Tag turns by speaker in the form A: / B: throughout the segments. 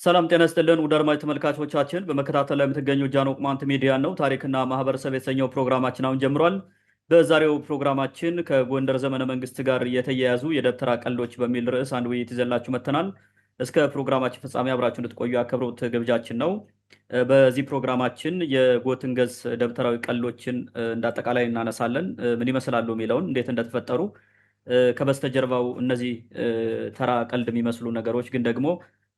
A: ሰላም ጤና ይስጥልን ውድ አድማጭ ተመልካቾቻችን፣ በመከታተል ላይ የምትገኙ ጃኖ ቅማንት ሚዲያ ነው። ታሪክና ማህበረሰብ የተሰኘው ፕሮግራማችን አሁን ጀምሯል። በዛሬው ፕሮግራማችን ከጎንደር ዘመነ መንግስት ጋር የተያያዙ የደብተራ ቀልዶች በሚል ርዕስ አንድ ውይይት ይዘላችሁ መጥተናል። እስከ ፕሮግራማችን ፍጻሜ አብራችሁ እንድትቆዩ አክብሮት ግብዣችን ነው። በዚህ ፕሮግራማችን የጎትንገስ ደብተራዊ ቀልዶችን እንዳጠቃላይ እናነሳለን። ምን ይመስላሉ የሚለውን፣ እንዴት እንደተፈጠሩ፣ ከበስተጀርባው እነዚህ ተራ ቀልድ የሚመስሉ ነገሮች ግን ደግሞ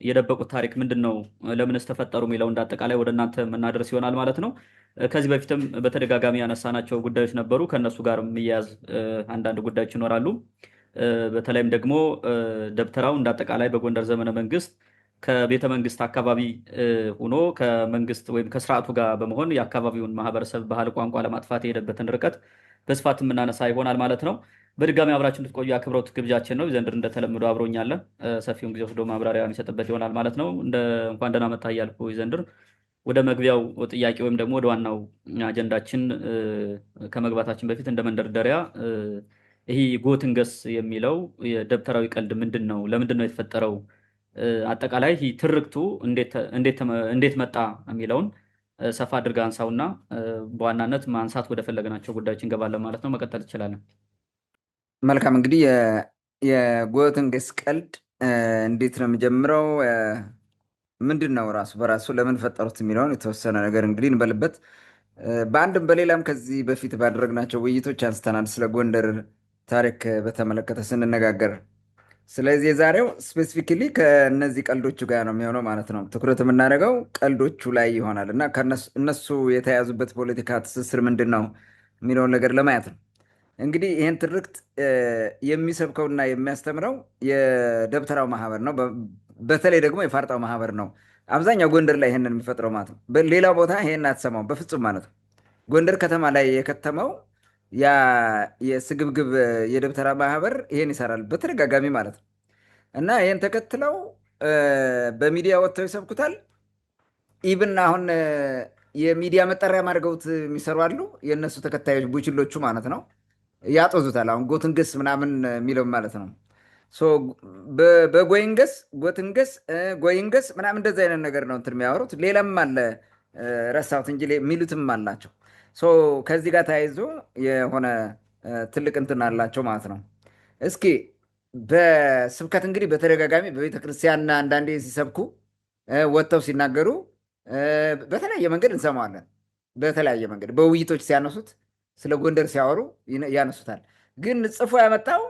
A: የደበቁት ታሪክ ምንድን ነው፣ ለምንስ ተፈጠሩ የሚለው እንዳጠቃላይ ወደ እናንተ የምናደርስ ይሆናል ማለት ነው። ከዚህ በፊትም በተደጋጋሚ ያነሳናቸው ጉዳዮች ነበሩ። ከእነሱ ጋር የሚያያዝ አንዳንድ ጉዳዮች ይኖራሉ። በተለይም ደግሞ ደብተራው እንዳጠቃላይ በጎንደር ዘመነ መንግስት ከቤተ መንግስት አካባቢ ሆኖ ከመንግስት ወይም ከስርዓቱ ጋር በመሆን የአካባቢውን ማህበረሰብ ባህል፣ ቋንቋ ለማጥፋት የሄደበትን ርቀት በስፋት የምናነሳ ይሆናል ማለት ነው። በድጋሚ አብራችን እንድትቆዩ አክብሮት ግብዣችን ነው። ዘንድር እንደተለምዶ አብሮኛለ ሰፊውን ጊዜ ወስዶ ማብራሪያ የሚሰጥበት ይሆናል ማለት ነው። እንኳን ደህና መጣህ እያልኩ ዘንድር ወደ መግቢያው ጥያቄ ወይም ደግሞ ወደ ዋናው አጀንዳችን ከመግባታችን በፊት እንደ መንደርደሪያ ይህ ጎትንገስ የሚለው የደብተራዊ ቀልድ ምንድን ነው? ለምንድን ነው የተፈጠረው? አጠቃላይ ይህ ትርክቱ እንዴት መጣ የሚለውን ሰፋ አድርገህ አንሳውና በዋናነት ማንሳት ወደ ፈለግናቸው ጉዳዮች እንገባለን ማለት ነው። መቀጠል ትችላለን።
B: መልካም። እንግዲህ የጎትንገስ ቀልድ እንዴት ነው የሚጀምረው? ምንድን ነው ራሱ በራሱ ለምን ፈጠሩት የሚለውን የተወሰነ ነገር እንግዲህ እንበልበት። በአንድም በሌላም ከዚህ በፊት ባደረግናቸው ውይይቶች አንስተናል፣ ስለ ጎንደር ታሪክ በተመለከተ ስንነጋገር። ስለዚህ የዛሬው ስፔሲፊክሊ ከእነዚህ ቀልዶቹ ጋር ነው የሚሆነው ማለት ነው። ትኩረት የምናደርገው ቀልዶቹ ላይ ይሆናል እና እነሱ የተያዙበት ፖለቲካ ትስስር ምንድን ነው የሚለውን ነገር ለማየት ነው። እንግዲህ ይህን ትርክት የሚሰብከውና የሚያስተምረው የደብተራው ማህበር ነው። በተለይ ደግሞ የፋርጣው ማህበር ነው አብዛኛው ጎንደር ላይ ይህንን የሚፈጥረው ማለት ነው። ሌላው ቦታ ይሄን አትሰማው በፍጹም ማለት ነው። ጎንደር ከተማ ላይ የከተመው ያ የስግብግብ የደብተራ ማህበር ይሄን ይሰራል በተደጋጋሚ ማለት ነው። እና ይህን ተከትለው በሚዲያ ወጥተው ይሰብኩታል። ኢብን አሁን የሚዲያ መጠሪያ ማድርገውት የሚሰሩ አሉ፣ የእነሱ ተከታዮች ቡችሎቹ ማለት ነው። ያጦዙታል። አሁን ጎትንገስ ምናምን የሚለው ማለት ነው። በጎይንገስ ጎትንገስ ጎይንገስ ምናምን እንደዚህ አይነት ነገር ነው እንትን የሚያወሩት። ሌላም አለ ረሳሁት እንጂ የሚሉትም አላቸው። ከዚህ ጋር ተያይዞ የሆነ ትልቅ እንትን አላቸው ማለት ነው። እስኪ በስብከት እንግዲህ በተደጋጋሚ በቤተክርስቲያንና አንዳንዴ ሲሰብኩ ወጥተው ሲናገሩ በተለያየ መንገድ እንሰማዋለን። በተለያየ መንገድ በውይይቶች ሲያነሱት ስለ ጎንደር ሲያወሩ ያነሱታል። ግን ጽፎ ያመጣው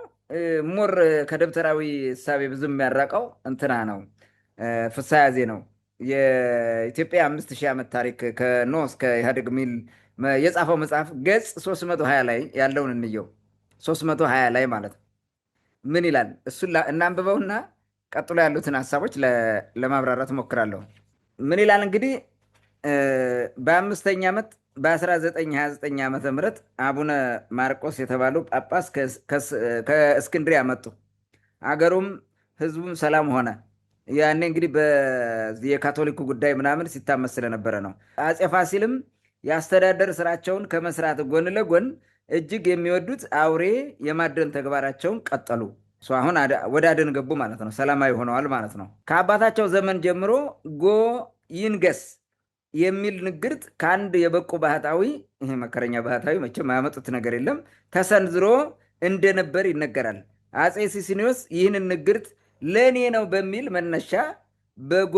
B: ሞር ከደብተራዊ እሳቤ ብዙ የሚያራቀው እንትና ነው፣ ፍስሐ ያዜ ነው። የኢትዮጵያ 5000 ዓመት ታሪክ ከኖህ እስከ ኢህአዴግ የሚል የጻፈው መጽሐፍ ገጽ 320 ላይ ያለውን እንየው። 320 ላይ ማለት ነው ምን ይላል? እሱን እናንብበውና ቀጥሎ ያሉትን ሀሳቦች ለማብራራት እሞክራለሁ። ምን ይላል እንግዲህ በ5ኛ ዓመት በ1929 ዓመተ ምህረት አቡነ ማርቆስ የተባሉ ጳጳስ ከእስክንድርያ መጡ። አገሩም ህዝቡም ሰላም ሆነ። ያኔ እንግዲህ የካቶሊኩ ጉዳይ ምናምን ሲታመስ ስለነበረ ነው። አፄ ፋሲልም የአስተዳደር ስራቸውን ከመስራት ጎን ለጎን እጅግ የሚወዱት አውሬ የማደን ተግባራቸውን ቀጠሉ። አሁን ወደ አደን ገቡ ማለት ነው። ሰላማዊ ሆነዋል ማለት ነው። ከአባታቸው ዘመን ጀምሮ ጎይንገስ የሚል ንግርት ከአንድ የበቁ ባህታዊ፣ ይሄ መከረኛ ባህታዊ መቼም ያመጡት ነገር የለም፣ ተሰንዝሮ እንደነበር ይነገራል። አፄ ሲሲኒዮስ ይህንን ንግርት ለእኔ ነው በሚል መነሻ በጎ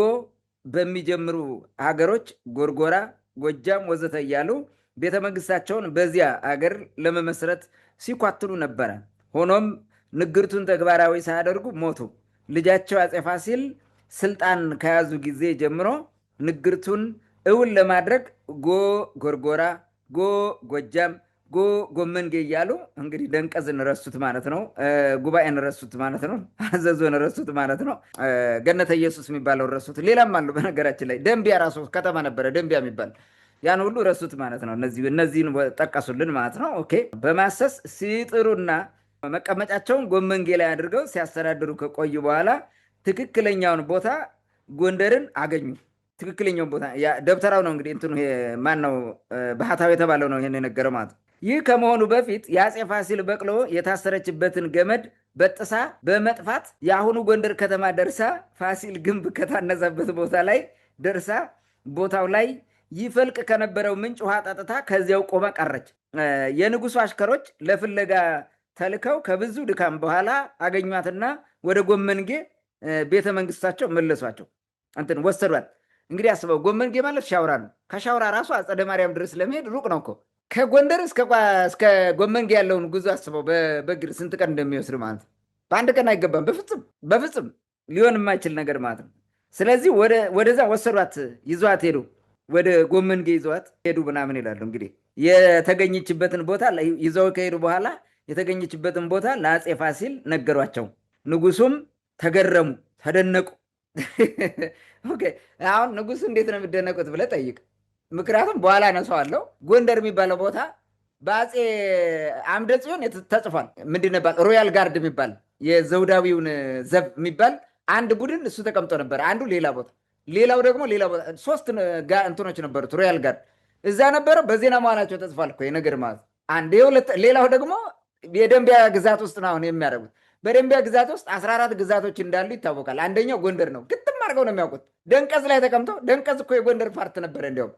B: በሚጀምሩ ሀገሮች ጎርጎራ፣ ጎጃም ወዘተ እያሉ ቤተመንግስታቸውን በዚያ አገር ለመመስረት ሲኳትሉ ነበረ። ሆኖም ንግርቱን ተግባራዊ ሳያደርጉ ሞቱ። ልጃቸው አፄ ፋሲል ስልጣን ከያዙ ጊዜ ጀምሮ ንግርቱን እውን ለማድረግ ጎርጎራ፣ ጎጃም፣ ጎመንጌ እያሉ እንግዲህ ደንቀዝን ረሱት ማለት ነው። ጉባኤን ረሱት ማለት ነው። አዘዞን ረሱት ማለት ነው። ገነተ ኢየሱስ የሚባለው ረሱት። ሌላም አሉ በነገራችን ላይ። ደንቢያ ራሱ ከተማ ነበረ፣ ደንቢያ የሚባል ያን ሁሉ ረሱት ማለት ነው። እነዚህን ጠቀሱልን ማለት ነው። ኦኬ። በማሰስ ሲጥሩና መቀመጫቸውን ጎመንጌ ላይ አድርገው ሲያስተዳድሩ ከቆዩ በኋላ ትክክለኛውን ቦታ ጎንደርን አገኙ። ትክክለኛውን ቦታ ደብተራው ነው እንግዲህ እንትኑ ማን ነው ባህታዊ የተባለው ነው ይሄን የነገረው ማለት ነው። ይህ ከመሆኑ በፊት የአፄ ፋሲል በቅሎ የታሰረችበትን ገመድ በጥሳ በመጥፋት የአሁኑ ጎንደር ከተማ ደርሳ ፋሲል ግንብ ከታነጸበት ቦታ ላይ ደርሳ ቦታው ላይ ይፈልቅ ከነበረው ምንጭ ውሃ ጠጥታ ከዚያው ቆመ ቀረች። የንጉሱ አሽከሮች ለፍለጋ ተልከው ከብዙ ድካም በኋላ አገኟትና ወደ ጎመንጌ ቤተ መንግስታቸው መለሷቸው። እንትን ወሰዷት። እንግዲህ አስበው፣ ጎመንጌ ማለት ሻውራ ነው። ከሻውራ ራሱ አጸደ ማርያም ድረስ ለመሄድ ሩቅ ነው እኮ። ከጎንደር እስከ ጎመንጌ ያለውን ጉዞ አስበው፣ በእግር ስንት ቀን እንደሚወስድ ማለት ነው። በአንድ ቀን አይገባም። በፍጹም ሊሆን የማይችል ነገር ማለት ነው። ስለዚህ ወደዛ ወሰዷት፣ ይዟት ሄዱ። ወደ ጎመንጌ ይዘዋት ሄዱ ምናምን ይላሉ። እንግዲህ የተገኘችበትን ቦታ ይዘው ከሄዱ በኋላ የተገኘችበትን ቦታ ለአፄ ፋሲል ነገሯቸው። ንጉሱም ተገረሙ፣ ተደነቁ። ኦኬ፣ አሁን ንጉሱ እንዴት ነው የሚደነቁት ብለህ ጠይቅ። ምክንያቱም በኋላ አነሳዋለሁ። ጎንደር የሚባለው ቦታ በአፄ አምደ ጽዮን ተጽፏል። ምንድን ነበር? ሮያል ጋርድ የሚባል የዘውዳዊውን ዘብ የሚባል አንድ ቡድን እሱ ተቀምጦ ነበር። አንዱ ሌላ ቦታ፣ ሌላው ደግሞ ሌላ ቦታ። ሶስት እንትኖች ነበሩት ሮያል ጋርድ እዛ ነበረ። በዜና መዋላቸው ተጽፏል እኮ የነገር ማለት አንድ። ሌላው ደግሞ የደንቢያ ግዛት ውስጥ ነው አሁን የሚያደርጉት። በደንቢያ ግዛት ውስጥ 14 ግዛቶች እንዳሉ ይታወቃል። አንደኛው ጎንደር ነው። ግጥም አድርገው ነው የሚያውቁት። ደንቀዝ ላይ ተቀምጠው፣ ደንቀዝ እኮ የጎንደር ፓርት ነበረ። እንዲያውም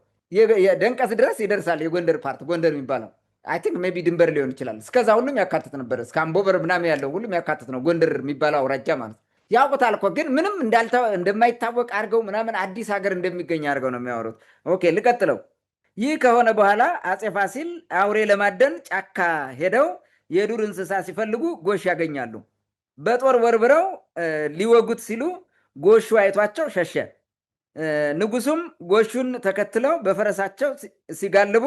B: ደንቀዝ ድረስ ይደርሳል የጎንደር ፓርት፣ ጎንደር የሚባለው አይ ቲንክ ሜይ ቢ ድንበር ሊሆን ይችላል። እስከዛ ሁሉም ያካትት ነበር። እስከ አምቦበር ምናምን ያለው ሁሉም ያካትት ነው ጎንደር የሚባለው አውራጃ ማለት። ያውቁታል እኮ ግን ምንም እንደማይታወቅ አድርገው ምናምን አዲስ ሀገር እንደሚገኝ አድርገው ነው የሚያወሩት። ኦኬ ልቀጥለው። ይህ ከሆነ በኋላ አፄ ፋሲል አውሬ ለማደን ጫካ ሄደው የዱር እንስሳ ሲፈልጉ ጎሽ ያገኛሉ። በጦር ወርብረው ሊወጉት ሲሉ ጎሹ አይቷቸው ሸሸ። ንጉሱም ጎሹን ተከትለው በፈረሳቸው ሲጋልቡ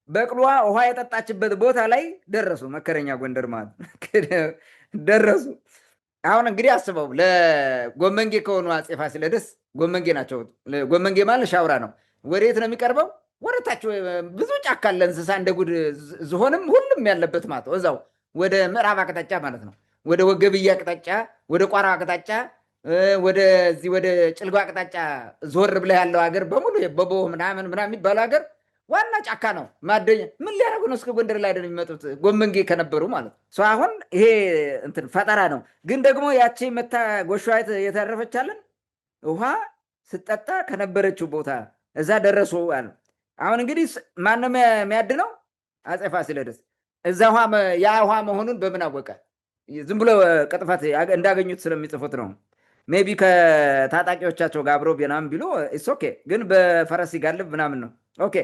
B: በቅሏ ውሃ የጠጣችበት ቦታ ላይ ደረሱ። መከረኛ ጎንደር ማለት ደረሱ። አሁን እንግዲህ አስበው፣ ለጎመንጌ ከሆኑ አፄ ፋሲለደስ ጎመንጌ ናቸው። ጎመንጌ ማለት ሻውራ ነው። ወዴት ነው የሚቀርበው? ወደታች ብዙ ጫካ አለ፣ እንስሳ እንደ ጉድ፣ ዝሆንም ሁሉም ያለበት ማለት ነው። እዛው ወደ ምዕራብ አቅጣጫ ማለት ነው። ወደ ወገብያ አቅጣጫ፣ ወደ ቋራ አቅጣጫ፣ ወደዚህ ወደ ጭልጋ አቅጣጫ ዞር ብለህ ያለው ሀገር በሙሉ በቦ ምናምን የሚባለው ሀገር ዋና ጫካ ነው። ማደኛ ምን ሊያደርጉ ነው? እስከ ጎንደር ላይ አይደል የሚመጡት? ጎመንጌ ከነበሩ ማለት ነው። አሁን ይሄ እንትን ፈጠራ ነው። ግን ደግሞ ያቺ መታ ጎሿ የተረፈቻለን ውሃ ስጠጣ ከነበረችው ቦታ እዛ ደረሱ አለ። አሁን እንግዲህ ማነው የሚያድነው? አፄ ፋሲለደስ። እዛ ያ ውሃ መሆኑን በምን አወቀ? ዝም ብሎ ቅጥፈት እንዳገኙት ስለሚጽፉት ነው። ሜይ ቢ ከታጣቂዎቻቸው ጋር አብረው ምናምን ቢሉ ኢትስ ኦኬ። ግን በፈረስ ይጋልብ ምናምን ነው። ኦኬ።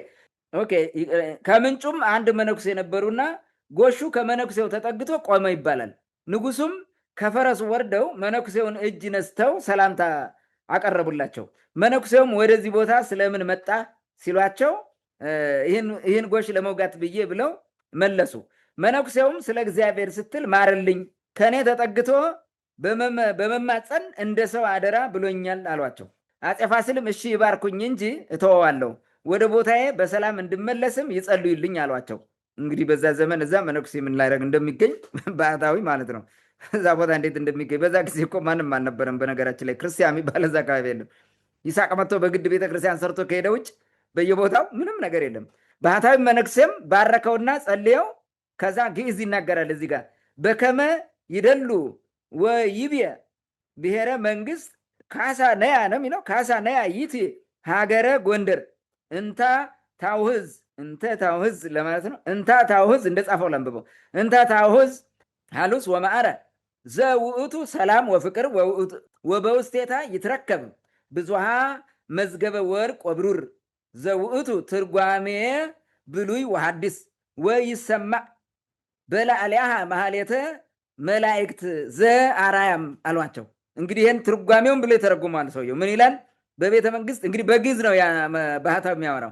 B: ከምንጩም አንድ መነኩሴ ነበሩና ጎሹ ከመነኩሴው ተጠግቶ ቆመ ይባላል። ንጉሱም ከፈረሱ ወርደው መነኩሴውን እጅ ነስተው ሰላምታ አቀረቡላቸው። መነኩሴውም ወደዚህ ቦታ ስለምን መጣ ሲሏቸው ይህን ጎሽ ለመውጋት ብዬ ብለው መለሱ። መነኩሴውም ስለ እግዚአብሔር ስትል ማርልኝ፣ ከእኔ ተጠግቶ በመማፀን እንደ ሰው አደራ ብሎኛል አሏቸው። አፄ ፋሲልም እሺ ይባርኩኝ እንጂ እተወዋለሁ፣ ወደ ቦታዬ በሰላም እንድመለስም ይጸልዩልኝ አሏቸው። እንግዲህ በዛ ዘመን እዛ መነኩሴ ምን ላደርግ እንደሚገኝ ባህታዊ ማለት ነው። እዛ ቦታ እንዴት እንደሚገኝ በዛ ጊዜ እኮ ማንም አልነበረም። በነገራችን ላይ ክርስቲያን የሚባል እዛ አካባቢ የለም። ይስሐቅ መጥቶ በግድ ቤተክርስቲያን ሰርቶ ከሄደ ውጭ በየቦታው ምንም ነገር የለም። ባህታዊ መነኩሴም ባረከውና ጸልየው ከዛ ግዕዝ ይናገራል እዚህ ጋር በከመ ይደሉ ወይብየ ብሔረ መንግስት ካሳ ነያ ነው የሚለው። ካሳ ነያ ይት ሀገረ ጎንደር እንታ ታውህዝ ለማለት ነው። እንታ ታውህዝ እንደጻፈው ላንብበው። እንታ ታውህዝ ሀሉስ ወማዕረ ዘውእቱ ሰላም ወፍቅር ወበውስቴታ ይትረከብ ብዙሃ መዝገበ ወርቅ ወብሩር ዘውእቱ ትርጓሜ ብሉይ ወሐዲስ ወይሰማዕ በላዕሊያሃ መሃሌተ መላእክት ዘአራያም አሏቸው። እንግዲህ ይህን ትርጓሜውን ብሎ የተረጉማል ሰውየው። ምን ይላል? በቤተ መንግስት እንግዲህ በግዕዝ ነው ባህታው የሚያወራው።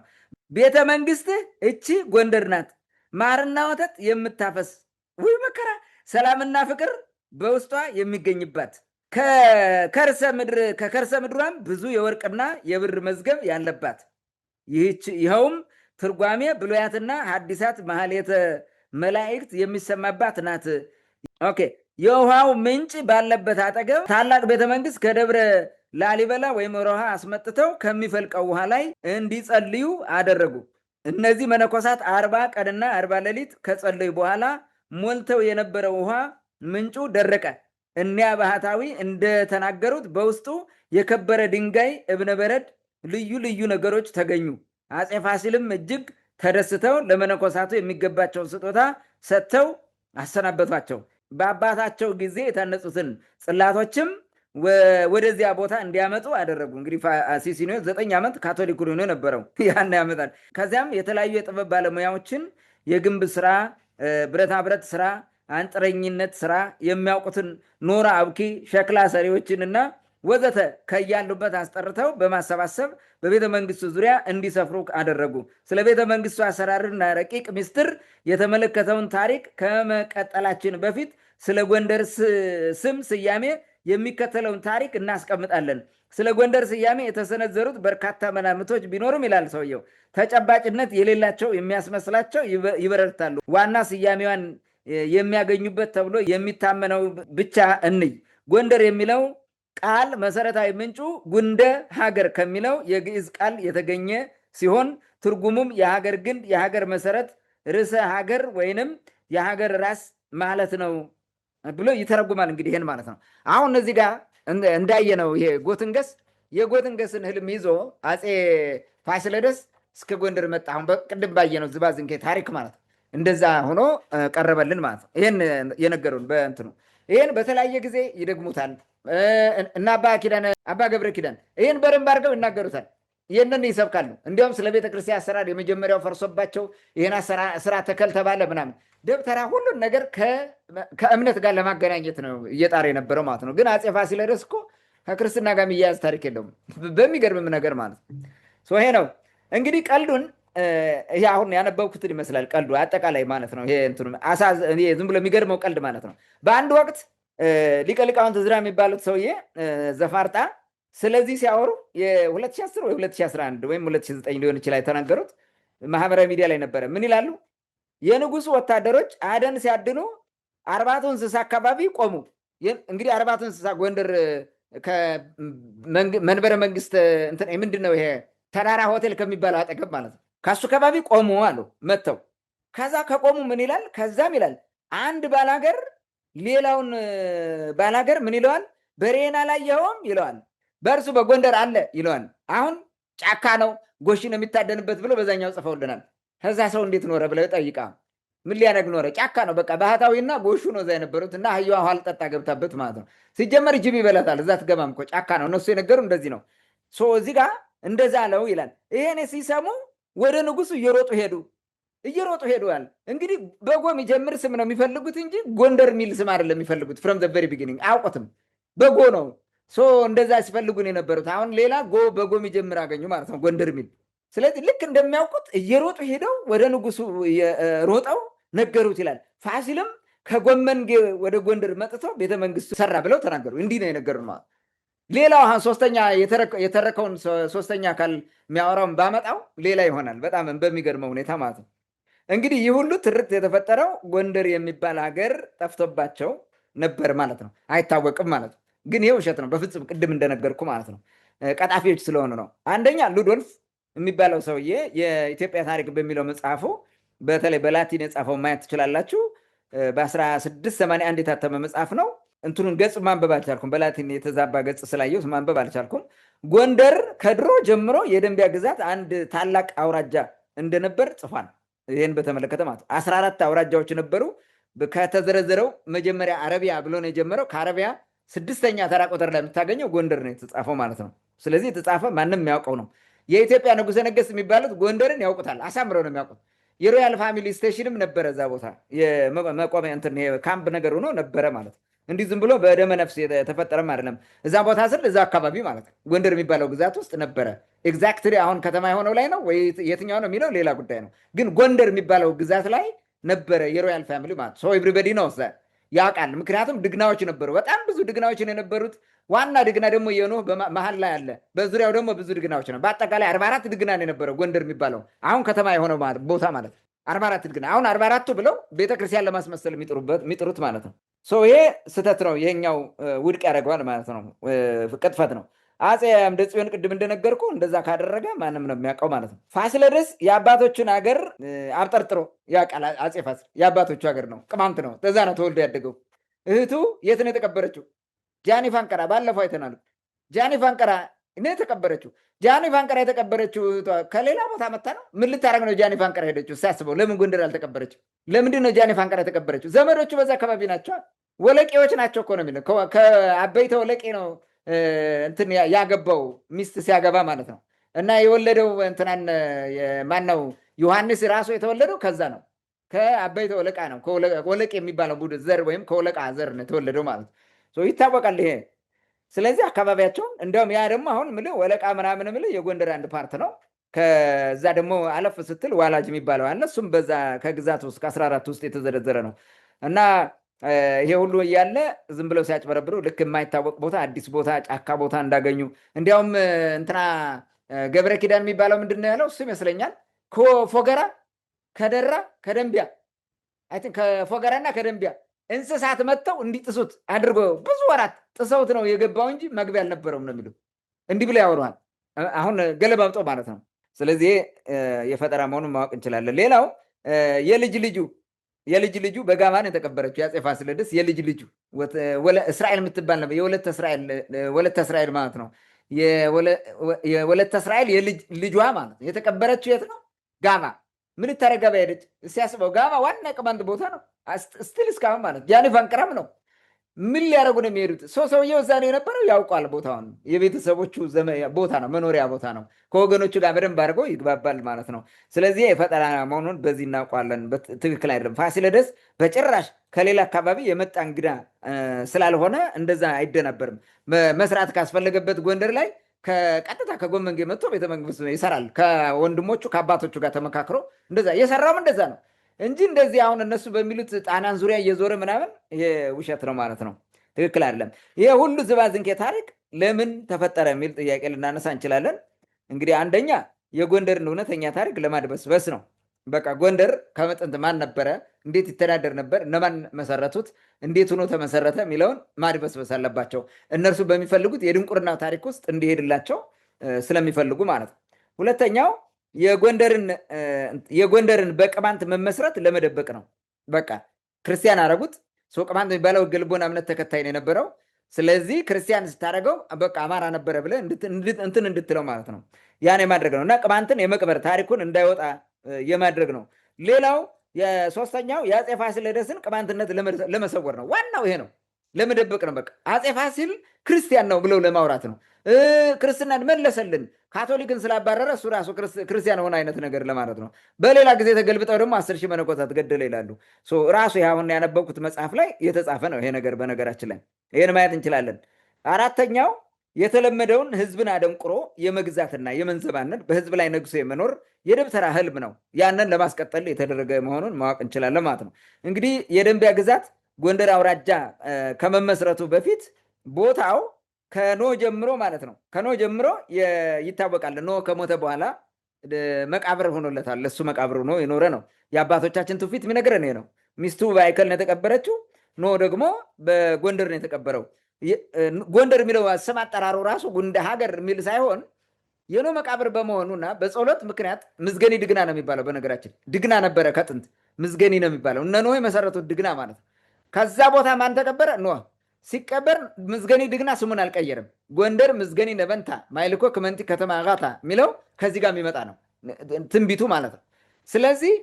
B: ቤተ መንግስት እቺ ጎንደር ናት፣ ማርና ወተት የምታፈስ ውይ መከራ፣ ሰላምና ፍቅር በውስጧ የሚገኝባት ከከርሰ ምድሯም ብዙ የወርቅና የብር መዝገብ ያለባት ይኸውም ትርጓሜ ብሉያትና ሐዲሳት መሃሌተ መላእክት የሚሰማባት ናት። ኦኬ። የውሃው ምንጭ ባለበት አጠገብ ታላቅ ቤተመንግስት ከደብረ ላሊበላ ወይም ሮሃ አስመጥተው ከሚፈልቀው ውሃ ላይ እንዲጸልዩ አደረጉ። እነዚህ መነኮሳት 40 ቀንና 40 ሌሊት ከጸለዩ በኋላ ሞልተው የነበረው ውሃ ምንጩ ደረቀ። እኒያ ባህታዊ እንደተናገሩት በውስጡ የከበረ ድንጋይ፣ እብነ በረድ፣ ልዩ ልዩ ነገሮች ተገኙ። አፄ ፋሲልም እጅግ ተደስተው ለመነኮሳቱ የሚገባቸውን ስጦታ ሰጥተው አሰናበቷቸው። በአባታቸው ጊዜ የታነጹትን ጽላቶችም ወደዚያ ቦታ እንዲያመጡ አደረጉ። እንግዲህ ሲሲኒዮስ 9 ዓመት ካቶሊክ ሆኖ ነበረው ያን ያመጣል። ከዚያም የተለያዩ የጥበብ ባለሙያዎችን የግንብ ስራ፣ ብረታ ብረት ስራ፣ አንጥረኝነት ስራ የሚያውቁትን ኖራ አብኪ፣ ሸክላ ሰሪዎችንና ወዘተ ከያሉበት አስጠርተው በማሰባሰብ በቤተ መንግስቱ ዙሪያ እንዲሰፍሩ አደረጉ። ስለ ቤተ መንግስቱ አሰራርና ረቂቅ ምስጢር የተመለከተውን ታሪክ ከመቀጠላችን በፊት ስለ ጎንደር ስም ስያሜ የሚከተለውን ታሪክ እናስቀምጣለን። ስለ ጎንደር ስያሜ የተሰነዘሩት በርካታ መላምቶች ቢኖሩም ይላል ሰውየው፣ ተጨባጭነት የሌላቸው የሚያስመስላቸው ይበረታሉ። ዋና ስያሜዋን የሚያገኙበት ተብሎ የሚታመነው ብቻ እንይ። ጎንደር የሚለው ቃል መሰረታዊ ምንጩ ጉንደ ሀገር ከሚለው የግዕዝ ቃል የተገኘ ሲሆን ትርጉሙም የሀገር ግንድ፣ የሀገር መሰረት፣ ርዕሰ ሀገር ወይንም የሀገር ራስ ማለት ነው ብሎ ይተረጉማል። እንግዲህ ይህን ማለት ነው። አሁን እዚህ ጋር እንዳየነው ይሄ ጎትንገስ የጎትንገስን ህልም ይዞ አፄ ፋሲለደስ እስከ ጎንደር መጣ። አሁን በቅድም ባየነው ዝባዝንኬ ታሪክ ማለት ነው። እንደዛ ሆኖ ቀረበልን ማለት ነው። ይህን የነገሩን በእንትኑ ይህን በተለያየ ጊዜ ይደግሙታል እና አባ ገብረ ኪዳን ይህን በደንብ አድርገው ይናገሩታል። ይህንን ይሰብካሉ። እንዲያውም ስለ ቤተክርስቲያን አሰራር የመጀመሪያው ፈርሶባቸው ይህን ስራ ተከል ተባለ ምናምን ደብተራ ሁሉን ነገር ከእምነት ጋር ለማገናኘት ነው እየጣረ የነበረው ማለት ነው። ግን አፄ ፋሲለደስ እኮ ከክርስትና ጋር የሚያያዝ ታሪክ የለውም በሚገርምም ነገር ማለት ነው። ይሄ ነው እንግዲህ ቀልዱን ይሄ አሁን ያነበብኩትን ይመስላል ቀልዱ አጠቃላይ ማለት ነው። ይሄ እንትኑ ዝም ብሎ የሚገርመው ቀልድ ማለት ነው። በአንድ ወቅት ሊቀ ሊቃውንት ዕዝራ የሚባሉት ሰውዬ ዘፋርጣ ስለዚህ ሲያወሩ የ2010 ወይ 2011 ወይም 2009 ሊሆን ይችላል የተናገሩት ማህበራዊ ሚዲያ ላይ ነበረ። ምን ይላሉ? የንጉሱ ወታደሮች አደን ሲያድኑ አርባቱ እንስሳ አካባቢ ቆሙ። እንግዲህ አርባቱ እንስሳ ጎንደር ከመንበረ መንግስት ምንድን ነው ይሄ ተራራ ሆቴል ከሚባለው አጠገብ ማለት ነው። ከሱ አካባቢ ቆሙ አሉ መጥተው። ከዛ ከቆሙ ምን ይላል? ከዛም ይላል አንድ ባላገር ሌላውን ባላገር ምን ይለዋል? በሬና አላየኸውም ይለዋል። በእርሱ በጎንደር አለ ይለዋል። አሁን ጫካ ነው ጎሽ ነው የሚታደንበት ብሎ በዛኛው ጽፈውልናል። ከዛ ሰው እንዴት ኖረ ብለው ጠይቃ ምን ሊያደርግ ኖረ? ጫካ ነው በቃ ባህታዊና ጎሹ ነው እዛ የነበሩት እና አህያዋ ውሃ ልጠጣ ገብታበት ማለት ነው። ሲጀመር ጅብ ይበላታል እዛ ትገባም እኮ ጫካ ነው። እነሱ የነገሩ እንደዚህ ነው። እዚህ ጋር እንደዛ አለው ይላል። ይሄን ሲሰሙ ወደ ንጉሱ እየሮጡ ሄደዋል። እንግዲህ በጎ የሚጀምር ስም ነው የሚፈልጉት እንጂ ጎንደር የሚል ስም አይደለም የሚፈልጉት። ፍሮም ዘ ቨሪ ቢጊኒንግ አያውቁትም። በጎ ነው እንደዛ ሲፈልጉን የነበሩት። አሁን ሌላ በጎ የሚጀምር አገኙ ማለት ነው ጎንደር የሚል። ስለዚህ ልክ እንደሚያውቁት እየሮጡ ሄደው ወደ ንጉሱ ሮጠው ነገሩት ይላል። ፋሲልም ከጎመንጌ ወደ ጎንደር መጥተው ቤተመንግስቱ ሰራ ብለው ተናገሩ። እንዲህ ነው የነገሩን ማለት። ሌላው ሶስተኛ የተረከውን ሶስተኛ አካል የሚያወራውን ባመጣው ሌላ ይሆናል በጣም በሚገርመው ሁኔታ ማለት ነው። እንግዲህ ይህ ሁሉ ትርክት የተፈጠረው ጎንደር የሚባል ሀገር ጠፍቶባቸው ነበር ማለት ነው። አይታወቅም ማለት ነው። ግን ይሄ ውሸት ነው በፍጹም ቅድም እንደነገርኩ ማለት ነው። ቀጣፊዎች ስለሆኑ ነው። አንደኛ ሉዶልፍ የሚባለው ሰውዬ የኢትዮጵያ ታሪክ በሚለው መጽሐፉ በተለይ በላቲን የጻፈው ማየት ትችላላችሁ። በ1681 የታተመ መጽሐፍ ነው። እንትኑን ገጽ ማንበብ አልቻልኩም። በላቲን የተዛባ ገጽ ስላየው ማንበብ አልቻልኩም። ጎንደር ከድሮ ጀምሮ የደንቢያ ግዛት አንድ ታላቅ አውራጃ እንደነበር ጽፏል። ይህን በተመለከተ ማለት 14 አውራጃዎች ነበሩ። ከተዘረዘረው መጀመሪያ አረቢያ ብሎ ነው የጀመረው። ከአረቢያ 6ኛ ተራ ቁጥር ላይ የምታገኘው ጎንደር ነው የተጻፈው ማለት ነው። ስለዚህ የተጻፈ ማንም የሚያውቀው ነው። የኢትዮጵያ ንጉሠ ነገሥት የሚባሉት ጎንደርን ያውቁታል፣ አሳምረው ነው የሚያውቁት። የሮያል ፋሚሊ ስቴሽንም ነበረ እዛ ቦታ መቆሚያ ካምፕ ነገር ሆኖ ነበረ ማለት ነው። እንዲህ ዝም ብሎ በደመ ነፍስ የተፈጠረም አይደለም። እዛ ቦታ ስል እዛ አካባቢ ማለት ነው ጎንደር የሚባለው ግዛት ውስጥ ነበረ። ኤግዛክትሊ አሁን ከተማ የሆነው ላይ ነው ወይ የትኛው ነው የሚለው ሌላ ጉዳይ ነው። ግን ጎንደር የሚባለው ግዛት ላይ ነበረ የሮያል ፋሚሊ ማለት ሰው ኤቭሪበዲ ነው ያውቃል። ምክንያቱም ድግናዎች ነበሩ፣ በጣም ብዙ ድግናዎች ነው የነበሩት። ዋና ድግና ደግሞ የኖህ መሀል ላይ አለ፣ በዙሪያው ደግሞ ብዙ ድግናዎች ነው። በአጠቃላይ 44 ድግና ነው የነበረው ጎንደር የሚባለው አሁን ከተማ የሆነው ቦታ ማለት 44 ድግና። አሁን 44ቱ ብለው ቤተክርስቲያን ለማስመሰል የሚጥሩት ማለት ነው። ይሄ ስህተት ነው። ይሄኛው ውድቅ ያደርገዋል ማለት ነው፣ ቅጥፈት ነው። አፄ አምደ ጽዮን ቅድም እንደነገርኩ እንደዛ ካደረገ ማንም ነው የሚያውቀው ማለት ነው። ፋሲለደስ የአባቶቹን ሀገር አብጠርጥሮ ያውቃል። አፄ ፋሲል የአባቶቹ ሀገር ነው፣ ቅማንት ነው። በዛ ነው ተወልዶ ያደገው እህቱ የት ነው የተቀበረችው? ጃኒ ፋንቀራ ባለፈው አይተናል። ጃኒ ፋንቀራ ነው የተቀበረችው። ጃኒ ፋንቀራ የተቀበረችው እህቷ ከሌላ ቦታ መታ ነው። ምን ልታደርግ ነው ጃኒ ፋንቀራ ሄደችው? ሲያስበው ለምን ጎንደር አልተቀበረችው? ለምንድን ነው ጃኒ ፋንቀራ የተቀበረችው? ዘመዶቹ በዛ አካባቢ ናቸው፣ ወለቄዎች ናቸው እኮ ነው የሚለው። ከአበይተ ወለቄ ነው እንትን ያገባው ሚስት ሲያገባ ማለት ነው። እና የወለደው እንትናን ማነው ዮሐንስ ራሱ የተወለደው ከዛ ነው፣ ከአበይተ ወለቃ ነው። ወለቄ የሚባለው ቡድን ዘር ወይም ከወለቃ ዘር ነው የተወለደው ማለት ነው። ይታወቃል ይሄ። ስለዚህ አካባቢያቸውን እንዲያውም ያ ደግሞ አሁን ምልህ ወለቃ ምናምን ምልህ የጎንደር አንድ ፓርት ነው። ከዛ ደግሞ አለፍ ስትል ዋላጅ የሚባለው አለ። እሱም በዛ ከግዛት ውስጥ ከ14 ውስጥ የተዘረዘረ ነው። እና ይሄ ሁሉ እያለ ዝም ብለው ሲያጭበረብሩ ልክ የማይታወቅ ቦታ አዲስ ቦታ ጫካ ቦታ እንዳገኙ እንዲያውም እንትና ገብረ ኪዳን የሚባለው ምንድን ነው ያለው? እሱ ይመስለኛል ከፎገራ ከደራ ከደንቢያ ከፎገራና ከደንቢያ እንስሳት መጥተው እንዲጥሱት አድርጎ ብዙ ወራት ጥሰውት ነው የገባው እንጂ መግቢያ አልነበረውም ነው የሚሉ። እንዲህ ብለው ያወሩሃል። አሁን ገለባብጦ ማለት ነው። ስለዚህ የፈጠራ መሆኑን ማወቅ እንችላለን። ሌላው የልጅ ልጁ በጋማን የተቀበረችው የአፄ ፋሲለደስ የልጅ ልጁ እስራኤል የምትባል ነበር። ወለተ እስራኤል ማለት ነው። የወለተ እስራኤል ልጇ ማለት ነው የተቀበረችው የት ነው? ጋማ። ምን ልታደርግ ገባ ሄደች? ሲያስበው ጋማ ዋና ቅማንት ቦታ ነው ስትል እስካሁን ማለት ጃኒ ፋንቀራም ነው። ምን ሊያደርጉ ነው የሚሄዱት? ሰውየው እዛ ነው የነበረው፣ ያውቋል ቦታውን። የቤተሰቦቹ ቦታ ነው፣ መኖሪያ ቦታ ነው። ከወገኖቹ ጋር በደንብ አድርገው ይግባባል ማለት ነው። ስለዚህ የፈጠራ መሆኑን በዚህ እናውቋለን። ትክክል አይደለም። ፋሲለደስ በጭራሽ ከሌላ አካባቢ የመጣ እንግዳ ስላልሆነ እንደዛ አይደናበርም። መስራት ካስፈለገበት ጎንደር ላይ ከቀጥታ ከጎመንጌ መጥቶ ቤተመንግስት ይሰራል። ከወንድሞቹ ከአባቶቹ ጋር ተመካክሮ እንደዛ የሰራውም እንደዛ ነው እንጂ እንደዚህ አሁን እነሱ በሚሉት ጣናን ዙሪያ እየዞረ ምናምን ይሄ ውሸት ነው ማለት ነው። ትክክል አይደለም። ይሄ ሁሉ ዝባዝንኬ ታሪክ ለምን ተፈጠረ የሚል ጥያቄ ልናነሳ እንችላለን። እንግዲህ አንደኛ የጎንደርን እውነተኛ ታሪክ ለማድበስበስ ነው። በቃ ጎንደር ከመጥንት ማን ነበረ፣ እንዴት ይተዳደር ነበር፣ እነማን መሰረቱት፣ እንዴት ሆኖ ተመሰረተ የሚለውን ማድበስበስ አለባቸው። እነርሱ በሚፈልጉት የድንቁርና ታሪክ ውስጥ እንዲሄድላቸው ስለሚፈልጉ ማለት ነው። ሁለተኛው የጎንደርን በቅማንት መመስረት ለመደበቅ ነው። በቃ ክርስቲያን አረጉት። ሰው ቅማንት የሚባለው ሕገ ልቦና እምነት ተከታይ ነው የነበረው። ስለዚህ ክርስቲያን ስታደረገው በቃ አማራ ነበረ ብለህ እንትን እንድትለው ማለት ነው። ያን የማድረግ ነው እና ቅማንትን የመቅበር ታሪኩን እንዳይወጣ የማድረግ ነው። ሌላው የሶስተኛው የአፄ ፋሲለደስን ቅማንትነት ለመሰወር ነው። ዋናው ይሄ ነው፣ ለመደበቅ ነው። በቃ አፄ ፋሲል ክርስቲያን ነው ብለው ለማውራት ነው። ክርስትናን መለሰልን፣ ካቶሊክን ስላባረረ እሱ ራሱ ክርስቲያን ሆነ አይነት ነገር ለማለት ነው። በሌላ ጊዜ ተገልብጠው ደግሞ 10,000 መነኮሳት ገደለ ይላሉ። ራሱ አሁን ያነበብኩት መጽሐፍ ላይ የተጻፈ ነው ይሄ ነገር። በነገራችን ላይ ይህን ማየት እንችላለን። አራተኛው የተለመደውን ህዝብን አደንቁሮ የመግዛትና የመንዘባነት በህዝብ ላይ ነግሶ የመኖር የደብተራ ህልም ነው። ያንን ለማስቀጠል የተደረገ መሆኑን ማወቅ እንችላለን ማለት ነው። እንግዲህ የደንቢያ ግዛት ጎንደር አውራጃ ከመመስረቱ በፊት ቦታው ከኖ ጀምሮ ማለት ነው። ከኖ ጀምሮ ይታወቃል። ኖ ከሞተ በኋላ መቃብር ሆኖለታል። ለሱ መቃብር ሆኖ የኖረ ነው። የአባቶቻችን ትውፊት የሚነግረን ነው። ሚስቱ በአይከል ነው የተቀበረችው። ኖ ደግሞ በጎንደር ነው የተቀበረው። ጎንደር የሚለው ስም አጠራሩ ራሱ ጉንደ ሀገር የሚል ሳይሆን የኖ መቃብር በመሆኑና በጸሎት ምክንያት ምዝገኒ ድግና ነው የሚባለው። በነገራችን ድግና ነበረ ከጥንት፣ ምዝገኒ ነው የሚባለው። እነ ኖህ የመሰረቱት ድግና ማለት ነው። ከዛ ቦታ ማን ተቀበረ? ኖህ ሲቀበር ምዝገኒ ድግና ስሙን አልቀየርም። ጎንደር ምዝገኒ ነበንታ ማይልኮ ክመንቲ ከተማ ጋታ የሚለው ከዚህ ጋር የሚመጣ ነው ትንቢቱ ማለት ነው። ስለዚህ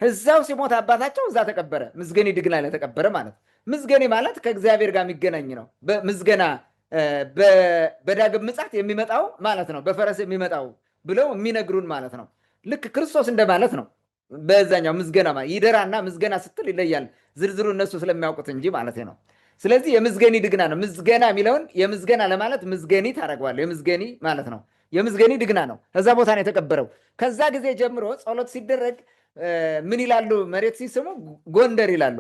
B: እዛው ሲሞት አባታቸው እዛ ተቀበረ፣ ምዝገኒ ድግና ላይ ተቀበረ ማለት ነው። ምዝገኒ ማለት ከእግዚአብሔር ጋር የሚገናኝ ነው። ምዝገና በዳግም ምጽአት የሚመጣው ማለት ነው። በፈረስ የሚመጣው ብለው የሚነግሩን ማለት ነው። ልክ ክርስቶስ እንደማለት ነው። በዛኛው ምዝገና ይደራና ምዝገና ስትል ይለያል። ዝርዝሩ እነሱ ስለሚያውቁት እንጂ ማለት ነው። ስለዚህ የምዝገኒ ድግና ነው። ምዝገና የሚለውን የምዝገና ለማለት ምዝገኒ ታደርገዋለህ። የምዝገኒ ማለት ነው። የምዝገኒ ድግና ነው። ከዛ ቦታ ነው የተቀበረው። ከዛ ጊዜ ጀምሮ ጸሎት ሲደረግ ምን ይላሉ? መሬት ሲስሙ ጎንደር ይላሉ።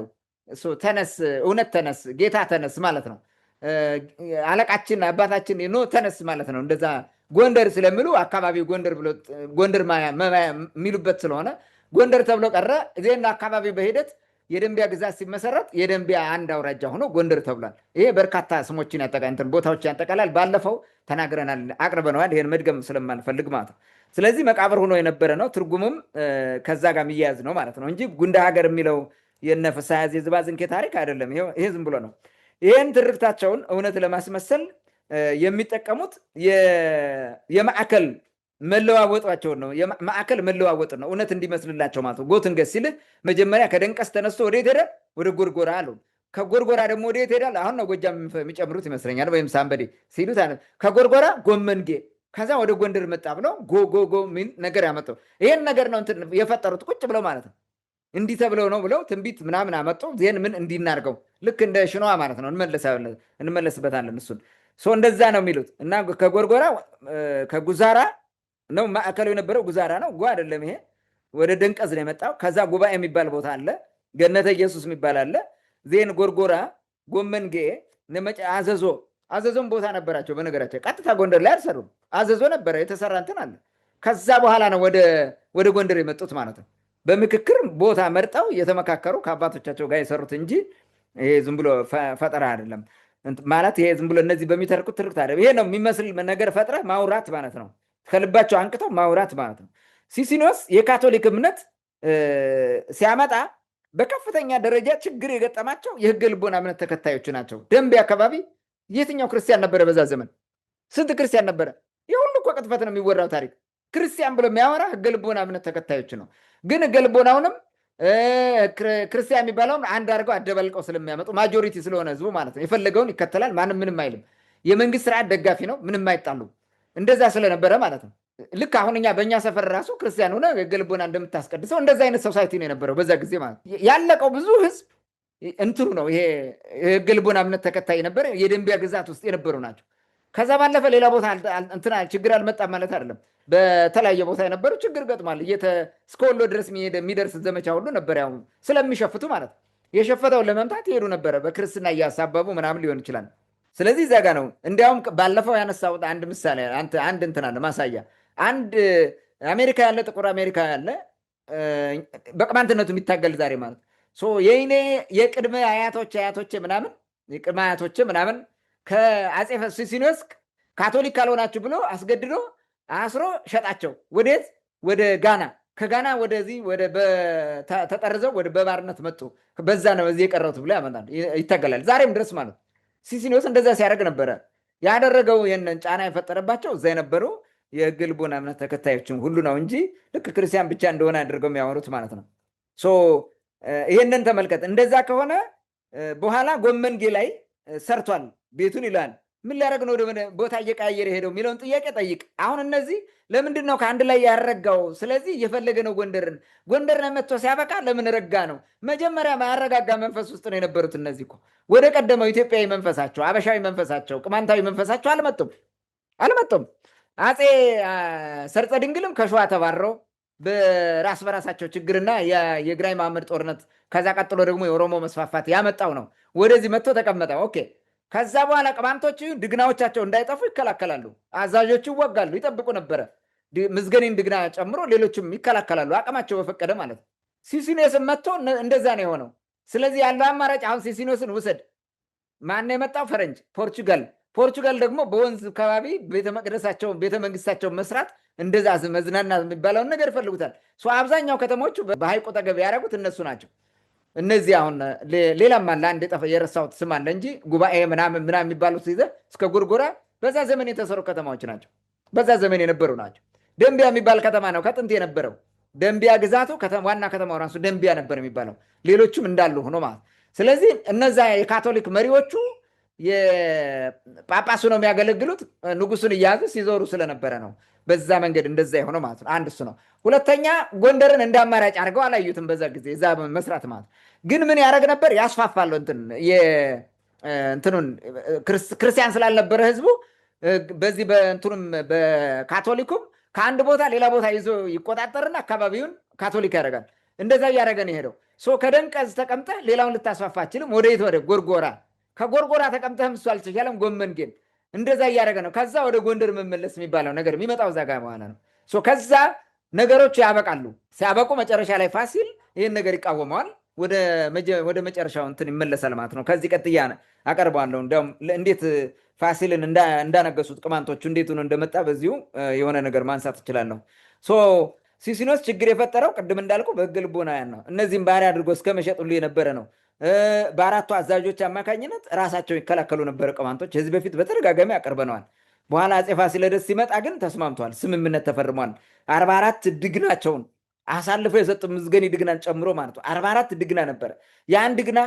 B: ተነስ፣ እውነት ተነስ፣ ጌታ ተነስ ማለት ነው። አለቃችን አባታችን ኖ ተነስ ማለት ነው። እንደዛ ጎንደር ስለሚሉ አካባቢው ጎንደር የሚሉበት ስለሆነ ጎንደር ተብሎ ቀረ። ዜና አካባቢ በሂደት የደንቢያ ግዛት ሲመሰረት የደንቢያ አንድ አውራጃ ሆኖ ጎንደር ተብሏል። ይሄ በርካታ ስሞችን ቦታዎች ያጠቃላል። ባለፈው ተናግረናል፣ አቅርበነዋል። ይሄን መድገም ስለማንፈልግ ማለት ነው። ስለዚህ መቃብር ሆኖ የነበረ ነው። ትርጉሙም ከዛ ጋር የሚያያዝ ነው ማለት ነው እንጂ ጉንደ ሀገር የሚለው የነ ፍስሐ ዝባዝንኬ ታሪክ አይደለም። ይሄ ዝም ብሎ ነው። ይህን ትርክታቸውን እውነት ለማስመሰል የሚጠቀሙት የማዕከል መለዋወጣቸውን ነው። ማዕከል መለዋወጥ ነው እውነት እንዲመስልላቸው ማለት ነው። ጎትንገስ ሲልህ መጀመሪያ ከደንቀስ ተነስቶ ወዴት ሄደ? ወደ ጎርጎራ አሉ። ከጎርጎራ ደግሞ ወዴት ሄዳል? አሁን ነው ጎጃም የሚጨምሩት ይመስለኛል፣ ወይም ሳምበዴ ሲሉት ከጎርጎራ ጎመንጌ፣ ከዛ ወደ ጎንደር መጣ ብለው ጎጎጎ ሚል ነገር ያመጣው ይሄን ነገር ነው የፈጠሩት ቁጭ ብለው ማለት ነው። እንዲህ ተብለው ነው ብለው ትንቢት ምናምን አመጡ። ዜን ምን እንዲናርገው ልክ እንደ ሽኗ ማለት ነው። እንመለስበታለን እሱን። እንደዛ ነው የሚሉት እና ከጎርጎራ ከጉዛራ ነው ማዕከሉ የነበረው። ጉዛራ ነው ጓ አይደለም ይሄ። ወደ ደንቀዝ ነው የመጣው። ከዛ ጉባኤ የሚባል ቦታ አለ፣ ገነተ ኢየሱስ የሚባል አለ። ዜን ጎርጎራ፣ ጎመንጌ፣ አዘዞም ቦታ ነበራቸው። በነገራቸው ቀጥታ ጎንደር ላይ አልሰሩም። አዘዞ ነበረ የተሰራ እንትን አለ። ከዛ በኋላ ነው ወደ ጎንደር የመጡት ማለት ነው። በምክክር ቦታ መርጠው የተመካከሩ ከአባቶቻቸው ጋር የሰሩት እንጂ ይሄ ዝም ብሎ ፈጠራ አይደለም ማለት። ይሄ ዝም ብሎ እነዚህ በሚተርኩት ትርክት አይደለም። ይሄ ነው የሚመስል ነገር ፈጥረ ማውራት ማለት ነው። ከልባቸው አንቅተው ማውራት ማለት ነው። ሲሲኖስ የካቶሊክ እምነት ሲያመጣ በከፍተኛ ደረጃ ችግር የገጠማቸው የሕገ ልቦና እምነት ተከታዮች ናቸው። ደንቤ አካባቢ የትኛው ክርስቲያን ነበረ? በዛ ዘመን ስንት ክርስቲያን ነበረ? ይህ ሁሉ እኮ ቅጥፈት ነው የሚወራው ታሪክ። ክርስቲያን ብሎ የሚያወራ ሕገ ልቦና እምነት ተከታዮች ነው። ግን ሕገ ልቦናውንም ክርስቲያን የሚባለውን አንድ አድርገው አደባልቀው ስለሚያመጡ ማጆሪቲ ስለሆነ ህዝቡ ማለት ነው የፈለገውን ይከተላል። ማንም ምንም አይልም። የመንግስት ስርዓት ደጋፊ ነው። ምንም አይጣሉ። እንደዛ ስለነበረ ማለት ነው። ልክ አሁን በእኛ ሰፈር ራሱ ክርስቲያን ሆነ ሕገ ልቦና እንደምታስቀድሰው እንደዛ አይነት ሶሳይቲ ነው የነበረው በዛ ጊዜ ማለት ነው። ያለቀው ብዙ ህዝብ እንትኑ ነው። ይሄ ሕገ ልቦና እምነት ተከታይ ነበረ። የደንቢያ ግዛት ውስጥ የነበሩ ናቸው። ከዛ ባለፈ ሌላ ቦታ ችግር አልመጣም ማለት አይደለም። በተለያየ ቦታ የነበሩ ችግር ገጥሟል። እስከ ወሎ ድረስ የሚደርስ ዘመቻ ሁሉ ነበር። ያው ስለሚሸፍቱ ማለት ነው። የሸፈተውን ለመምታት ይሄዱ ነበረ። በክርስትና እያሳበቡ ምናምን ሊሆን ይችላል። ስለዚህ እዛ ጋ ነው። እንዲያውም ባለፈው ያነሳሁት አንድ ምሳሌ አንድ እንትን አለ ማሳያ። አንድ አሜሪካ ያለ ጥቁር አሜሪካ ያለ በቅማንትነቱ የሚታገል ዛሬ ማለት የኔ የቅድመ አያቶቼ ምናምን ከአጼ ሲሲኒዮስ ካቶሊክ ካልሆናችሁ ብሎ አስገድዶ አስሮ ሸጣቸው። ወዴት? ወደ ጋና። ከጋና ወደዚህ ተጠርዘው ወደ በባርነት መጡ። በዛ ነው እዚህ የቀረቡት ብሎ ያመጣል፣ ይታገላል ዛሬም ድረስ ማለት። ሲሲኒዮስ እንደዛ ሲያደርግ ነበረ። ያደረገው ይህንን ጫና የፈጠረባቸው እዛ የነበሩ የሕገ ልቦና እምነት ተከታዮችን ሁሉ ነው እንጂ ልክ ክርስቲያን ብቻ እንደሆነ አድርገው የሚያወሩት ማለት ነው። ይህንን ተመልከት። እንደዛ ከሆነ በኋላ ጎመንጌ ላይ ሰርቷል ቤቱን ይላል። ምን ሊያደርግ ነው ወደ ቦታ እየቀያየረ ሄደው የሚለውን ጥያቄ ጠይቅ። አሁን እነዚህ ለምንድን ነው ከአንድ ላይ ያረጋው? ስለዚህ እየፈለገ ነው ጎንደር መጥቶ ሲያበቃ ለምን ረጋ ነው? መጀመሪያ ማያረጋጋ መንፈስ ውስጥ ነው የነበሩት። እነዚህ እኮ ወደ ቀደመው ኢትዮጵያዊ መንፈሳቸው፣ አበሻዊ መንፈሳቸው፣ ቅማንታዊ መንፈሳቸው አልመጡም። አፄ ሰርፀ ድንግልም ከሸዋ ተባረው በራስ በራሳቸው ችግርና የግራኝ መሐመድ ጦርነት ከዛ ቀጥሎ ደግሞ የኦሮሞ መስፋፋት ያመጣው ነው ወደዚህ መጥቶ ተቀመጠ። ኦኬ። ከዛ በኋላ ቅማንቶች ድግናዎቻቸው እንዳይጠፉ ይከላከላሉ። አዛዦቹ ይወጋሉ፣ ይጠብቁ ነበረ። ምዝገኔን ድግና ጨምሮ ሌሎችም ይከላከላሉ፣ አቅማቸው በፈቀደ ማለት ነው። ሲሲኒዮስን መጥቶ እንደዛ ነው የሆነው። ስለዚህ ያለው አማራጭ አሁን ሲሲኒዮስን ውሰድ። ማን የመጣው? ፈረንጅ፣ ፖርቹጋል ደግሞ በወንዝ አካባቢ ቤተመንግስታቸውን መስራት እንደዛ መዝናና የሚባለውን ነገር ይፈልጉታል። አብዛኛው ከተሞቹ በሐይቁ ጠገብ ያደረጉት እነሱ ናቸው። እነዚህ አሁን ሌላም አለ አንድ የረሳሁት ስም አለ እንጂ ጉባኤ ምናምን የሚባሉት ይዘህ እስከ ጎርጎራ በዛ ዘመን የተሰሩ ከተማዎች ናቸው። በዛ ዘመን የነበሩ ናቸው። ደንቢያ የሚባል ከተማ ነው ከጥንት የነበረው። ደንቢያ ግዛቱ ዋና ከተማው ራሱ ደንቢያ ነበር የሚባለው። ሌሎችም እንዳሉ ሆኖ ማለት። ስለዚህ እነዛ የካቶሊክ መሪዎቹ የጳጳሱ ነው የሚያገለግሉት። ንጉሱን እያያዙ ሲዞሩ ስለነበረ ነው በዛ መንገድ እንደዛ የሆነው ማለት ነው። አንድ እሱ ነው። ሁለተኛ ጎንደርን እንደ አማራጭ አድርገው አላዩትም በዛ ጊዜ እዛ መስራት ማለት ግን ምን ያደረግ ነበር? ያስፋፋለሁ እንትኑን ክርስቲያን ስላልነበረ ህዝቡ በዚህ በእንትኑም በካቶሊኩም ከአንድ ቦታ ሌላ ቦታ ይዞ ይቆጣጠርና አካባቢውን ካቶሊክ ያደርጋል። እንደዛ እያደረገ ነው የሄደው። ከደንቀዝ ተቀምጠህ ሌላውን ልታስፋፋ አችልም። ወደየት? ወደ ጎርጎራ። ከጎርጎራ ተቀምጠህም እሱ አልተቻለም። ጎመንጌን እንደዛ እያደረገ ነው። ከዛ ወደ ጎንደር መመለስ የሚባለው ነገር የሚመጣው እዛ ጋር በኋላ ነው። ነገሮች ያበቃሉ። ሲያበቁ መጨረሻ ላይ ፋሲል ይህን ነገር ይቃወመዋል። ወደ መጨረሻው እንትን ይመለሳል ማለት ነው። ከዚህ ቀጥያ አቀርበዋለሁ። እንዲያውም እንዴት ፋሲልን እንዳነገሱት ቅማንቶቹ እንዴት ሆኖ እንደመጣ በዚሁ የሆነ ነገር ማንሳት እችላለሁ። ሲሲኒዮስ ችግር የፈጠረው ቅድም እንዳልኩ በሕገ ልቦናውያን ነው። እነዚህም ባህሪ አድርጎ እስከ መሸጥ ሁሉ የነበረ ነው። በአራቱ አዛዦች አማካኝነት ራሳቸው ይከላከሉ ነበር ቅማንቶች። ከዚህ በፊት በተደጋጋሚ አቅርበነዋል። በኋላ አፄ ፋሲለደስ ሲመጣ ግን ተስማምተዋል፣ ስምምነት ተፈርሟል። 44 ድግናቸውን አሳልፈው የሰጡ ምዝገኒ ድግናን ጨምሮ ማለት ነው። 44 ድግና ነበረ። ያን ድግና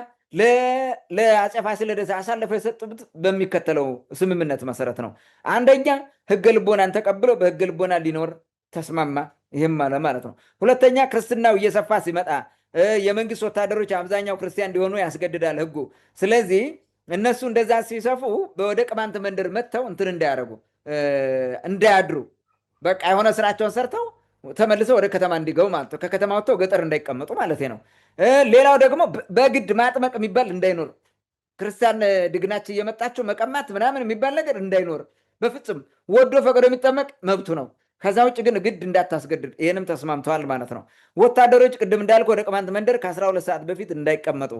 B: ለአፄ ፋሲለደስ አሳልፈው የሰጡት በሚከተለው ስምምነት መሰረት ነው። አንደኛ ህገ ልቦናን ተቀብሎ በህገ ልቦና ሊኖር ተስማማ። ይህም ማለት ነው። ሁለተኛ ክርስትናው እየሰፋ ሲመጣ የመንግስት ወታደሮች አብዛኛው ክርስቲያን እንዲሆኑ ያስገድዳል ህጉ። ስለዚህ እነሱ እንደዛ ሲሰፉ ወደ ቅማንት መንደር መጥተው እንትን እንዳያደርጉ እንዳያድሩ፣ በቃ የሆነ ስራቸውን ሰርተው ተመልሰው ወደ ከተማ እንዲገቡ ማለት ነው። ከከተማ ወጥተው ገጠር እንዳይቀመጡ ማለት ነው። ሌላው ደግሞ በግድ ማጥመቅ የሚባል እንዳይኖር፣ ክርስቲያን ድግናችን እየመጣቸው መቀማት ምናምን የሚባል ነገር እንዳይኖር በፍጹም። ወዶ ፈቅዶ የሚጠመቅ መብቱ ነው። ከዛ ውጭ ግን ግድ እንዳታስገድድ፣ ይህንም ተስማምተዋል ማለት ነው። ወታደሮች ቅድም እንዳልኩ ወደ ቅማንት መንደር ከ12 ሰዓት በፊት እንዳይቀመጡ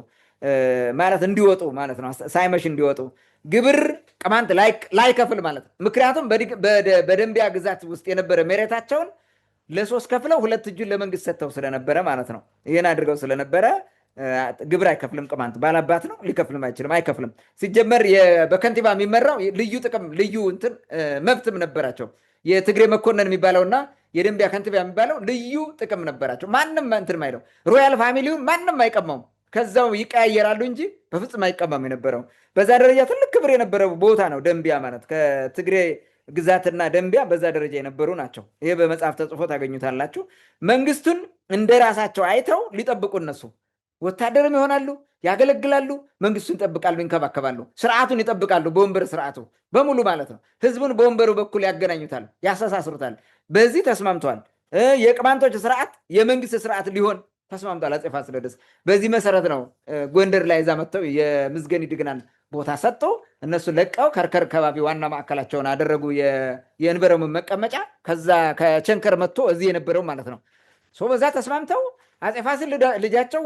B: ማለት እንዲወጡ ማለት ነው፣ ሳይመሽ እንዲወጡ። ግብር ቅማንት ላይከፍል ማለት ነው። ምክንያቱም በደንቢያ ግዛት ውስጥ የነበረ መሬታቸውን ለ3 ከፍለው 2 እጁን ለመንግስት ሰጥተው ስለነበረ ማለት ነው። ይህን አድርገው ስለነበረ ግብር አይከፍልም። ቅማንት ባላባት ነው፣ ሊከፍልም አይችልም፣ አይከፍልም። ሲጀመር በከንቲባ የሚመራው ልዩ ጥቅም ልዩ እንትን መብትም ነበራቸው። የትግሬ መኮንን የሚባለውና የደንቢያ ከንቲባ የሚባለው ልዩ ጥቅም ነበራቸው። ማንም እንትን ማይለው ሮያል ፋሚሊውን ማንም አይቀማውም። ከዛው ይቀያየራሉ እንጂ በፍጹም አይቀማም የነበረው። በዛ ደረጃ ትልቅ ክብር የነበረው ቦታ ነው ደንቢያ ማለት። ከትግሬ ግዛትና ደንቢያ በዛ ደረጃ የነበሩ ናቸው። ይሄ በመጽሐፍ ተጽፎ ታገኙታላችሁ። መንግስቱን እንደ ራሳቸው አይተው ሊጠብቁ እነሱ ወታደርም ይሆናሉ፣ ያገለግላሉ፣ መንግስቱን ይጠብቃሉ፣ ይንከባከባሉ፣ ስርዓቱን ይጠብቃሉ። በወንበር ስርዓቱ በሙሉ ማለት ነው። ህዝቡን በወንበሩ በኩል ያገናኙታል፣ ያስተሳስሩታል። በዚህ ተስማምተዋል። የቅማንቶች ስርዓት የመንግስት ስርዓት ሊሆን ተስማምቷል አፄ ፋሲለደስ። በዚህ መሰረት ነው ጎንደር ላይ እዛ መጥተው የምዝገኒ ድግናን ቦታ ሰጡ። እነሱ ለቀው ከርከር ከባቢ ዋና ማዕከላቸውን አደረጉ፣ የእንበረሙን መቀመጫ። ከዛ ከቸንከር መጥቶ እዚህ የነበረው ማለት ነው። በዛ ተስማምተው አፄ ፋሲል ልጃቸው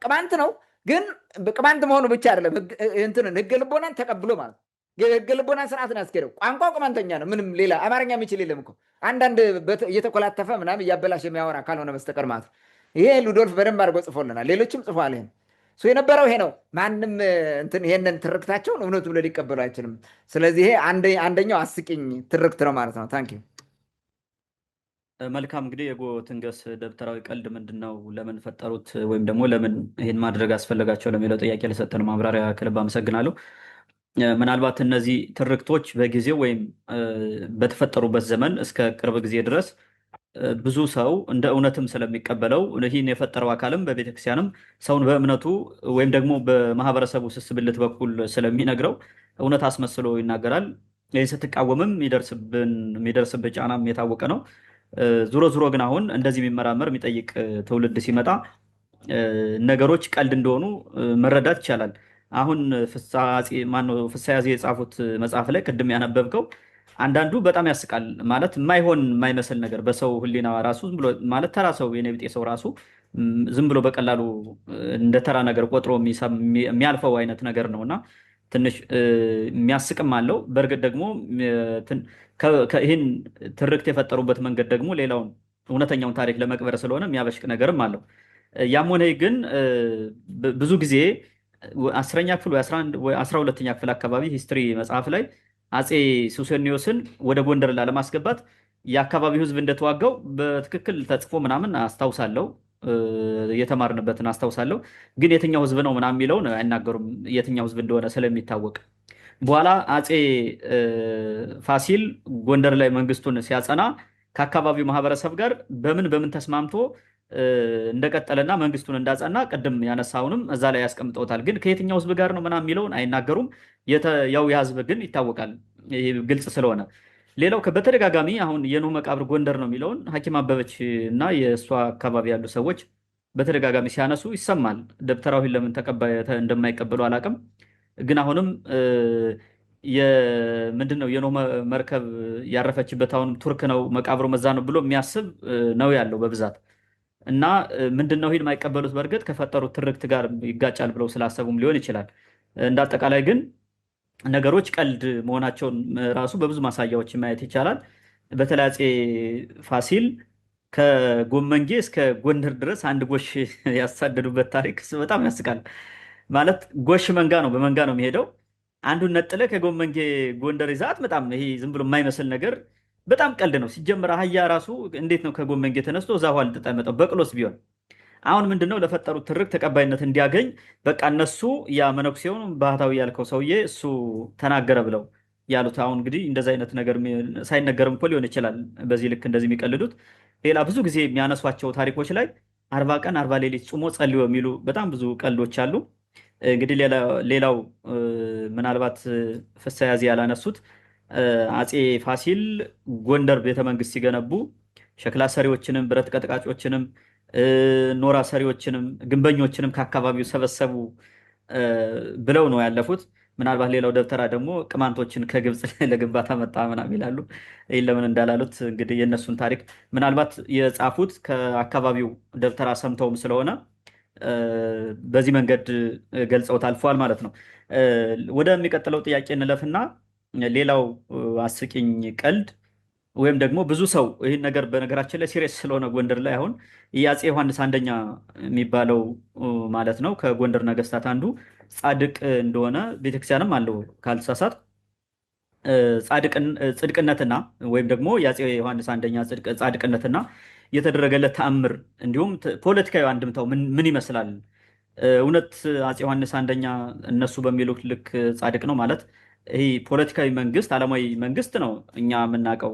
B: ቅማንት ነው፣ ግን ቅማንት መሆኑ ብቻ አይደለም፣ እንትንን ህገ ልቦናን ተቀብሎ ማለት ነው። የህገ ልቦናን ስርዓትን ያስኬደው ቋንቋው ቅማንተኛ ነው። ምንም ሌላ አማርኛ የሚችል የለም እኮ አንዳንድ እየተኮላተፈ ምናምን እያበላሽ የሚያወራ ካልሆነ በስተቀር ማለት ነው። ይሄ ሉዶልፍ በደንብ አድርጎ ጽፎልናል፣ ሌሎችም ጽፏል። ይሄን የነበረው ይሄ ነው። ማንም እንትን ይሄንን ትርክታቸውን እውነቱ ብሎ ሊቀበሉ አይችልም። ስለዚህ ይሄ አንደኛው አስቂኝ ትርክት ነው ማለት ነው። ታንኪዩ።
A: መልካም። እንግዲህ የጎ ትንገስ ደብተራዊ ቀልድ ምንድን ነው? ለምን ፈጠሩት? ወይም ደግሞ ለምን ይህን ማድረግ አስፈለጋቸው ለሚለው ጥያቄ ለሰጠን ማብራሪያ ከልብ አመሰግናለሁ። ምናልባት እነዚህ ትርክቶች በጊዜው ወይም በተፈጠሩበት ዘመን እስከ ቅርብ ጊዜ ድረስ ብዙ ሰው እንደ እውነትም ስለሚቀበለው ይህን የፈጠረው አካልም በቤተክርስቲያንም ሰውን በእምነቱ ወይም ደግሞ በማህበረሰቡ ስስብልት በኩል ስለሚነግረው እውነት አስመስሎ ይናገራል። ይህ ስትቃወምም የሚደርስብህ ጫናም የታወቀ ነው። ዙሮ ዙሮ ግን አሁን እንደዚህ የሚመራመር የሚጠይቅ ትውልድ ሲመጣ ነገሮች ቀልድ እንደሆኑ መረዳት ይቻላል። አሁን ፍስሐ ያዜ የጻፉት መጽሐፍ ላይ ቅድም ያነበብከው አንዳንዱ በጣም ያስቃል። ማለት የማይመስል ነገር በሰው ሕሊና ራሱ ዝም ብሎ ማለት ተራ ሰው የኔ ብጤ ሰው ራሱ ዝም ብሎ በቀላሉ እንደ ተራ ነገር ቆጥሮ የሚያልፈው አይነት ነገር ነው እና ትንሽ የሚያስቅም አለው። በእርግጥ ደግሞ ይህን ትርክት የፈጠሩበት መንገድ ደግሞ ሌላውን እውነተኛውን ታሪክ ለመቅበር ስለሆነ የሚያበሽቅ ነገርም አለው። ያም ሆነ ግን ብዙ ጊዜ 10ኛ ክፍል ወይ 12ኛ ክፍል አካባቢ ሂስትሪ መጽሐፍ ላይ አፄ ሱስንዮስን ወደ ጎንደር ላለማስገባት የአካባቢው ህዝብ እንደተዋጋው በትክክል ተጽፎ ምናምን አስታውሳለሁ። የተማርንበትን አስታውሳለሁ። ግን የትኛው ህዝብ ነው ምናምን የሚለውን አይናገሩም፣ የትኛው ህዝብ እንደሆነ ስለሚታወቅ። በኋላ አፄ ፋሲል ጎንደር ላይ መንግስቱን ሲያጸና ከአካባቢው ማህበረሰብ ጋር በምን ተስማምቶ እንደቀጠለና መንግስቱን እንዳጸና ቅድም ያነሳውንም እዛ ላይ ያስቀምጠውታል። ግን ከየትኛው ህዝብ ጋር ነው ምናምን የሚለውን አይናገሩም። ያው የህዝብ ግን ይታወቃል፣ ግልጽ ስለሆነ። ሌላው በተደጋጋሚ አሁን የኖህ መቃብር ጎንደር ነው የሚለውን ሐኪም አበበች እና የእሷ አካባቢ ያሉ ሰዎች በተደጋጋሚ ሲያነሱ ይሰማል። ደብተራዊን ለምን እንደማይቀበሉ አላውቅም። ግን አሁንም ምንድነው የኖህ መርከብ ያረፈችበት አሁንም ቱርክ ነው መቃብሩ መዛ ነው ብሎ የሚያስብ ነው ያለው በብዛት። እና ምንድነው ይህን የማይቀበሉት? በእርግጥ ከፈጠሩት ትርክት ጋር ይጋጫል ብለው ስላሰቡም ሊሆን ይችላል። እንደ አጠቃላይ ግን ነገሮች ቀልድ መሆናቸውን ራሱ በብዙ ማሳያዎች ማየት ይቻላል። በተለይ አፄ ፋሲል ከጎመንጌ እስከ ጎንደር ድረስ አንድ ጎሽ ያሳደዱበት ታሪክ በጣም ያስቃል። ማለት ጎሽ መንጋ ነው፣ በመንጋ ነው የሚሄደው። አንዱን ነጥለ ከጎመንጌ ጎንደር ይዛት በጣም ይሄ ዝም ብሎ የማይመስል ነገር በጣም ቀልድ ነው። ሲጀምር አህያ ራሱ እንዴት ነው ከጎመንጌ ተነስቶ እዛ ውሃ ልጠጣ የመጣው? በቅሎስ ቢሆን አሁን ምንድነው ለፈጠሩት ትርክ ተቀባይነት እንዲያገኝ በቃ እነሱ ያ መነኩሴውን ባህታዊ ያልከው ሰውዬ እሱ ተናገረ ብለው ያሉት። አሁን እንግዲህ እንደዚህ አይነት ነገር ሳይነገርም እኮ ሊሆን ይችላል በዚህ ልክ እንደዚህ የሚቀልዱት። ሌላ ብዙ ጊዜ የሚያነሷቸው ታሪኮች ላይ 40 ቀን 40 ሌሊት ጾሞ ጸልዮ የሚሉ በጣም ብዙ ቀልዶች አሉ። እንግዲህ ሌላው ምናልባት ፍስሐ ያዜ ያላነሱት አፄ ፋሲል ጎንደር ቤተመንግስት ሲገነቡ ሸክላ ሰሪዎችንም ብረት ቀጥቃጮችንም ኖራ ሰሪዎችንም ግንበኞችንም ከአካባቢው ሰበሰቡ ብለው ነው ያለፉት። ምናልባት ሌላው ደብተራ ደግሞ ቅማንቶችን ከግብፅ ለግንባታ መጣ ምናምን ይላሉ። ይህን ለምን እንዳላሉት እንግዲህ የእነሱን ታሪክ ምናልባት የጻፉት ከአካባቢው ደብተራ ሰምተውም ስለሆነ በዚህ መንገድ ገልጸውት አልፈዋል ማለት ነው። ወደሚቀጥለው ጥያቄ እንለፍና ሌላው አስቂኝ ቀልድ ወይም ደግሞ ብዙ ሰው ይህን ነገር በነገራችን ላይ ሲሪየስ ስለሆነ ጎንደር ላይ አሁን የአፄ ዮሐንስ አንደኛ የሚባለው ማለት ነው ከጎንደር ነገስታት አንዱ ጻድቅ እንደሆነ ቤተክርስቲያንም አለው ካልተሳሳት ጽድቅነትና ወይም ደግሞ የአፄ ዮሐንስ አንደኛ ጻድቅነትና የተደረገለት ተአምር እንዲሁም ፖለቲካዊ አንድምታው ምን ይመስላል? እውነት አፄ ዮሐንስ አንደኛ እነሱ በሚሉት ልክ ጻድቅ ነው ማለት ይህ ፖለቲካዊ መንግስት ዓለማዊ መንግስት ነው እኛ የምናውቀው።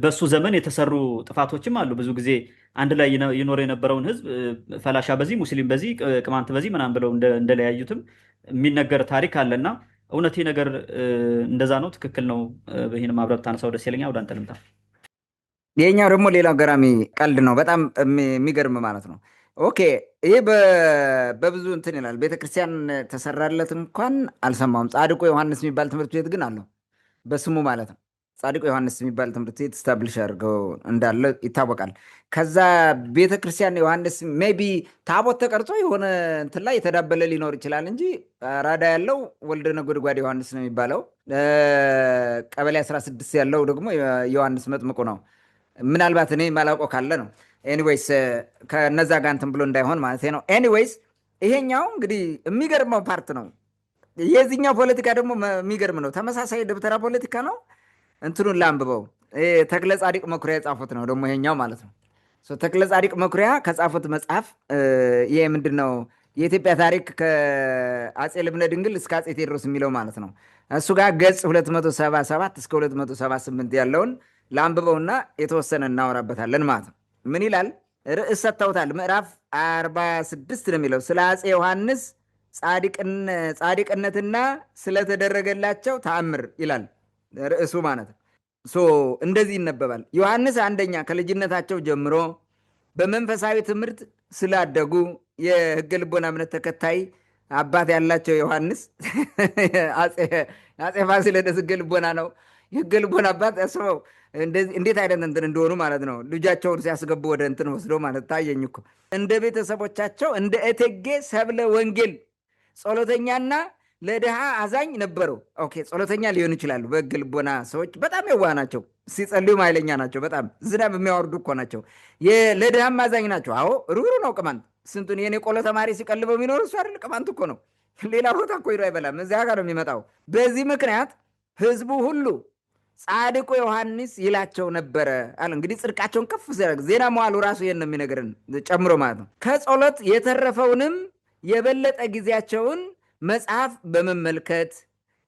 A: በሱ ዘመን የተሰሩ ጥፋቶችም አሉ። ብዙ ጊዜ አንድ ላይ ይኖር የነበረውን ህዝብ ፈላሻ በዚህ ሙስሊም በዚህ ቅማንት በዚህ ምናምን ብለው እንደለያዩትም የሚነገር ታሪክ አለና እውነት ይህ ነገር እንደዛ ነው? ትክክል ነው? ይህን ማብረብ ታነሳው ደስ ይለኛል። ወደ አንተ ልምጣ።
B: ይሄኛው ደግሞ ሌላው ገራሚ ቀልድ ነው፣ በጣም የሚገርም ማለት ነው። ኦኬ ይህ በብዙ እንትን ይላል። ቤተክርስቲያን ተሰራለት እንኳን አልሰማሁም። ጻድቁ ዮሐንስ የሚባል ትምህርት ቤት ግን አለው በስሙ ማለት ነው። ጻድቁ ዮሐንስ የሚባል ትምህርት ቤት ስታብሊሽ አድርገው እንዳለ ይታወቃል። ከዛ ቤተክርስቲያን ዮሐንስ ሜይ ቢ ታቦት ተቀርጾ የሆነ እንትን ላይ የተዳበለ ሊኖር ይችላል እንጂ ራዳ ያለው ወልደ ነጎድጓድ ዮሐንስ ነው የሚባለው። ቀበሌ 16 ያለው ደግሞ ዮሐንስ መጥምቁ ነው። ምናልባት እኔ ማላውቀው ካለ ነው። ኤኒዌይስ ከነዛ ጋር እንትን ብሎ እንዳይሆን ማለት ነው። ኤኒዌይስ ይሄኛው እንግዲህ የሚገርመው ፓርት ነው። የዚህኛው ፖለቲካ ደግሞ የሚገርም ነው። ተመሳሳይ ደብተራ ፖለቲካ ነው። እንትኑን ላንብበው። ተክለ ጻዲቅ መኩሪያ የጻፉት ነው ደግሞ ይሄኛው ማለት ነው። ተክለ ጻዲቅ መኩሪያ ከጻፉት መጽሐፍ ይሄ ምንድን ነው? የኢትዮጵያ ታሪክ ከአፄ ልብነ ድንግል እስከ አፄ ቴዎድሮስ የሚለው ማለት ነው። እሱ ጋር ገጽ 277 እስከ 278 ያለውን ላንብበውና የተወሰነ እናወራበታለን ማለት ነው። ምን ይላል? ርዕስ ሰጥተውታል። ምዕራፍ 46 ነው የሚለው ስለ አፄ ዮሐንስ ጻድቅነትና ስለተደረገላቸው ተአምር ይላል ርዕሱ ማለት ነው። እንደዚህ ይነበባል። ዮሐንስ አንደኛ ከልጅነታቸው ጀምሮ በመንፈሳዊ ትምህርት ስላደጉ የሕገ ልቦና እምነት ተከታይ አባት ያላቸው ዮሐንስ አፄ ፋሲለደስ ሕገ ልቦና ነው። የሕገ ልቦና አባት ያስበው እንዴት አይነት እንትን እንደሆኑ ማለት ነው። ልጃቸውን ሲያስገቡ ወደ እንትን ወስደው ማለት ታየኝ እኮ እንደ ቤተሰቦቻቸው እንደ እቴጌ ሰብለ ወንጌል ጸሎተኛና ለድሃ አዛኝ ነበሩ። ኦኬ ጸሎተኛ ሊሆኑ ይችላሉ። በሕገ ልቦና ሰዎች በጣም የዋህ ናቸው። ሲጸልዩም ኃይለኛ ናቸው። በጣም ዝናብ የሚያወርዱ እኮ ናቸው። ለድሃም አዛኝ ናቸው። አዎ ሩሩ ነው ቅማንት። ስንቱን የኔ ቆሎ ተማሪ ሲቀልበው የሚኖር እሱ አይደል? ቅማንት እኮ ነው። ሌላ ቦታ እኮ ሄዶ አይበላም። እዚያ ጋር ነው የሚመጣው። በዚህ ምክንያት ህዝቡ ሁሉ ጻድቁ ዮሐንስ ይላቸው ነበረ አለ። እንግዲህ ጽድቃቸውን ከፍ ሲያደርግ ዜና መዋዕሉ ራሱ ይሄን ነው የሚነግረን ጨምሮ ማለት ነው። ከጸሎት የተረፈውንም የበለጠ ጊዜያቸውን መጽሐፍ በመመልከት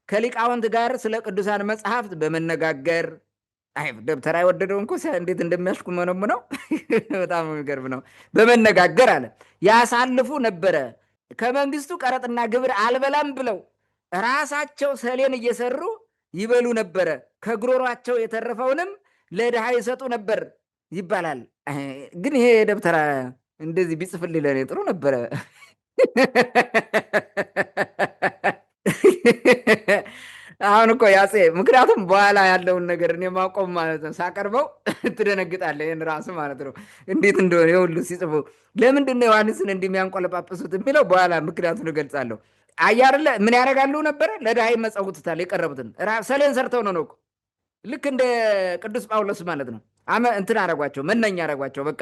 B: ከሊቃውንት ጋር ስለ ቅዱሳን መጽሐፍት በመነጋገር ደብተራ የወደደው እንኮ እንዴት እንደሚያሽኩመነሙ ነው። በጣም የሚገርም ነው። በመነጋገር አለ ያሳልፉ ነበረ። ከመንግስቱ ቀረጥና ግብር አልበላም ብለው ራሳቸው ሰሌን እየሰሩ ይበሉ ነበረ። ከጉሮሯቸው የተረፈውንም ለድሃ ይሰጡ ነበር ይባላል። ግን ይሄ ደብተራ እንደዚህ ቢጽፍልኝ ለእኔ ጥሩ ነበረ። አሁን እኮ ያፄ ምክንያቱም በኋላ ያለውን ነገር እኔ ማቆም ማለት ነው ሳቀርበው ትደነግጣለህ። ይህን ራሱ ማለት ነው እንዴት እንደሆነ የሁሉ ሲጽፉ ለምንድን ነው ዮሐንስን እንዲህ የሚያንቆለጳጵሱት የሚለው በኋላ ምክንያቱን እገልጻለሁ። አያርለ ምን ያደርጋሉ ነበረ? ለድሃ ይመጸውቱታል። የቀረቡትን ሰሌን ሰርተው ነው እኮ ልክ እንደ ቅዱስ ጳውሎስ ማለት ነው። እንትን አረጓቸው፣ መነኛ አረጓቸው። በቃ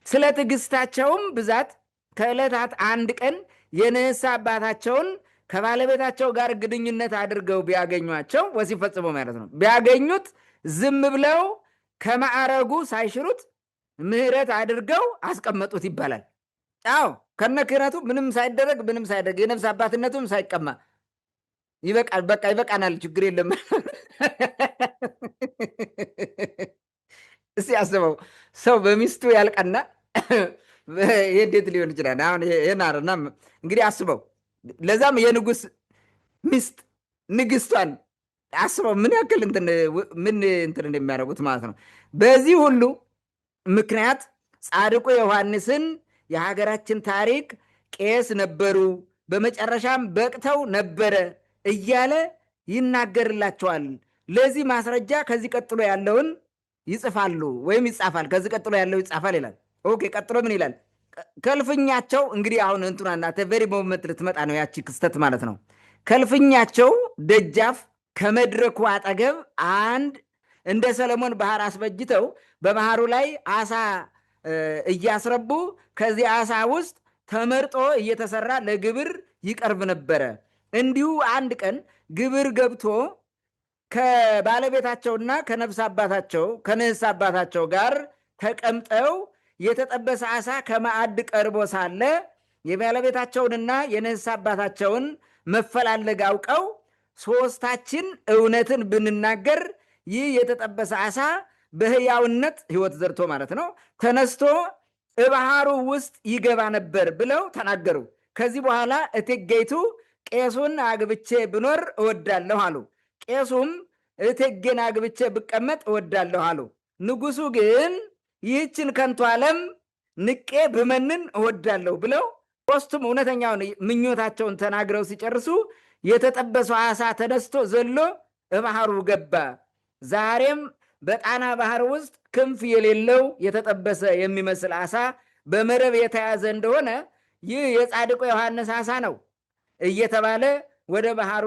B: ስለ ትዕግስታቸውም ብዛት ከዕለታት አንድ ቀን የንስሐ አባታቸውን ከባለቤታቸው ጋር ግንኙነት አድርገው ቢያገኟቸው ወሲብ ፈጽሞ ማለት ነው ቢያገኙት ዝም ብለው ከማዕረጉ ሳይሽሩት ምሕረት አድርገው አስቀመጡት ይባላል። አዎ ከነ ክህነቱ ምንም ሳይደረግ የነፍስ አባትነቱም ሳይቀማ ይበቃል። በቃ ይበቃናል፣ ችግር የለም። እስቲ አስበው ሰው በሚስቱ ያልቀና እንዴት ሊሆን ይችላል? አሁን ይሄን አረና እንግዲህ አስበው፣ ለዛም የንጉስ ሚስት ንግስቷን አስበው ምን ያክል ምን እንደሚያደርጉት ማለት ነው። በዚህ ሁሉ ምክንያት ጻድቁ ዮሐንስን የሀገራችን ታሪክ ቄስ ነበሩ፣ በመጨረሻም በቅተው ነበረ እያለ ይናገርላቸዋል። ለዚህ ማስረጃ ከዚህ ቀጥሎ ያለውን ይጽፋሉ ወይም ይጻፋል። ከዚህ ቀጥሎ ያለው ይጻፋል ይላል። ኦኬ፣ ቀጥሎ ምን ይላል? ከልፍኛቸው እንግዲህ አሁን እንትናና ተቨሪ ሞመንት ልትመጣ ነው ያቺ ክስተት ማለት ነው። ከልፍኛቸው ደጃፍ ከመድረኩ አጠገብ አንድ እንደ ሰለሞን ባህር አስበጅተው በባህሩ ላይ አሳ እያስረቡ ከዚህ አሳ ውስጥ ተመርጦ እየተሰራ ለግብር ይቀርብ ነበረ። እንዲሁ አንድ ቀን ግብር ገብቶ ከባለቤታቸውና ከንስሐ አባታቸው ጋር ተቀምጠው የተጠበሰ አሳ ከማዕድ ቀርቦ ሳለ የባለቤታቸውንና የንስሐ አባታቸውን መፈላለግ አውቀው ሶስታችን እውነትን ብንናገር ይህ የተጠበሰ አሳ በሕያውነት ሕይወት ዘርቶ ማለት ነው ተነስቶ ባህሩ ውስጥ ይገባ ነበር ብለው ተናገሩ። ከዚህ በኋላ እቴጌይቱ ቄሱን አግብቼ ብኖር እወዳለሁ አሉ። ቄሱም እቴጌን አግብቼ ብቀመጥ እወዳለሁ አሉ። ንጉሱ ግን ይህችን ከንቱ ዓለም ንቄ ብመንን እወዳለሁ ብለው ሶስቱም እውነተኛውን ምኞታቸውን ተናግረው ሲጨርሱ የተጠበሰው አሳ ተነስቶ ዘሎ ባህሩ ገባ። ዛሬም በጣና ባህር ውስጥ ክንፍ የሌለው የተጠበሰ የሚመስል አሳ በመረብ የተያዘ እንደሆነ ይህ የጻድቁ ዮሐንስ አሳ ነው እየተባለ ወደ ባህሩ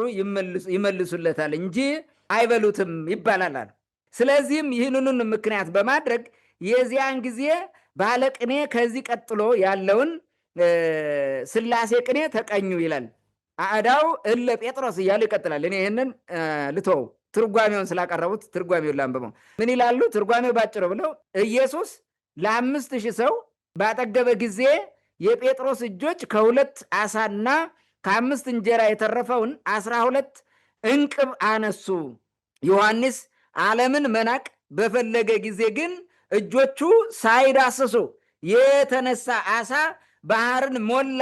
B: ይመልሱለታል እንጂ አይበሉትም ይባላል። ስለዚህም ይህንኑን ምክንያት በማድረግ የዚያን ጊዜ ባለቅኔ ከዚህ ቀጥሎ ያለውን ሥላሴ ቅኔ ተቀኙ ይላል። አዕዳው እለ ጴጥሮስ እያሉ ይቀጥላል። እኔ ይህንን ልተወው፣ ትርጓሜውን ስላቀረቡት ትርጓሜውን ላንብበው። ምን ይላሉ? ትርጓሜው ባጭሩ ብለው ኢየሱስ ለ5,000 ሰው ባጠገበ ጊዜ የጴጥሮስ እጆች ከ2 ዓሣና ከ5 እንጀራ የተረፈውን 12 እንቅብ አነሱ። ዮሐንስ ዓለምን መናቅ በፈለገ ጊዜ ግን እጆቹ ሳይዳስሱ የተነሳ ዓሣ ባህርን ሞላ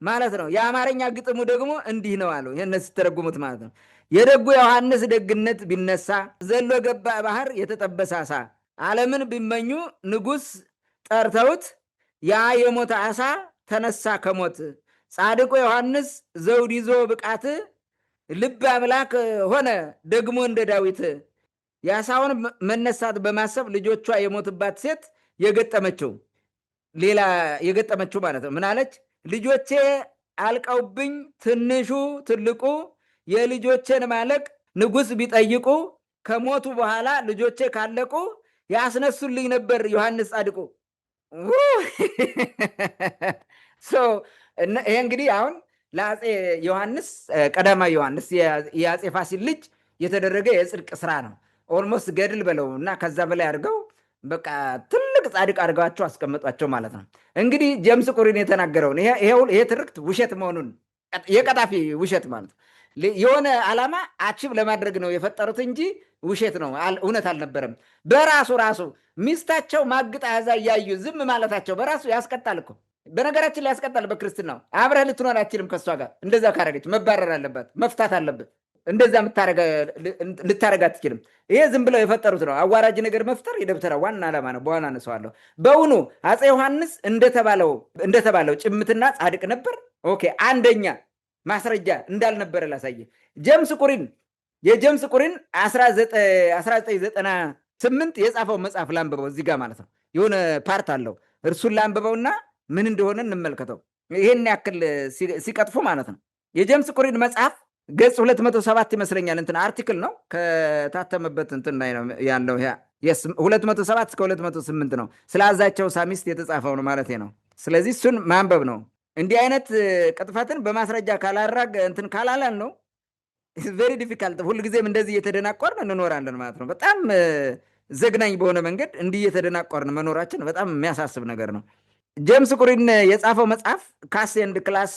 B: ማለት ነው። የአማርኛ ግጥሙ ደግሞ እንዲህ ነው አለው። ይህን ስተረጉሙት ማለት ነው። የደጉ ዮሐንስ ደግነት ቢነሳ ዘሎ ገባ ባህር የተጠበሰ ዓሣ። ዓለምን ቢመኙ ንጉሥ ጠርተውት ያ የሞተ ዓሣ ተነሳ ከሞት። ጻድቁ ዮሐንስ ዘውድ ይዞ ብቃት ልብ አምላክ ሆነ ደግሞ እንደ ዳዊት። የዓሣውን መነሳት በማሰብ ልጆቿ የሞትባት ሴት የገጠመችው ማለት ነው። ምን አለች? ልጆቼ አልቀውብኝ ትንሹ ትልቁ የልጆቼን ማለቅ ንጉሥ ቢጠይቁ ከሞቱ በኋላ ልጆቼ ካለቁ ያስነሱልኝ ነበር ዮሐንስ ጻድቁ። ይሄ እንግዲህ አሁን ለአፄ ዮሐንስ ቀዳማዊ ዮሐንስ የአፄ ፋሲል ልጅ የተደረገ የጽድቅ ስራ ነው። ኦልሞስት ገድል በለው እና ከዛ በላይ አድርገው በቃ ትልቅ ጻድቅ አድርገዋቸው አስቀመጧቸው ማለት ነው። እንግዲህ ጀምስ ቁሪን የተናገረውን ይሄ ትርክት ውሸት መሆኑን የቀጣፊ ውሸት ማለት ነው። የሆነ ዓላማ አቺቭ ለማድረግ ነው የፈጠሩት እንጂ ውሸት ነው፣ እውነት አልነበረም። ራሱ ሚስታቸው ማግጣ ያዛ እያዩ ዝም ማለታቸው በራሱ ያስቀጣል እኮ። በነገራችን ላይ ያስቀጣል። በክርስትና አብረህ ልትኖር አትችልም ከእሷ ጋር። እንደዛ ካረገች መባረር አለባት፣ መፍታት አለበት። እንደዛ ልታረግ አትችልም። ይሄ ዝም ብለው የፈጠሩት ነው። አዋራጅ ነገር መፍጠር የደብተራ ዋና ዓላማ ነው። በዋና ነሰዋለሁ። በእውኑ አፄ ዮሐንስ እንደተባለው ጭምትና ጻድቅ ነበር? ኦኬ፣ አንደኛ ማስረጃ እንዳልነበረ ላሳየ። የጀምስ ቁሪን 1998 የጻፈው መጽሐፍ ላንብበው። እዚህ ጋር ማለት ነው የሆነ ፓርት አለው። እርሱን ላንብበውና ምን እንደሆነ እንመልከተው። ይሄን ያክል ሲቀጥፉ ማለት ነው። የጀምስ ቁሪን መጽሐፍ ገጽ 207 ይመስለኛል። እንትን አርቲክል ነው ከታተመበት እንትን ላይ ነው ያለው። 207 እስከ 208 ነው። ስለ አዛቸው ሳሚስት የተጻፈው ነው ማለት ነው። ስለዚህ እሱን ማንበብ ነው። እንዲህ አይነት ቅጥፈትን በማስረጃ ካላራግ እንትን ካላላል ነው ቬሪ ዲፊካልት። ሁልጊዜም እንደዚህ እየተደናቆርን እንኖራለን ማለት ነው። በጣም ዘግናኝ በሆነ መንገድ እንዲህ እየተደናቆርን መኖራችን በጣም የሚያሳስብ ነገር ነው። ጄምስ ቁሪን የጻፈው መጽሐፍ ካስ ኤንድ ክላስ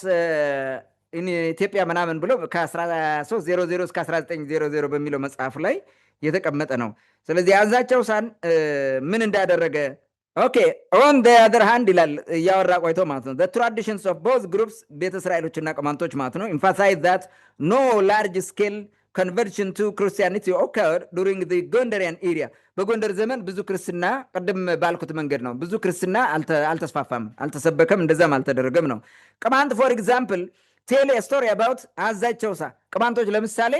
B: ኢትዮጵያ ምናምን ብሎ ከ1300 እስከ 1900 በሚለው መጽሐፍ ላይ የተቀመጠ ነው። ስለዚህ አዛቸው ሳን ምን እንዳደረገ ኦኬ ኦን ዘ አዘር ሃንድ ይላል እያወራ ቆይቶ ማለት ነው። the traditions of both groups ቤተ እስራኤሎችና ቅማንቶች ማለት ነው emphasize that no large scale conversion to Christianity occurred during the Gondarian area በጎንደር ዘመን ብዙ ክርስትና ቅድም ባልኩት መንገድ ነው ብዙ ክርስትና አልተስፋፋም፣ አልተሰበከም፣ እንደዛም አልተደረገም ነው። ቅማንት for example ቴል ስቶሪ አባውት አዛቸው ሳ ቅማንቶች ለምሳሌ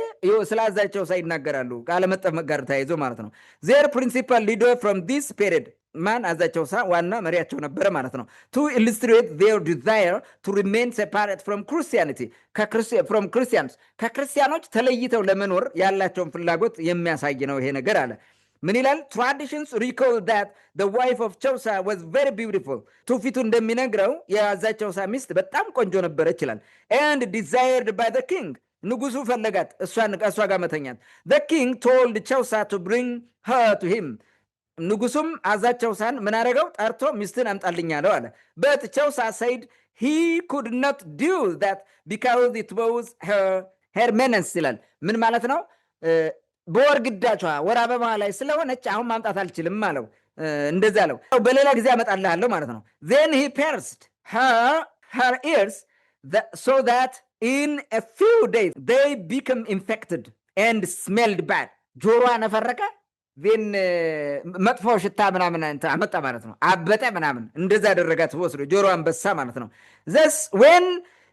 B: ስለ አዛቸው ሳ ይናገራሉ ካለመጠመቅ ጋር ተያይዞ ማለት ነው። ዜር ፕሪንሲፓል ሊደር ፍሮም ዲስ ፔሪድ ማን አዛቸው ሳ ዋና መሪያቸው ነበረ ማለት ነው። ቱ ኢሉስትሬት ዜር ዲዛየር ቱ ሪሜን ሴፓሬት ፍሮም ክርስቲያኒቲ ፍሮም ክርስቲያንስ ከክርስቲያኖች ተለይተው ለመኖር ያላቸውን ፍላጎት የሚያሳይ ነው ይሄ ነገር አለ። ምን ይላል? ትራዲሽንስ ሪኮል ዳት the wife of ቸውሳ was very beautiful ትውፊቱ እንደሚነግረው የአዛቸው ሳ ሚስት በጣም ቆንጆ ነበረች ይላል። and desired by the king ንጉሱ ፈለጋት እሷ ጋር መተኛት። the king told ቸውሳ to bring her to him ንጉሱም አዛቸውሳን ምን አደረገው? ጠርቶ ሚስትን አምጣልኝ አለው አለ። but ቸውሳ said he could not do that because it was her menace ይላል። ምን ማለት ነው? በወር ግዳቿ ወር አበባ ላይ ስለሆነች አሁን ማምጣት አልችልም አለው። እንደዛ አለው። በሌላ ጊዜ አመጣልሃለሁ ማለት ነው። then he pierced her ears so that in a few days they become infected and smelled bad ጆሮዋን ነፈረቀ then መጥፎ ሽታ ምናምን አመጣ ማለት ነው። አበጠ ምናምን እንደዛ አደረጋት ወስዶ ጆሮዋን በሳ ማለት ነው። thus when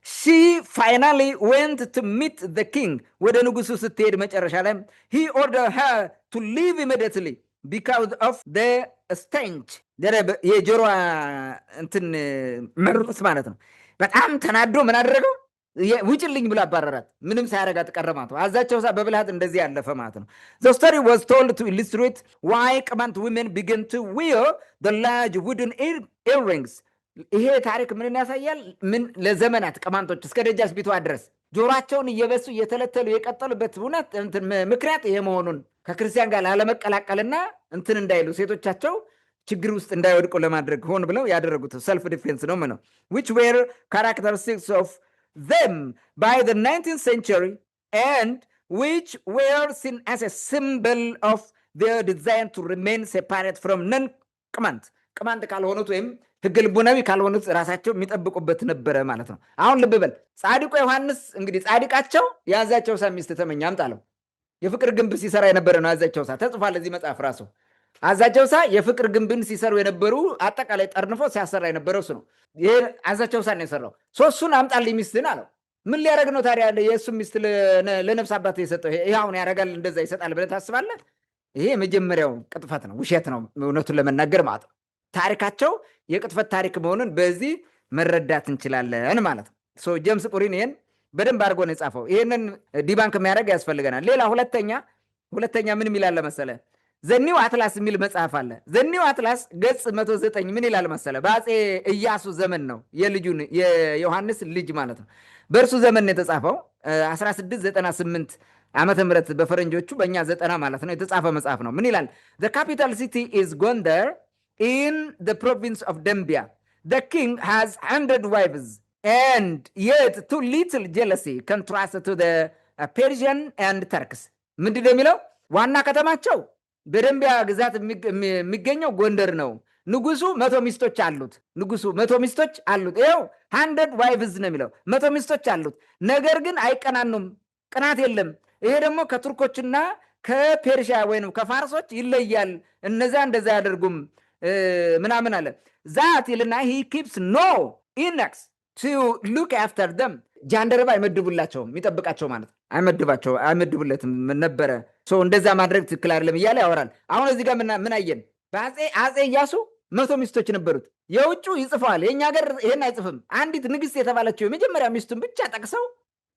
B: she finally went to meet the king ወደ ንጉሱ ስትሄድ መጨረሻ ላይ he ordered her to leave immediately because of the stench የጆሮዋ እንትን መርስ ማለት ነው። በጣም ተናዶ ምን አደረገው? ውጭልኝ ብሎ አባረራት። ምንም ሳያረጋት ቀረ ማለት ነው። አዛቸው ሳ በብልሃት እንደዚህ ያለፈ ማለት ነው። the story was told to illustrate why ቅማንት women began to wear the large wooden earrings ይሄ ታሪክ ምን ያሳያል? ምን ለዘመናት ቅማንቶች እስከ ደጃዝቢቷ ድረስ ጆሮአቸውን እየበሱ እየተለተሉ የቀጠሉበት ምክንያት ይሄ መሆኑን ከክርስቲያን ጋር ላለመቀላቀልና እንትን እንዳይሉ ሴቶቻቸው ችግር ውስጥ እንዳይወድቁ ለማድረግ ሆን ብለው ያደረጉት ሰልፍ ዲፌንስ ነው ነው which were characteristics of them by the 19th century and which were seen as a symbol of their desire to remain separate from ቅማንት ካልሆኑት ወይም ህገ ልቦናዊ ካልሆኑት ራሳቸው የሚጠብቁበት ነበረ ማለት ነው። አሁን ልብ በል ጻድቁ ዮሐንስ እንግዲህ ጻድቃቸው የአዛቸው ሳ ሚስት ተመኝ አምጣለው የፍቅር ግንብ ሲሰራ የነበረ ነው። አዛቸው ሳ ተጽፏል እዚህ መጽሐፍ ራሱ አዛቸው ሳ የፍቅር ግንብን ሲሰሩ የነበሩ አጠቃላይ ጠርንፎ ሲያሰራ የነበረው እሱ ነው። ይሄ አዛቸው ሳ ነው የሰራው። ሶስቱን አምጣልኝ ሚስትን አለው። ምን ሊያደርግ ነው ታዲያ? የእሱ ሚስት ለነፍስ አባት የሰጠው ይሄ አሁን ያደርጋል እንደዛ ይሰጣል ብለህ ታስባለህ? ይሄ የመጀመሪያው ቅጥፈት ነው፣ ውሸት ነው እውነቱን ለመናገር ማለት ነው። ታሪካቸው የቅጥፈት ታሪክ መሆኑን በዚህ መረዳት እንችላለን ማለት ነው። ጄምስ ቁሪን ይሄን በደንብ አድርጎ ነው የጻፈው። ይሄንን ዲባንክ የሚያደርግ ያስፈልገናል። ሌላ ሁለተኛ ምን ይላል መሰለ? ዘኒው አትላስ የሚል መጽሐፍ አለ። ዘኒው አትላስ ገጽ 109 ምን ይላል መሰለ? በአፄ ኢያሱ ዘመን ነው የልጁን የዮሐንስ ልጅ ማለት ነው። በእርሱ ዘመን ነው የተጻፈው 1698 ዓመተ ምህረት በፈረንጆቹ በእኛ 90 ማለት ነው የተጻፈ መጽሐፍ ነው። ምን ይላል? the capital city is Gondar in the province of Dembia. The king has 100 wives and yet too little jealousy contrasted to the Persian and Turks. ምንድን ነው የሚለው? ዋና ከተማቸው በደንቢያ ግዛት የሚገኘው ጎንደር ነው። ንጉሱ 100 ሚስቶች አሉት። ይኸው 100 wives ነው የሚለው 100 ሚስቶች አሉት። ነገር ግን አይቀናኑም፣ ቅናት የለም። ይሄ ደግሞ ከቱርኮችና ከፔርሺያ ወይም ከፋርሶች ይለያል። እነዛ እንደዛ ያደርጉም ምናምን አለ። ዛት ይልና he keeps no eunuchs to look after them ጃንደረባ አይመድቡላቸውም፣ የሚጠብቃቸው ማለት አይመድቡለትም ነበረ። እንደዛ ማድረግ ትክክል አይደለም እያለ ያወራል። አሁን እዚህ ጋር ምን አየን? አፄ ኢያሱ 100 ሚስቶች ነበሩት። የውጩ ይጽፈዋል፣ የኛ ሀገር ይሄን አይጽፍም። አንዲት ንግስት የተባለችው የመጀመሪያ ሚስቱን ብቻ ጠቅሰው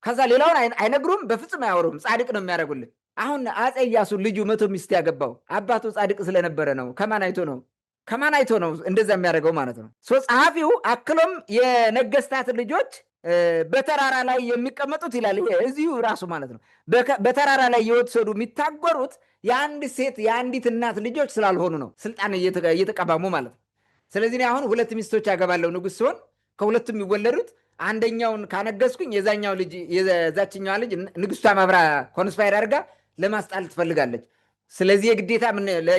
B: ከዛ ሌላውን አይነግሩም፣ በፍጹም አያወሩም። ጻድቅ ነው የሚያደርጉልን። አሁን አፄ ኢያሱ ልጁ 100 ሚስት ያገባው አባቱ ጻድቅ ስለነበረ ነው። ከማን አይቶ ነው? ከማን አይቶ ነው እንደዛ የሚያደርገው ማለት ነው። ጸሐፊው አክሎም የነገስታት ልጆች በተራራ ላይ የሚቀመጡት ይላል። ይሄ እዚሁ ራሱ ማለት ነው። በተራራ ላይ የወሰዱ የሚታጎሩት የአንድ ሴት የአንዲት እናት ልጆች ስላልሆኑ ነው፣ ስልጣን እየተቀባሙ ማለት ነው። ስለዚህ አሁን 2 ሚስቶች ያገባለሁ ንጉሥ ሲሆን ከሁለቱም የሚወለዱት አንደኛውን ካነገስኩኝ የዛኛው ልጅ የዛችኛዋ ልጅ ንግስቷ ማብራ ኮንስፓየር አድርጋ ለማስጣል ትፈልጋለች። ስለዚህ የግዴታ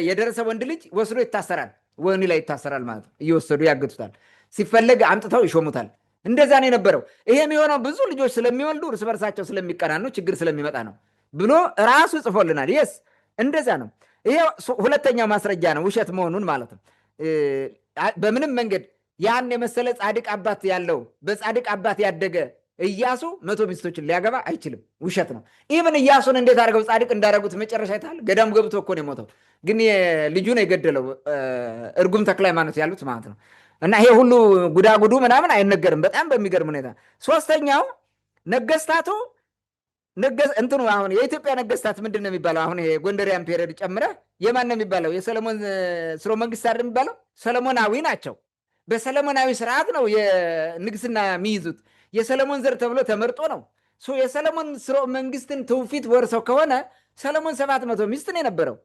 B: የደረሰ ወንድ ልጅ ወስዶ ይታሰራል፣ ወህኒ ላይ ይታሰራል ማለት ነው። እየወሰዱ ያገቱታል፣ ሲፈለግ አምጥተው ይሾሙታል። እንደዛ ነው የነበረው። ይሄ የሚሆነው ብዙ ልጆች ስለሚወልዱ እርስ በርሳቸው ስለሚቀናኑ ችግር ስለሚመጣ ነው ብሎ ራሱ ጽፎልናል። የስ እንደዛ ነው። ይሄ ሁለተኛው ማስረጃ ነው ውሸት መሆኑን ማለት ነው። በምንም መንገድ ያን የመሰለ ጻድቅ አባት ያለው በጻድቅ አባት ያደገ ኢያሱ 100 ሚስቶችን ሊያገባ አይችልም። ውሸት ነው። ኢብን ኢያሱን እንዴት አድርገው ጻድቅ እንዳደረጉት መጨረሻ ይታል። ገዳም ገብቶ እኮ ነው የሞተው፣ ግን ልጁ ነው የገደለው፣ እርጉም ተክለ ሃይማኖት ያሉት ማለት ነው። እና ይሄ ሁሉ ጉዳጉዱ ምናምን አይነገርም በጣም በሚገርም ሁኔታ። ሶስተኛው ነገስታቱ እንትኑ አሁን የኢትዮጵያ ነገስታት ምንድን ነው የሚባለው? አሁን ይሄ ጎንደሪያን ፔሪዮድ ጨምረህ የማን ነው የሚባለው? የሰለሞን ስርወ መንግስት አይደል የሚባለው? ሰለሞናዊ ናቸው። በሰለሞናዊ ስርዓት ነው የንግስና የሚይዙት። የሰለሞን ዘር ተብሎ ተመርጦ ነው። የሰለሞን ስርወ መንግስትን ትውፊት ወርሰው ከሆነ ሰለሞን 700 ሚስት ነው የነበረው።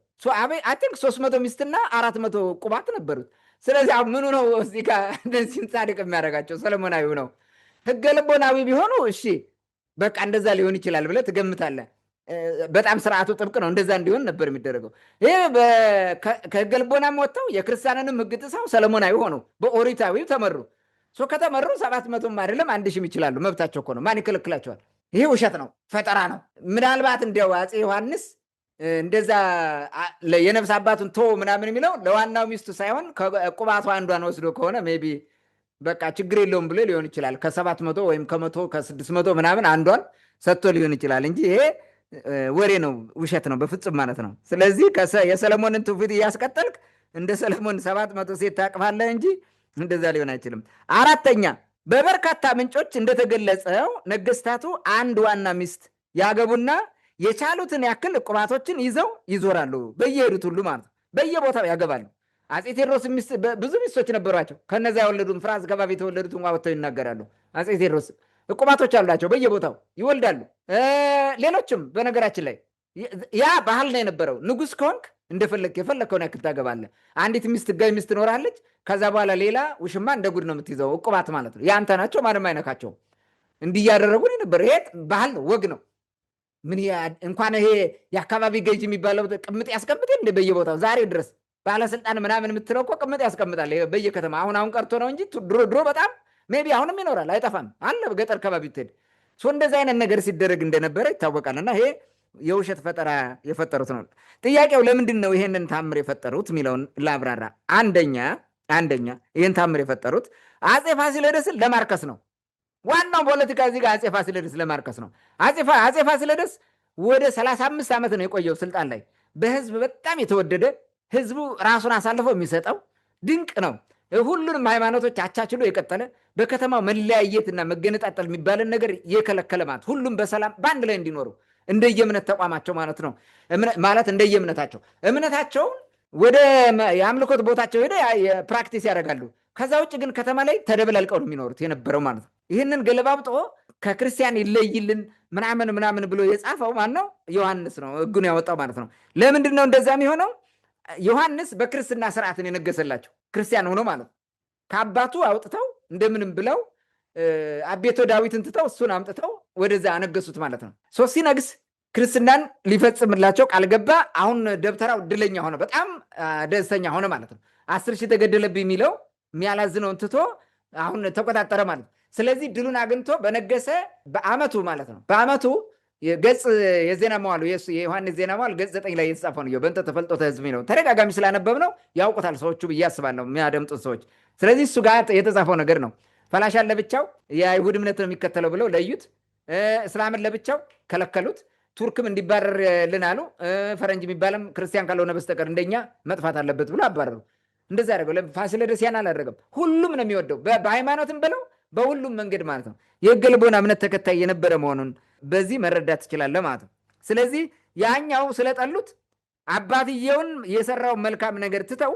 B: አይ ቲንክ 300 ሚስትና 400 ቁባት ነበሩት። ስለዚህ ምኑ ነው እዚህ ጋር እነዚህን ጻድቅ የሚያደርጋቸው? ሰለሞናዊው ነው። ህገ ልቦናዊ ቢሆኑ እሺ በቃ እንደዛ ሊሆን ይችላል ብለህ ትገምታለህ። በጣም ስርዓቱ ጥብቅ ነው፣ እንደዛ እንዲሆን ነበር የሚደረገው። ይሄ ከህገ ልቦናም ወጥተው የክርስቲያንንም ህግ ጥሰው ሰለሞናዊ ሆነው በኦሪታዊው ተመሩ። ከተመሩ 700ም አይደለም 1000 ይችላሉ። መብታቸው እኮ ነው። ማን ይከለክላቸዋል? ይሄ ውሸት ነው፣ ፈጠራ ነው። ምናልባት እንዲያው አፄ ዮሐንስ እንደዛ የነፍስ አባቱን ቶ ምናምን የሚለው ለዋናው ሚስቱ ሳይሆን ቁባቷ አንዷን ወስዶ ከሆነ ሜይ ቢ በቃ ችግር የለውም ብሎ ሊሆን ይችላል። ከ700 ወይም ከ100 ከ600 ምናምን አንዷን ሰጥቶ ሊሆን ይችላል እንጂ ይሄ ወሬ ነው፣ ውሸት ነው በፍጹም ማለት ነው። ስለዚህ የሰለሞንን ትውፊት እያስቀጠልክ እንደ ሰለሞን 700 ሴት ታቅፋለህ እንጂ እንደዛ ሊሆን አይችልም። አራተኛ በበርካታ ምንጮች እንደተገለጸው ነገስታቱ አንድ ዋና ሚስት ያገቡና የቻሉትን ያክል ቁባቶችን ይዘው ይዞራሉ። በየሄዱት ሁሉ ማለት ነው፣ በየቦታው ያገባሉ። አፄ ቴዎድሮስ ብዙ ሚስቶች ነበሯቸው። ከነዛ የወለዱን ፍራንስ ከባቢ የተወለዱት እንኳ ወጥተው ይናገራሉ። አፄ ቴዎድሮስ ቁባቶች አሏቸው፣ በየቦታው ይወልዳሉ። ሌሎችም በነገራችን ላይ ያ ባህል ነው የነበረው። ንጉስ ከሆንክ እንደፈለግ የፈለግከውን ያክል ታገባለህ። አንዲት ሚስት ህጋዊ ሚስት ትኖራለች። ከዛ በኋላ ሌላ ውሽማ እንደ ጉድ ነው የምትይዘው። ቁባት ማለት ነው ያንተ ናቸው፣ ማንም አይነካቸውም። እንዲህ እያደረጉ ነው የነበረ። ይሄ ባህል ነው፣ ወግ ነው። ምን እንኳን ይሄ የአካባቢ ገዥ የሚባለው ቅምጥ ያስቀምጥ እንደ በየቦታው ዛሬ ድረስ ባለስልጣን ምናምን የምትለው እኮ ቅምጥ ያስቀምጣል በየከተማ። አሁን ቀርቶ ነው እንጂ ድሮ በጣም ሜይ ቢ አሁንም ይኖራል፣ አይጠፋም አለ። በገጠር ከባቢ ብትሄድ እንደዚህ አይነት ነገር ሲደረግ እንደነበረ ይታወቃል። እና ይሄ የውሸት ፈጠራ የፈጠሩት ነው። ጥያቄው ለምንድን ነው ይሄንን ታምር የፈጠሩት የሚለውን ላብራራ። አንደኛ ይህን ታምር የፈጠሩት አፄ ፋሲለደስን ለማርከስ ነው። ዋናው ፖለቲካ እዚህ ጋር አፄ ፋሲለደስ ለማርከስ ነው። አፄ ፋሲለደስ ወደ 35 ዓመት ነው የቆየው ስልጣን ላይ። በህዝብ በጣም የተወደደ፣ ህዝቡ ራሱን አሳልፈው የሚሰጠው ድንቅ ነው። ሁሉንም ሃይማኖቶች አቻችሎ የቀጠለ፣ በከተማው መለያየትና መገነጣጠል የሚባልን ነገር የከለከለ ማለት፣ ሁሉም በሰላም በአንድ ላይ እንዲኖሩ እንደየእምነት ተቋማቸው ማለት ነው። ማለት እንደየእምነታቸው እምነታቸውን ወደ የአምልኮት ቦታቸው ሄደ ፕራክቲስ ያደርጋሉ። ከዛ ውጭ ግን ከተማ ላይ ተደበላልቀው ነው የሚኖሩት የነበረው ማለት ነው። ይህንን ገለባብጦ ከክርስቲያን ይለይልን ምናምን ብሎ የጻፈው ማን ነው? ዮሐንስ ነው ህጉን ያወጣው ማለት ነው። ለምንድን ነው እንደዛ የሚሆነው? ዮሐንስ በክርስትና ስርዓትን የነገሰላቸው ክርስቲያን ሆኖ ማለት ነው። ከአባቱ አውጥተው እንደምንም ብለው አቤቶ ዳዊትን ትተው እሱን አምጥተው ወደዛ አነገሱት ማለት ነው። ሲነግስ ክርስትናን ሊፈጽምላቸው ቃል ገባ። አሁን ደብተራው እድለኛ ሆነ፣ በጣም ደስተኛ ሆነ ማለት ነው። 10,000 ተገደለብኝ የሚለው የሚያላዝነውን ትቶ አሁን ተቆጣጠረ ማለት ነው። ስለዚህ ድሉን አግኝቶ በነገሰ በአመቱ ማለት ነው። በአመቱ ገጽ የዜና መዋሉ የዮሐንስ ዜና መዋል ገጽ 9 ላይ የተጻፈው ነው። በእንተ ተፈልጦተ ህዝብ ነው። ተደጋጋሚ ስላነበብ ነው ያውቁታል ሰዎቹ ብዬ አስባለሁ፣ የሚያደምጡት ሰዎች። ስለዚህ እሱ ጋር የተጻፈው ነገር ነው። ፈላሻን ለብቻው የአይሁድ እምነት ነው የሚከተለው ብለው ለዩት። እስላምን ለብቻው ከለከሉት። ቱርክም እንዲባረርልን አሉ። ፈረንጅ የሚባለም ክርስቲያን ካልሆነ በስተቀር እንደኛ መጥፋት አለበት ብሎ አባረሩ። እንደዛ ያደረገው ፋሲለደስ ያን አላደረገም። ሁሉም ነው የሚወደው፣ በሃይማኖትም ብለው በሁሉም መንገድ ማለት ነው። የሕገ ልቦና እምነት ተከታይ የነበረ መሆኑን በዚህ መረዳት ትችላለህ ማለት ነው። ስለዚህ ያኛው ስለጠሉት አባትየውን የሰራውን መልካም ነገር ትተው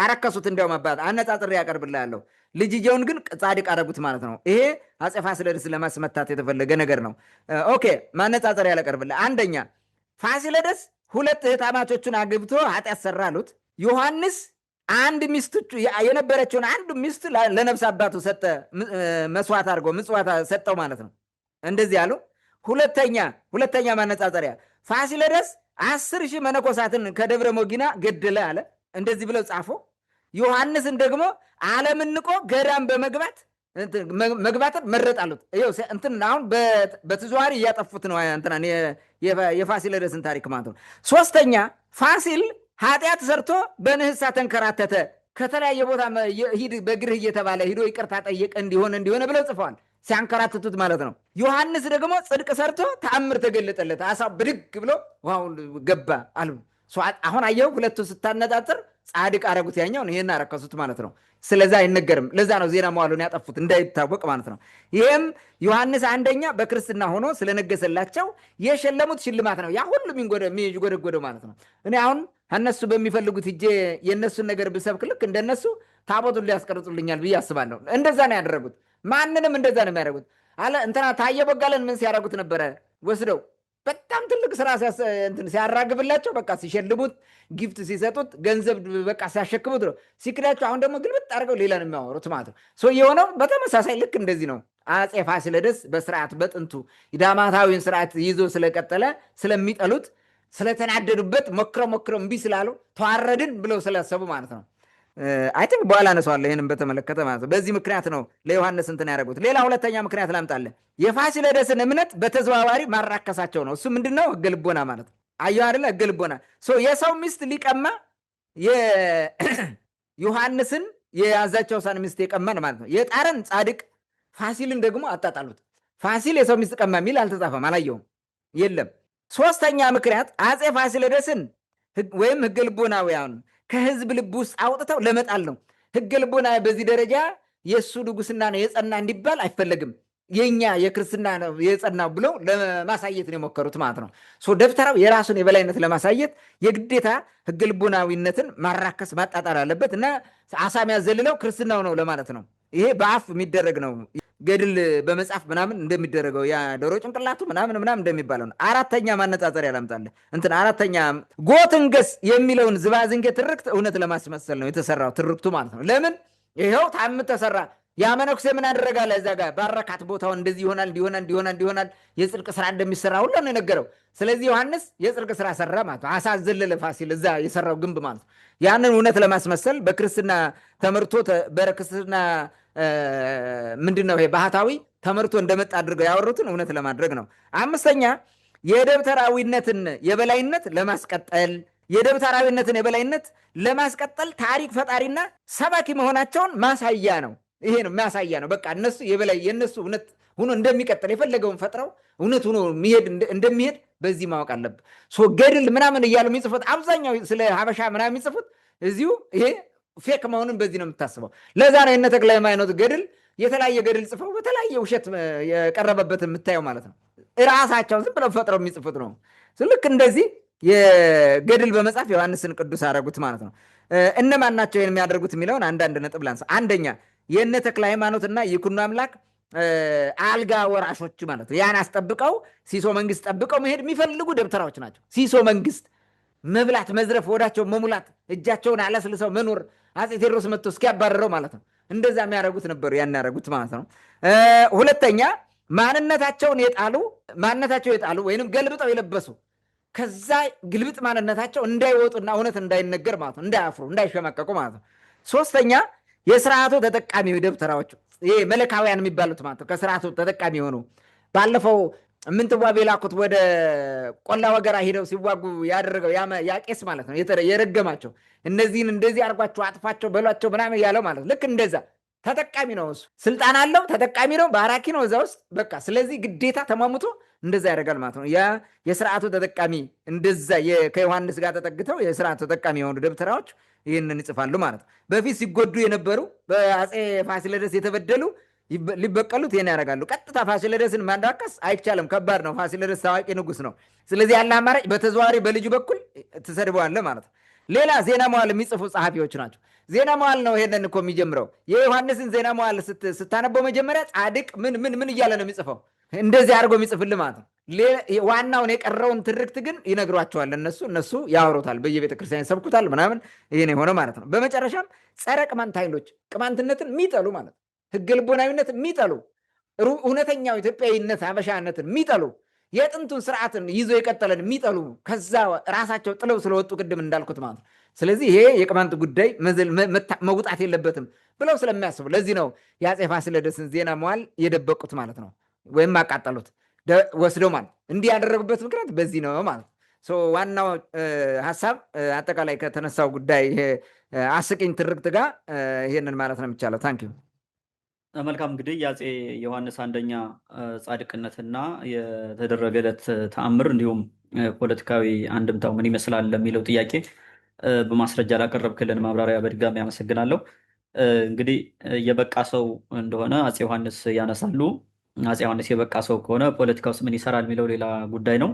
B: አረከሱት። እንዲያውም አባት አነጻጽሬ ያቀርብልሃለሁ። ልጅየውን ግን ጻድቅ አደረጉት ማለት ነው። ይሄ አፄ ፋሲለደስን ለማስመታት የተፈለገ ነገር ነው። ኦኬ ማነጻጸሪያ ያቀርብልህ። አንደኛ ፋሲለደስ ሁለት እህታማቾቹን አግብቶ ኃጢአት ሰራ አሉት። ዮሐንስ አንድ ሚስት የነበረችውን አንዱ ሚስት ለነፍስ አባቱ ሰጠ፣ መስዋዕት አድርጎ ምጽዋት ሰጠው ማለት ነው። እንደዚህ አሉ። ሁለተኛ ማነጻጸሪያ ፋሲለደስ 10,000 መነኮሳትን ከደብረ ሞጊና ገደለ አለ። እንደዚህ ብለው ጻፎ። ዮሐንስን ደግሞ ዓለምን ንቆ ገዳም መግባትን መረጥ አሉት። እንትን አሁን በተዘዋዋሪ እያጠፉት ነው እንትና የፋሲለደስን ታሪክ ማለት ነው። ሶስተኛ ፋሲል ኃጢአት ሰርቶ በንህሳ ተንከራተተ፣ ከተለያየ ቦታ ሂድ በእግርህ እየተባለ ሂዶ ይቅርታ ጠየቀ እንዲሆነ ብለው ጽፈዋል። ሲያንከራትቱት ማለት ነው። ዮሐንስ ደግሞ ጽድቅ ሰርቶ ተአምር ተገለጠለት፣ አሳው ብድግ ብሎ ዋው ገባ አሉ። አሁን አየው ሁለቱ ስታነጻጽር ጻድቅ አረጉት ያኛውን፣ ይሄን አረከሱት ማለት ነው። ስለዛ አይነገርም። ለዛ ነው ዜና መዋሉን ያጠፉት እንዳይታወቅ ማለት ነው። ይሄም ዮሐንስ አንደኛ በክርስትና ሆኖ ስለነገሰላቸው የሸለሙት ሽልማት ነው። ያ ሁሉ የሚጎደጎደው ማለት ነው። እኔ አሁን እነሱ በሚፈልጉት እጄ የእነሱን ነገር ብሰብክ ልክ እንደነሱ ታቦቱን ሊያስቀርጹልኛል ብዬ አስባለሁ። እንደዛ ነው ያደረጉት። ማንንም እንደዛ ነው የሚያደርጉት። እንትና ታየ ቦጋለን ምን ሲያደርጉት ነበረ? ወስደው በጣም ትልቅ ስራ ሲያራግብላቸው በቃ ሲሸልሙት፣ ጊፍት ሲሰጡት፣ ገንዘብ በቃ ሲያሸክሙት ነው። ሲክዳቸው አሁን ደግሞ ግልብጥ አድርገው ሌላ ነው የሚያወሩት ማለት ነው። የሆነው በተመሳሳይ ልክ እንደዚህ ነው። አፄ ፋሲለደስ በስርዓት በጥንቱ ዳማታዊን ስርዓት ይዞ ስለቀጠለ ስለሚጠሉት ስለተናደዱበት ሞክረው እምቢ ስላሉ ተዋረድን ብለው ስላሰቡ ማለት ነው። አይተን በኋላ አነሳዋለሁ ይህንም በተመለከተ ማለት ነው። በዚህ ምክንያት ነው ለዮሐንስ እንትን ያደረጉት። ሌላ ሁለተኛ ምክንያት ላምጣልህ። የፋሲለደስን እምነት በተዘዋዋሪ ማራከሳቸው ነው። እሱ ምንድነው? ሕገ ልቦና ማለት ነው። አየሁ አይደለ? ሕገ ልቦና የሰው ሚስት ሊቀማ ዮሐንስን የአዛቻውሳን ሚስት የቀማን ማለት ነው። የጣረን ጻድቅ ፋሲልን ደግሞ አጣጣሉት። ፋሲል የሰው ሚስት ቀማ የሚል አልተጻፈም፣ አላየውም፣ የለም። ሶስተኛ ምክንያት አፄ ፋሲለደስን ወይም ሕገ ልቦናውያን ከህዝብ ልብ ውስጥ አውጥተው ለመጣል ነው። ሕገ ልቦና በዚህ ደረጃ የእሱ ንጉስና ነው የጸና እንዲባል አይፈለግም። የኛ የክርስትና ነው የጸናው ብለው ለማሳየት ነው የሞከሩት ማለት ነው። ደብተራው የራሱን የበላይነት ለማሳየት የግዴታ ሕገ ልቦናዊነትን ማራከስ ማጣጣር አለበት እና አሳም ያዘልለው ክርስትናው ነው ለማለት ነው። ይሄ በአፍ የሚደረግ ነው። ገድል በመጽሐፍ ምናምን እንደሚደረገው ያ ዶሮ ጭንቅላቱ ምናምን እንደሚባለው ነው። አራተኛ ማነጻጸሪያ ላምጣልህ። አራተኛ ጎትንገስ የሚለውን ዝባዝንጌ ትርክት እውነት ለማስመሰል ነው የተሰራው ትርክቱ ማለት ነው። ለምን ይኸው ታምር ተሰራ። ያ መነኩሴ ምን አደረጋለ? እዛ ጋር ባረካት ቦታውን እንደዚህ ይሆናል የጽድቅ ስራ እንደሚሰራ ሁሉ ነው የነገረው። ስለዚህ ዮሐንስ የጽድቅ ስራ ሰራ ማለት ነው። አሳዘለለ ፋሲል እዛ የሰራው ግንብ ማለት ነው። ያንን እውነት ለማስመሰል በክርስትና ተመርቶ በክርስትና ምንድነው ይሄ ባህታዊ ተመርቶ እንደመጣ አድርገው ያወሩትን እውነት ለማድረግ ነው። አምስተኛ የደብተራዊነትን የበላይነት ለማስቀጠል ታሪክ ፈጣሪና ሰባኪ መሆናቸውን ማሳያ ነው። ይሄ ነው ማሳያ ነው። በቃ እነሱ የበላይ የነሱ እውነት ሆኖ እንደሚቀጥል የፈለገውን ፈጥረው እውነት ሆኖ እንደሚሄድ በዚህ ማወቅ አለብህ። ገድል ምናምን እያሉ የሚጽፉት አብዛኛው ስለ ሀበሻ ምናምን የሚጽፉት እዚሁ ይሄ ፌክ መሆኑን በዚህ ነው የምታስበው። ለዛ ነው የእነ ተክለ ሃይማኖት ገድል የተለያየ ገድል ጽፈው በተለያየ ውሸት የቀረበበት የምታየው ማለት ነው። እራሳቸው ዝም ብለው ፈጥረው የሚጽፉት ነው። ልክ እንደዚህ የገድል በመጻፍ ዮሐንስን ቅዱስ አደረጉት ማለት ነው። እነማን ናቸው የሚያደርጉት የሚለውን አንዳንድ ነጥብ ላንሳ። አንደኛ የእነ ተክለ ሃይማኖትና ይኩኖ አምላክ አልጋ ወራሾች ማለት ነው። ያን አስጠብቀው ሲሶ መንግስት ጠብቀው መሄድ የሚፈልጉ ደብተራዎች ናቸው። ሲሶ መንግስት መብላት፣ መዝረፍ፣ ወዳቸው መሙላት፣ እጃቸውን አለስልሰው መኖር አፄ ቴዎድሮስ መጥቶ እስኪያባረረው ማለት ነው። እንደዛ የሚያደርጉት ነበሩ፣ ያን ያደረጉት ማለት ነው። ሁለተኛ ማንነታቸውን የጣሉ ወይንም ገልብጠው የለበሱ ከዛ ግልብጥ ማንነታቸው እንዳይወጡና እውነት እንዳይነገር ማለት ነው፣ እንዳያፍሩ እንዳይሸመቀቁ ማለት ነው። ሶስተኛ የስርዓቱ ተጠቃሚ ደብተራዎች ይሄ መለካውያን የሚባሉት ማለት ነው። ከስርዓቱ ተጠቃሚ የሆኑ ባለፈው ምንትዋብ የላኩት ወደ ቆላ ወገራ ሂደው ሲዋጉ ያደረገው ያ ቄስ ማለት ነው የረገማቸው እነዚህን እንደዚህ አድርጓቸው አጥፋቸው በሏቸው ምናምን ያለው ማለት ልክ እንደዛ ተጠቃሚ ነው። እሱ ስልጣን አለው፣ ተጠቃሚ ነው፣ ባራኪ ነው እዛ ውስጥ በቃ። ስለዚህ ግዴታ ተሟሙቶ እንደዛ ያደርጋል ማለት ነው። ያ የስርዓቱ ተጠቃሚ እንደዛ ከዮሐንስ ጋር ተጠግተው የስርዓቱ ተጠቃሚ የሆኑ ደብተራዎች ይህንን ይጽፋሉ ማለት ነው። በፊት ሲጎዱ የነበሩ በአፄ ፋሲለደስ የተበደሉ ሊበቀሉት ይህን ያደርጋሉ። ቀጥታ ፋሲለደስን ማንዳከስ አይቻልም፣ ከባድ ነው። ፋሲለደስ ታዋቂ ንጉስ ነው። ስለዚህ ያለ አማራጭ በተዘዋዋሪ በልጁ በኩል ትሰድበዋለህ ማለት ነው። ሌላ ዜና መዋዕል የሚጽፉ ጸሐፊዎች ናቸው። ዜና መዋዕል ነው ይሄንን እኮ የሚጀምረው። የዮሐንስን ዜና መዋዕል ስታነበው መጀመሪያ ጻድቅ ምን እያለ ነው የሚጽፈው? እንደዚህ አድርጎ የሚጽፍልህ ማለት ነው። ዋናውን የቀረውን ትርክት ግን ይነግሯቸዋል። እነሱ ያወሩታል፣ በየቤተ ክርስቲያን ይሰብኩታል ምናምን። ይሄን የሆነ ማለት ነው። በመጨረሻም ጸረ ቅማንት ኃይሎች ቅማንትነትን የሚጠሉ ማለት ነው፣ ህገ ልቦናዊነትን የሚጠሉ እውነተኛው ኢትዮጵያዊነት አበሻነትን የሚጠሉ የጥንቱን ስርዓትን ይዞ የቀጠለን የሚጠሉ ከዛ ራሳቸው ጥለው ስለወጡ ቅድም እንዳልኩት ማለት ነው። ስለዚህ ይሄ የቅማንት ጉዳይ መውጣት የለበትም ብለው ስለሚያስቡ ለዚህ ነው የአፄ ፋሲለደስን ዜና መዋዕል የደበቁት ማለት ነው፣ ወይም አቃጠሉት ወስደው ማለት እንዲህ ያደረጉበት ምክንያት በዚህ ነው ማለት ነው። ዋናው ሀሳብ አጠቃላይ ከተነሳው ጉዳይ አስቂኝ ትርክት ጋር ይሄንን ማለት ነው የሚቻለው። ታንኪዩ።
A: መልካም እንግዲህ የአፄ ዮሐንስ አንደኛ ጻድቅነትና የተደረገለት ተአምር እንዲሁም ፖለቲካዊ አንድምታው ምን ይመስላል ለሚለው ጥያቄ በማስረጃ ላቀረብክልን ማብራሪያ በድጋሚ አመሰግናለሁ። እንግዲህ የበቃ ሰው እንደሆነ አፄ ዮሐንስ ያነሳሉ። አፄ ዮሐንስ የበቃ ሰው ከሆነ ፖለቲካ ውስጥ ምን ይሰራል የሚለው ሌላ ጉዳይ ነው።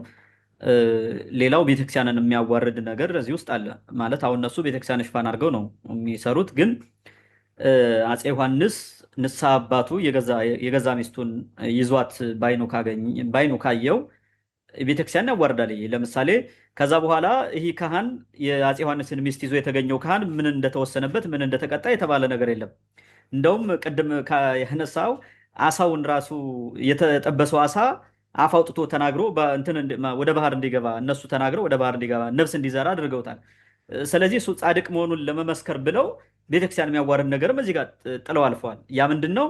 A: ሌላው ቤተክርስቲያንን የሚያዋርድ ነገር እዚህ ውስጥ አለ ማለት አሁን እነሱ ቤተክርስቲያን ሽፋን አድርገው ነው የሚሰሩት። ግን አፄ ዮሐንስ ንስሐ አባቱ የገዛ ሚስቱን ይዟት ባይኑ ካየው ቤተክርስቲያን ያዋርዳል። ለምሳሌ ከዛ በኋላ ይህ ካህን የአፄ ዮሐንስን ሚስት ይዞ የተገኘው ካህን ምን እንደተወሰነበት ምን እንደተቀጣ የተባለ ነገር የለም። እንደውም ቅድም ያነሳው አሳውን ራሱ የተጠበሰው አሳ አፍ አውጥቶ ተናግሮ ወደ ባህር እንዲገባ እነሱ ተናግረው ወደ ባህር እንዲገባ ነፍስ እንዲዘራ አድርገውታል። ስለዚህ እሱ ጻድቅ መሆኑን ለመመስከር ብለው ቤተክርስቲያን የሚያዋርድ ነገርም እዚህ ጋር ጥለው አልፈዋል። ያ ምንድን ነው?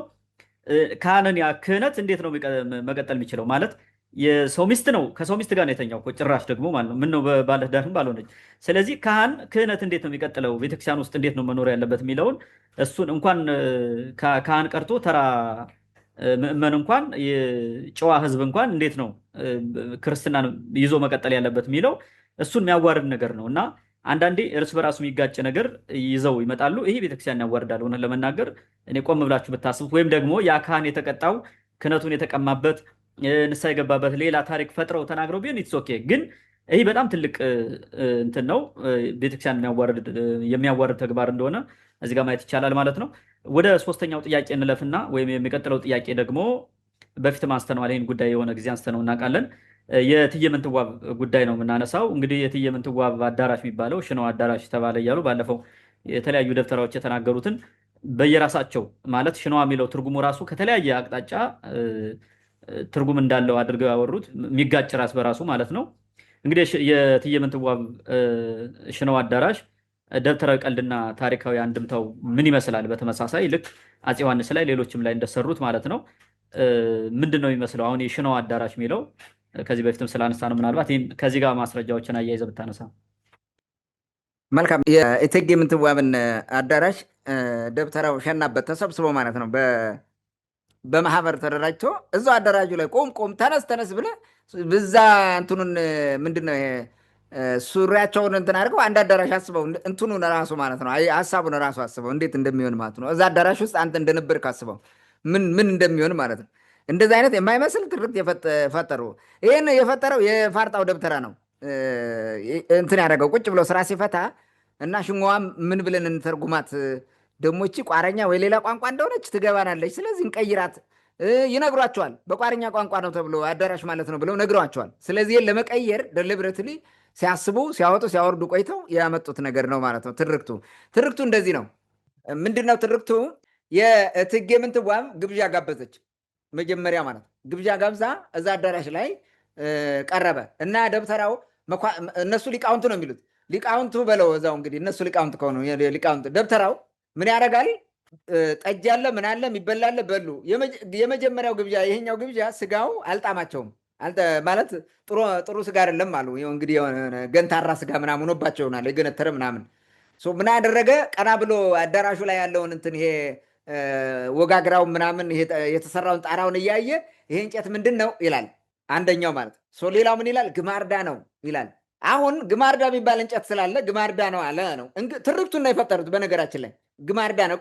A: ካህንን ክህነት እንዴት ነው መቀጠል የሚችለው? ማለት የሰው ሚስት ነው፣ ከሰው ሚስት ጋር ነው የተኛው እኮ ጭራሽ ደግሞ ማለት ነው። ምን ነው ባለትዳርም ባልሆነች። ስለዚህ ክህነት እንዴት ነው የሚቀጥለው? ቤተክርስቲያን ውስጥ እንዴት ነው መኖር ያለበት የሚለውን እሱን እንኳን ካህን ቀርቶ ተራ ምእመን እንኳን የጨዋ ህዝብ እንኳን እንዴት ነው ክርስትናን ይዞ መቀጠል ያለበት የሚለው እሱን የሚያዋርድ ነገር ነው። እና አንዳንዴ እርስ በራሱ የሚጋጭ ነገር ይዘው ይመጣሉ። ይሄ ቤተክርስቲያን ያዋርዳል። ሆነ ለመናገር እኔ ቆም ብላችሁ ብታስቡት፣ ወይም ደግሞ ያ ካህን የተቀጣው ክህነቱን የተቀማበት ንስሐ የገባበት ሌላ ታሪክ ፈጥረው ተናግረው ቢሆን ኢትስ ኦኬ። ግን ይህ በጣም ትልቅ እንትን ነው፣ ቤተክርስቲያን የሚያዋርድ ተግባር እንደሆነ እዚህ ጋር ማየት ይቻላል ማለት ነው። ወደ ሶስተኛው ጥያቄ እንለፍና ወይም የሚቀጥለው ጥያቄ ደግሞ በፊት አንስተነዋል። ይህን ጉዳይ የሆነ ጊዜ አንስተነው እናውቃለን። የእትዬ ምንትዋብ ጉዳይ ነው የምናነሳው። እንግዲህ የእትዬ ምንትዋብ አዳራሽ የሚባለው ሽነው አዳራሽ ተባለ እያሉ ባለፈው የተለያዩ ደብተራዎች የተናገሩትን በየራሳቸው ማለት ሽነዋ የሚለው ትርጉሙ ራሱ ከተለያየ አቅጣጫ ትርጉም እንዳለው አድርገው ያወሩት የሚጋጭ ራስ በራሱ ማለት ነው። እንግዲህ የእትዬ ምንትዋብ ሽነው አዳራሽ ደብተራዊ ቀልድና ታሪካዊ አንድምታው ምን ይመስላል? በተመሳሳይ ልክ አፄ ዮሐንስ ላይ ሌሎችም ላይ እንደሰሩት ማለት ነው። ምንድን ነው የሚመስለው? አሁን የሽነው አዳራሽ የሚለው ከዚህ በፊትም ስላነሳ ነው። ምናልባት ይህም ከዚህ ጋር ማስረጃዎችን አያይዘህ ብታነሳ
B: መልካም። የእቴጌ ምንትዋብን አዳራሽ ደብተራው ሸናበት ተሰብስቦ ማለት ነው በማህበር ተደራጅቶ እዛው አዳራጁ ላይ ቆም ተነስ ብለህ ብዛ እንትኑን ምንድን ነው ሱሪያቸውን እንትን አድርገው አንድ አዳራሽ አስበው እንትኑን ራሱ ማለት ነው ሀሳቡን ራሱ አስበው እንዴት እንደሚሆን ማለት ነው። እዛ አዳራሽ ውስጥ አንተ እንደነበርክ አስበው ምን እንደሚሆን ማለት ነው። እንደዚህ አይነት የማይመስል ትርክት የፈጠሩ ይህን የፈጠረው የፋርጣው ደብተራ ነው። እንትን ያደረገው ቁጭ ብሎ ስራ ሲፈታ እና ሽንዋም ምን ብለን እንተርጉማት ደግሞ እቺ ቋረኛ ወይ ሌላ ቋንቋ እንደሆነች ትገባናለች፣ ስለዚህ እንቀይራት ይነግሯቸዋል። በቋረኛ ቋንቋ ነው ተብሎ አዳራሽ ማለት ነው ብለው ነግሯቸዋል። ስለዚህ ለመቀየር ደሊብሬትሊ ሲያስቡ ሲያወጡ ሲያወርዱ ቆይተው ያመጡት ነገር ነው ማለት ነው። ትርክቱ እንደዚህ ነው። ምንድነው ትርክቱ? የእቴጌ ምንትዋብ ግብዣ ጋበዘች መጀመሪያ ማለት ነው። ግብዣ ጋብዛ እዛ አዳራሽ ላይ ቀረበ እና ደብተራው እነሱ ሊቃውንቱ ነው የሚሉት ሊቃውንቱ በለው እዛው እንግዲህ እነሱ ሊቃውንት ከሆኑ ሊቃውንት ደብተራው ምን ያደርጋል? ጠጅ አለ ምን አለ የሚበላለ በሉ። የመጀመሪያው ግብዣ ይሄኛው ግብዣ ስጋው አልጣማቸውም ማለት ጥሩ ስጋ አይደለም አሉ። እንግዲህ ገንታራ ስጋ ምናምን ሆኖባቸው ይሆናል የገነተረ ምናምን። ምን ያደረገ ቀና ብሎ አዳራሹ ላይ ያለውን እንትን ይሄ ወጋግራው ምናምን የተሰራውን ጣራውን እያየ ይሄ እንጨት ምንድን ነው ይላል አንደኛው ማለት ነው። ሌላው ምን ይላል? ግማርዳ ነው ይላል። አሁን ግማርዳ የሚባል እንጨት ስላለ ግማርዳ ነው አለ ነው። ትርክቱን ነው የፈጠሩት። በነገራችን ላይ ግማርዳ ነው።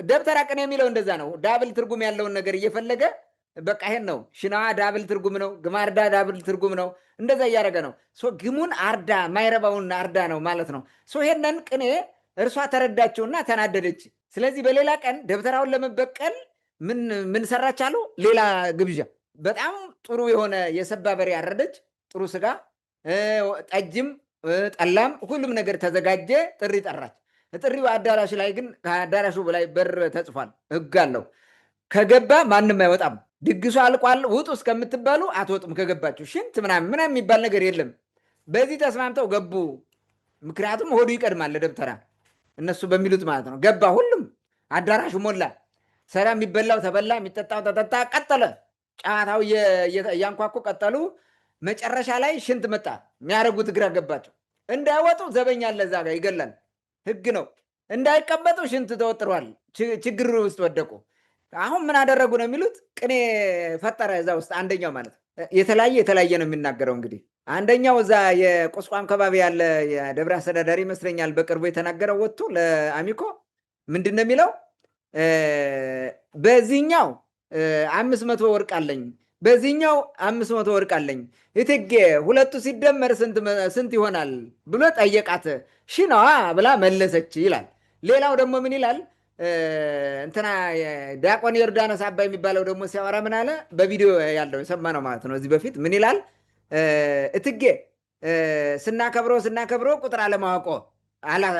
B: ደብተራ ቅኔ የሚለው እንደዛ ነው። ዳብል ትርጉም ያለውን ነገር እየፈለገ በቃ ይሄን ነው። ሽናዋ ዳብል ትርጉም ነው። ግማርዳ ዳብል ትርጉም ነው። እንደዛ እያደረገ ነው። ግሙን አርዳ ማይረባውን አርዳ ነው ማለት ነው። ይሄንን ቅኔ እርሷ ተረዳችውና ተናደደች። ስለዚህ በሌላ ቀን ደብተራውን ለመበቀል ምን ሰራች አሉ? ሌላ ግብዣ። በጣም ጥሩ የሆነ የሰባ በሬ ያረደች፣ ጥሩ ስጋ፣ ጠጅም ጠላም ሁሉም ነገር ተዘጋጀ። ጥሪ ጠራች። ጥሪው አዳራሽ ላይ ግን ከአዳራሹ በላይ በር ተጽፏል። ሕግ አለው። ከገባ ማንም አይወጣም። ድግሱ አልቋል፣ ውጡ እስከምትባሉ አትወጡም። ከገባችሁ ሽንት ምናምን የሚባል ነገር የለም። በዚህ ተስማምተው ገቡ። ምክንያቱም ሆዱ ይቀድማል ለደብተራ፣ እነሱ በሚሉት ማለት ነው። ገባ፣ ሁሉም አዳራሹ ሞላ። ሰላም፣ የሚበላው ተበላ፣ የሚጠጣው ተጠጣ። ቀጠለ ጨዋታው፣ እያንኳኩ ቀጠሉ። መጨረሻ ላይ ሽንት መጣ። የሚያደርጉት ግራ ገባቸው። እንዳይወጡ ዘበኛ አለ እዛ ጋር ይገላል። ሕግ ነው። እንዳይቀመጡ ሽንት ተወጥሯል። ችግር ውስጥ ወደቁ። አሁን ምን አደረጉ ነው የሚሉት? ቅኔ ፈጠረ እዛ ውስጥ አንደኛው ማለት የተለያየ ነው የሚናገረው። እንግዲህ አንደኛው እዛ የቁስቋም ከባቢ ያለ የደብረ አስተዳዳሪ ይመስለኛል በቅርቡ የተናገረው ወጥቶ ለአሚኮ ምንድን ነው የሚለው? በዚህኛው 500 ወርቅ አለኝ፣ በዚህኛው 500 ወርቅ አለኝ። እትጌ ሁለቱ ሲደመር ስንት ይሆናል ብሎ ጠየቃት። ሽናዋ ብላ መለሰች ይላል። ሌላው ደግሞ ምን ይላል? እንትና ዲያቆን ዮርዳኖስ አባይ የሚባለው ደግሞ ሲያወራ ምን አለ? በቪዲዮ ያለው የሰማነው ማለት ነው። እዚህ በፊት ምን ይላል? እትጌ ስናከብረው ቁጥር አለማወቆ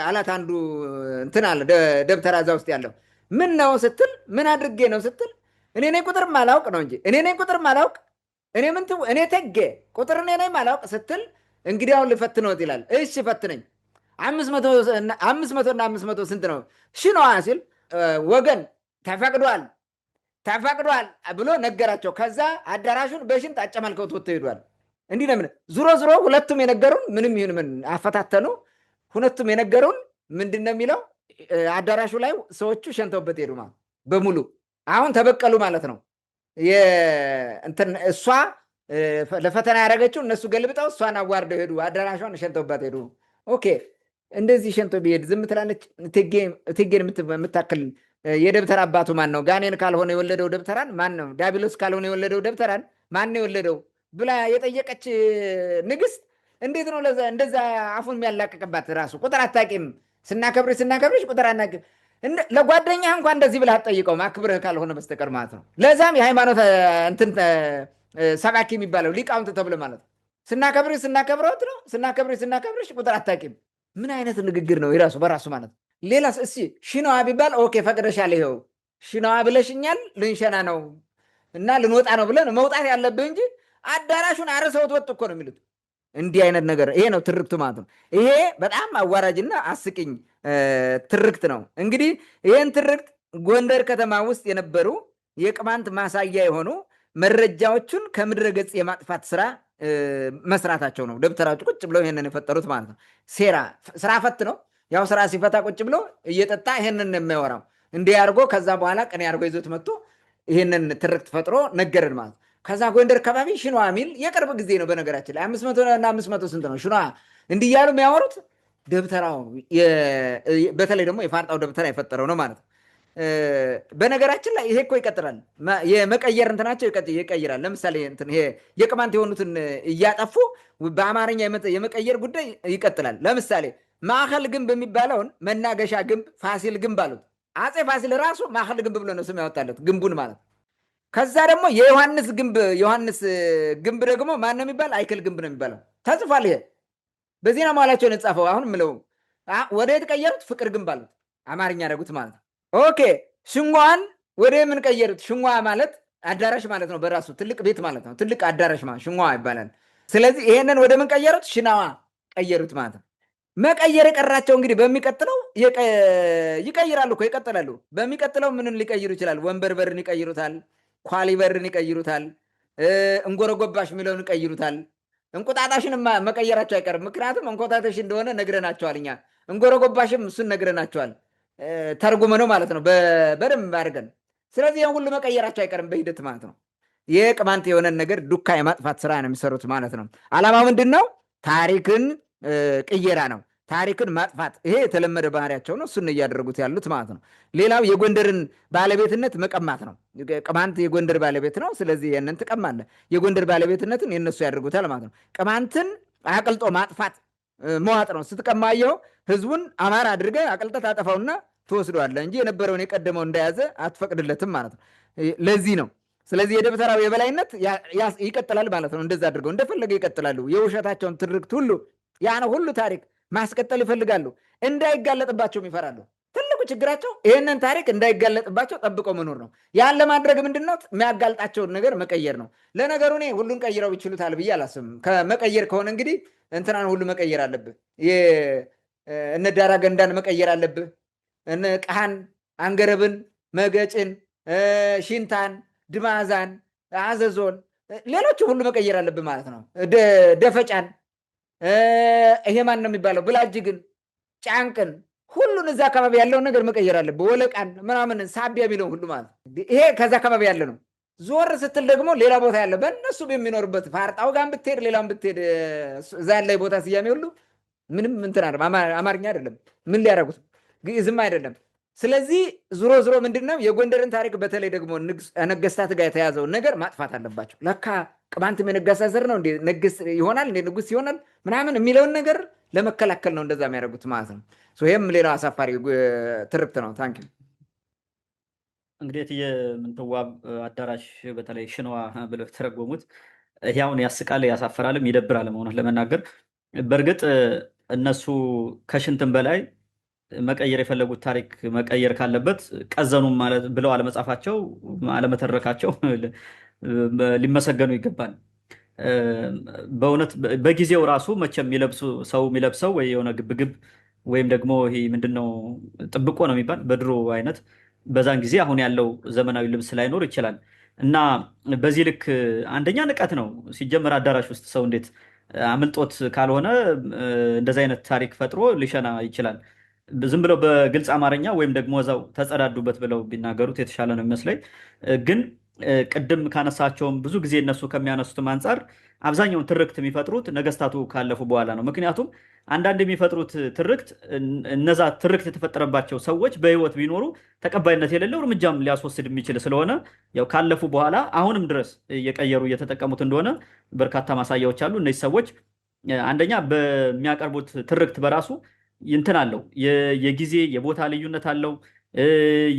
B: አላት አንዱ እንትን አለ ደብተራ እዛ ውስጥ ያለው። ምን ነው ስትል፣ ምን አድርጌ ነው ስትል፣ እኔ ነኝ ቁጥር ማላውቅ ነው እንጂ እኔ ነኝ ቁጥር ማላውቅ፣ እኔ ተጌ ቁጥር እኔ ነኝ ማላውቅ ስትል፣ እንግዲህ አሁን ልፈትነዎት ይላል። እሺ ፈትነኝ። 500 እና 500 ስንት ነው? ሽነዋ ሲል ወገን ተፈቅዷል ብሎ ነገራቸው። ከዛ አዳራሹን በሽንት አጨማልከው ወጥቶ ሄዷል። እንዲህ ነው። ዙሮ ሁለቱም የነገሩን ምንም ይሁን ምን አፈታተኑ። ሁለቱም የነገሩን ምንድን ነው የሚለው? አዳራሹ ላይ ሰዎቹ ሸንተውበት ሄዱ ማለት በሙሉ። አሁን ተበቀሉ ማለት ነው። እሷ ለፈተና ያደረገችው እነሱ ገልብጠው እሷን አዋርደው ሄዱ። አዳራሿን ሸንተውበት ሄዱ። ኦኬ፣ እንደዚህ ሸንቶ ቢሄድ ዝም ትላለች? እቴጌን የምታክል የደብተራ አባቱ ማን ነው? ጋኔን ካልሆነ የወለደው ደብተራን ማን ነው? ዲያብሎስ ካልሆነ የወለደው ደብተራን ማን ነው የወለደው ብላ የጠየቀች ንግስት እንዴት ነው እንደዛ አፉን የሚያላቀቅባት? ራሱ ቁጥር አታቂም። ስናከብርሽ ቁጥር አናቂም። ለጓደኛህ እንኳን እንደዚህ ብለህ አትጠይቀውም፣ አክብርህ ካልሆነ በስተቀር ማለት ነው። ለዛም የሃይማኖት እንትን ሰባኪ የሚባለው ሊቃውንት ተብሎ ማለት ነው። ስናከብረውት ነው። ስናከብርሽ ቁጥር አታቂም። ምን አይነት ንግግር ነው የራሱ በራሱ ማለት ነው። ሌላስ እስኪ ሽነዋ ቢባል ኦኬ ፈቅደሻል፣ ይኸው ሽነዋ ብለሽኛል፣ ልንሸና ነው እና ልንወጣ ነው ብለን መውጣት ያለብህ እንጂ አዳራሹን አርሰውት ወጥ እኮ ነው የሚሉት። እንዲህ አይነት ነገር ይሄ ነው ትርክቱ ማለት ነው። ይሄ በጣም አዋራጅና አስቂኝ ትርክት ነው። እንግዲህ ይህን ትርክት ጎንደር ከተማ ውስጥ የነበሩ የቅማንት ማሳያ የሆኑ መረጃዎቹን ከምድረ ገጽ የማጥፋት ስራ መስራታቸው ነው። ደብተራዎች ቁጭ ብለው ይሄንን የፈጠሩት ማለት ነው። ስራ ፈት ነው። ያው ስራ ሲፈታ ቁጭ ብሎ እየጠጣ ይሄንን የሚያወራው እንዲህ አድርጎ ከዛ በኋላ ቀን አድርጎ ይዞት መጥቶ ይሄንን ትርክት ፈጥሮ ነገርን ማለት ነው። ከዛ ጎንደር አካባቢ ሽነዋ ሚል የቅርብ ጊዜ ነው። በነገራችን ላይ 500 እና 500 ስንት ነው ሽነዋ እንዲህ እያሉ የሚያወሩት ደብተራው፣ በተለይ ደግሞ የፋርጣው ደብተራ የፈጠረው ነው ማለት ነው። በነገራችን ላይ ይሄ እኮ ይቀጥላል። የመቀየር እንትናቸው ይቀይራል። ለምሳሌ ይሄ የቅማንት የሆኑትን እያጠፉ በአማርኛ የመቀየር ጉዳይ ይቀጥላል። ለምሳሌ ማዕከል ግንብ የሚባለውን መናገሻ ግንብ፣ ፋሲል ግንብ አሉት። አፄ ፋሲል ራሱ ማዕከል ግንብ ብሎ ነው ስም ያወጣለት ግንቡን ማለት። ከዛ ደግሞ የዮሐንስ ግንብ ደግሞ ማን ነው የሚባል? አይክል ግንብ ነው የሚባለው። ተጽፏል። ይሄ በዜና መዋዕላቸው ነው የተጻፈው። አሁን ምለው ወደ የተቀየሩት ፍቅር ግንብ አሉት። አማርኛ ያደረጉት ማለት ነው። ኦኬ፣ ሽንጓን ወደ ምን ቀየሩት? ሽንጓ ማለት አዳራሽ ማለት ነው። በራሱ ትልቅ ቤት ማለት ነው። ትልቅ አዳራሽ ማለት ሽንጓ ይባላል። ስለዚህ ይሄንን ወደ ምን ቀየሩት? ሽናዋ ቀየሩት ማለት ነው። መቀየር የቀራቸው እንግዲህ በሚቀጥለው ይቀይራሉ እኮ ይቀጥላሉ። በሚቀጥለው ምንን ሊቀይሩ ይችላል? ወንበር በርን ይቀይሩታል። ኳሊ በርን ይቀይሩታል። እንጎረጎባሽ የሚለውን ይቀይሩታል። እንቁጣጣሽን መቀየራቸው አይቀርም። ምክንያቱም እንቁጣጣሽ እንደሆነ ነግረናቸዋል እኛ። እንጎረጎባሽም እሱን ነግረናቸዋል። ተርጉመ ነው ማለት ነው በደንብ አድርገን። ስለዚህ ይህን ሁሉ መቀየራቸው አይቀርም በሂደት ማለት ነው። የቅማንት የሆነን ነገር ዱካ የማጥፋት ስራ ነው የሚሰሩት ማለት ነው። ዓላማው ምንድን ነው? ታሪክን ቅየራ ነው። ታሪክን ማጥፋት ይሄ የተለመደ ባህሪያቸው ነው። እሱን እያደረጉት ያሉት ማለት ነው። ሌላው የጎንደርን ባለቤትነት መቀማት ነው። ቅማንት የጎንደር ባለቤት ነው። ስለዚህ ያንን ትቀማለህ። የጎንደር ባለቤትነትን የነሱ ያደርጉታል ማለት ነው። ቅማንትን አቅልጦ ማጥፋት መዋጥ ነው። ስትቀማየው ህዝቡን አማራ አድርገህ አቅልጠህ ታጠፋውና ትወስደዋለህ እንጂ የነበረውን የቀደመው እንደያዘ አትፈቅድለትም ማለት ነው። ለዚህ ነው። ስለዚህ የደብተራው የበላይነት ይቀጥላል ማለት ነው። እንደዛ አድርገው እንደፈለገ ይቀጥላሉ። የውሸታቸውን ትርክት ሁሉ ያን ሁሉ ታሪክ ማስቀጠል ይፈልጋሉ። እንዳይጋለጥባቸውም ይፈራሉ። ትልቁ ችግራቸው ይህንን ታሪክ እንዳይጋለጥባቸው ጠብቀው መኖር ነው። ያን ለማድረግ ምንድነው የሚያጋልጣቸውን ነገር መቀየር ነው። ለነገሩ እኔ ሁሉን ቀይረው ይችሉታል ብዬ አላስብም። ከመቀየር ከሆነ እንግዲህ እንትናን ሁሉ መቀየር አለብህ። እነ ዳራ ገንዳን መቀየር አለብህ። እነ ቀሃን፣ አንገረብን፣ መገጭን፣ ሽንታን፣ ድማዛን፣ አዘዞን ሌሎቹ ሁሉ መቀየር አለብህ ማለት ነው። ደፈጫን ይሄ ማን ነው የሚባለው? ብላጅግን፣ ጫንቅን ሁሉን እዛ አካባቢ ያለውን ነገር መቀየር አለብህ። ወለቃን ምናምን ሳቢያ ቢለው ሁሉ ማለት ይሄ ከዛ አካባቢ ያለ ነው። ዞር ስትል ደግሞ ሌላ ቦታ ያለ በእነሱ የሚኖርበት ፋርጣው ጋር ብትሄድ ሌላም ብትሄድ እዛ ያለ ቦታ ስያሜ ሁሉ ምንም እንትን አማርኛ አይደለም። ምን ሊያደርጉት ግዕዝም አይደለም። ስለዚህ ዙሮ ዙሮ ምንድነው የጎንደርን ታሪክ በተለይ ደግሞ ነገስታት ጋር የተያዘውን ነገር ማጥፋት አለባቸው። ለካ ቅማንትም የነገስታት ዘር ነው እንዴ ንግስ ይሆናል እንዴ ንጉስ ይሆናል ምናምን የሚለውን ነገር ለመከላከል ነው እንደዛ የሚያደርጉት ማለት ነው። ይህም ሌላው አሳፋሪ ትርክት ነው። ታንኪ
A: እንግዲህ እትዬ ምንትዋብ አዳራሽ በተለይ ሽንዋ ብለው የተረጎሙት ይሄ አሁን ያስቃል፣ ያሳፈራልም ይደብራል መሆኑን ለመናገር በእርግጥ እነሱ ከሽንትም በላይ መቀየር የፈለጉት ታሪክ መቀየር ካለበት ቀዘኑም ማለት ብለው አለመጻፋቸው አለመተረካቸው ሊመሰገኑ ይገባል። በእውነት በጊዜው ራሱ መቼም ሰው የሚለብሰው ወይ የሆነ ግብግብ ወይም ደግሞ ይሄ ምንድነው ጥብቆ ነው የሚባል በድሮ አይነት በዛን ጊዜ አሁን ያለው ዘመናዊ ልብስ ላይኖር ይችላል። እና በዚህ ልክ አንደኛ ንቀት ነው ሲጀመር። አዳራሽ ውስጥ ሰው እንዴት አምልጦት ካልሆነ እንደዚህ አይነት ታሪክ ፈጥሮ ሊሸና ይችላል? ዝም ብለው በግልጽ አማርኛ ወይም ደግሞ እዛው ተጸዳዱበት ብለው ቢናገሩት የተሻለ ነው የሚመስለኝ። ግን ቅድም ካነሳቸውም ብዙ ጊዜ እነሱ ከሚያነሱትም አንጻር አብዛኛውን ትርክት የሚፈጥሩት ነገስታቱ ካለፉ በኋላ ነው። ምክንያቱም አንዳንድ የሚፈጥሩት ትርክት እነዛ ትርክት የተፈጠረባቸው ሰዎች በህይወት ቢኖሩ ተቀባይነት የሌለው እርምጃም ሊያስወስድ የሚችል ስለሆነ ያው ካለፉ በኋላ አሁንም ድረስ እየቀየሩ እየተጠቀሙት እንደሆነ በርካታ ማሳያዎች አሉ። እነዚህ ሰዎች አንደኛ በሚያቀርቡት ትርክት በራሱ እንትን አለው፣ የጊዜ የቦታ ልዩነት አለው፣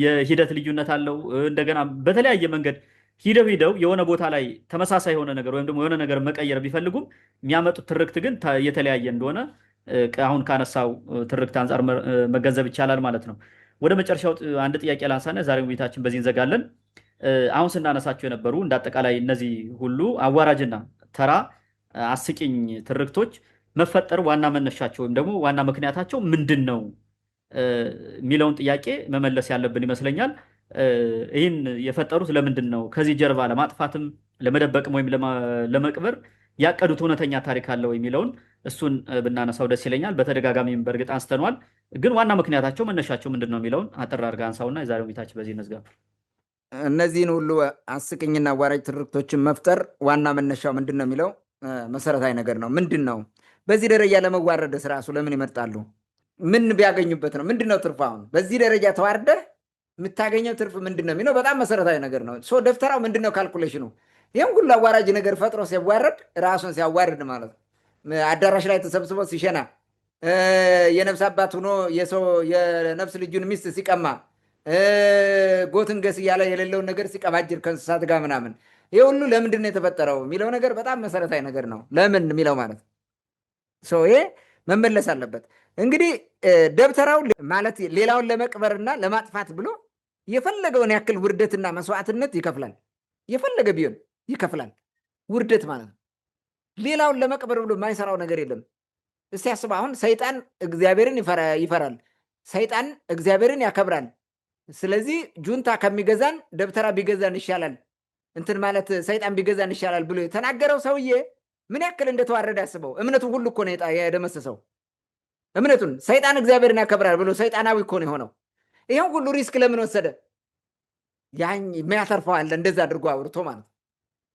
A: የሂደት ልዩነት አለው። እንደገና በተለያየ መንገድ ሂደው የሆነ ቦታ ላይ ተመሳሳይ የሆነ ነገር ወይም ደግሞ የሆነ ነገር መቀየር ቢፈልጉም የሚያመጡት ትርክት ግን የተለያየ እንደሆነ አሁን ካነሳው ትርክት አንጻር መገንዘብ ይቻላል ማለት ነው። ወደ መጨረሻው አንድ ጥያቄ ላንሳና ዛሬው ውይይታችን በዚህ እንዘጋለን። አሁን ስናነሳቸው የነበሩ እንደ አጠቃላይ እነዚህ ሁሉ አዋራጅና ተራ አስቂኝ ትርክቶች መፈጠር ዋና መነሻቸው ወይም ደግሞ ዋና ምክንያታቸው ምንድን ነው የሚለውን ጥያቄ መመለስ ያለብን ይመስለኛል። ይህን የፈጠሩት ለምንድን ነው? ከዚህ ጀርባ ለማጥፋትም ለመደበቅም ወይም ለመቅበር ያቀዱት እውነተኛ ታሪክ አለው የሚለውን እሱን ብናነሳው ደስ ይለኛል። በተደጋጋሚም በእርግጥ አንስተነዋል፣ ግን ዋና ምክንያታቸው መነሻቸው ምንድን ነው የሚለውን አጠር አድርገህ አንሳውና የዛሬው ውይይታችን በዚህ እንዝጋ።
B: እነዚህን ሁሉ አስቂኝና አዋራጅ ትርክቶችን መፍጠር ዋና መነሻው ምንድን ነው የሚለው መሰረታዊ ነገር ነው። ምንድን ነው በዚህ ደረጃ ለመዋረድስ ራሱ ለምን ይመርጣሉ? ምን ቢያገኙበት ነው? ምንድን ነው ትርፍ? አሁን በዚህ ደረጃ ተዋርደህ የምታገኘው ትርፍ ምንድን ነው የሚለው በጣም መሰረታዊ ነገር ነው። ደብተራው ምንድን ነው ካልኩሌሽኑ? ይህም ሁሉ አዋራጅ ነገር ፈጥሮ ሲያዋረድ ራሱን ሲያዋርድ ማለት ነው። አዳራሽ ላይ ተሰብስቦ ሲሸና፣ የነፍስ አባት ሆኖ የነፍስ ልጁን ሚስት ሲቀማ፣ ጎትን ገስ እያለ የሌለውን ነገር ሲቀባጅር ከእንስሳት ጋር ምናምን፣ ይህ ሁሉ ለምንድን ነው የተፈጠረው የሚለው ነገር በጣም መሰረታዊ ነገር ነው። ለምን የሚለው ማለት ይሄ መመለስ አለበት። እንግዲህ ደብተራው ማለት ሌላውን ለመቅበርና ለማጥፋት ብሎ የፈለገውን ያክል ውርደትና መስዋዕትነት ይከፍላል። የፈለገ ቢሆን ይከፍላል። ውርደት ማለት ነው። ሌላውን ለመቅበር ብሎ የማይሰራው ነገር የለም። እስቲ ያስብ። አሁን ሰይጣን እግዚአብሔርን ይፈራል፣ ሰይጣን እግዚአብሔርን ያከብራል። ስለዚህ ጁንታ ከሚገዛን ደብተራ ቢገዛን ይሻላል፣ እንትን ማለት ሰይጣን ቢገዛን ይሻላል ብሎ የተናገረው ሰውዬ ምን ያክል እንደተዋረደ ያስበው። እምነቱን ሁሉ እኮ ነው የደመሰሰው። እምነቱን ሰይጣን እግዚአብሔርን ያከብራል ብሎ ሰይጣናዊ እኮ ነው የሆነው። ይሄን ሁሉ ሪስክ ለምን ወሰደ? ያን የሚያተርፈው አለ እንደዛ አድርጎ አውርቶ ማለት ነው።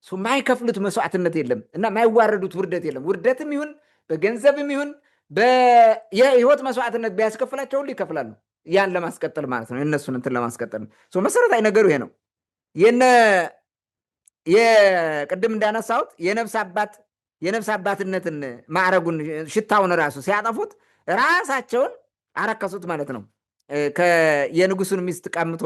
B: የማይከፍሉት መስዋዕትነት የለም እና የማይዋረዱት ውርደት የለም። ውርደትም ይሁን በገንዘብም ይሁን የህይወት መስዋዕትነት ቢያስከፍላቸው ሁሉ ይከፍላሉ። ያን ለማስቀጠል ማለት ነው። የእነሱን እንትን ለማስቀጠል መሰረታዊ ነገሩ ይሄ ነው። የቅድም እንዳነሳሁት የነፍስ አባትነትን ማዕረጉን ሽታውን ራሱ ሲያጠፉት ራሳቸውን አረከሱት ማለት ነው። የንጉሱን ሚስት ቀምቶ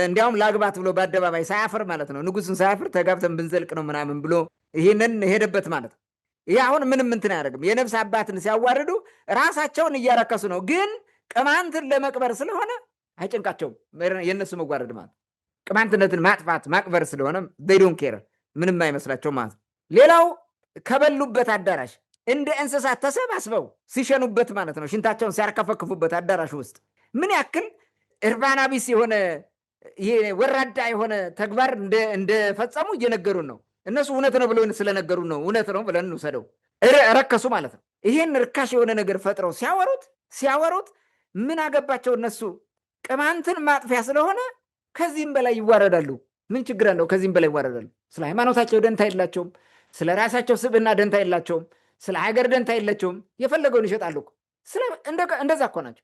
B: እንዲያውም ላግባት ብሎ በአደባባይ ሳያፍር ማለት ነው። ንጉሱን ሳያፍር ተጋብተን ብንዘልቅ ነው ምናምን ብሎ ይህንን ሄደበት ማለት ነው። ይህ አሁን ምንም እንትን አያደርግም። የነፍስ አባትን ሲያዋርዱ ራሳቸውን እያረከሱ ነው። ግን ቅማንትን ለመቅበር ስለሆነ አይጨንቃቸውም። የእነሱ መዋረድ ማለት ቅማንትነትን ማጥፋት ማቅበር ስለሆነ ዶንት ኬር ምንም አይመስላቸው ማለት ነው። ሌላው ከበሉበት አዳራሽ እንደ እንስሳት ተሰባስበው ሲሸኑበት ማለት ነው። ሽንታቸውን ሲያርከፈክፉበት አዳራሽ ውስጥ ምን ያክል እርባና ቢስ የሆነ ወራዳ የሆነ ተግባር እንደፈጸሙ እየነገሩን ነው። እነሱ እውነት ነው ብለው ስለነገሩን ነው እውነት ነው ብለን እንውሰደው። ረከሱ ማለት ነው። ይሄን ርካሽ የሆነ ነገር ፈጥረው ሲያወሩት ምን አገባቸው እነሱ? ቅማንትን ማጥፊያ ስለሆነ ከዚህም በላይ ይዋረዳሉ። ምን ችግር አለው? ከዚህም በላይ ይዋረዳሉ። ስለ ሃይማኖታቸው ደንታ የላቸውም። ስለ ራሳቸው ስብዕና ደንታ የላቸውም። ስለ ሀገር ደንታ የላቸውም። የፈለገውን ይሸጣሉ። እንደዛ እኮ ናቸው።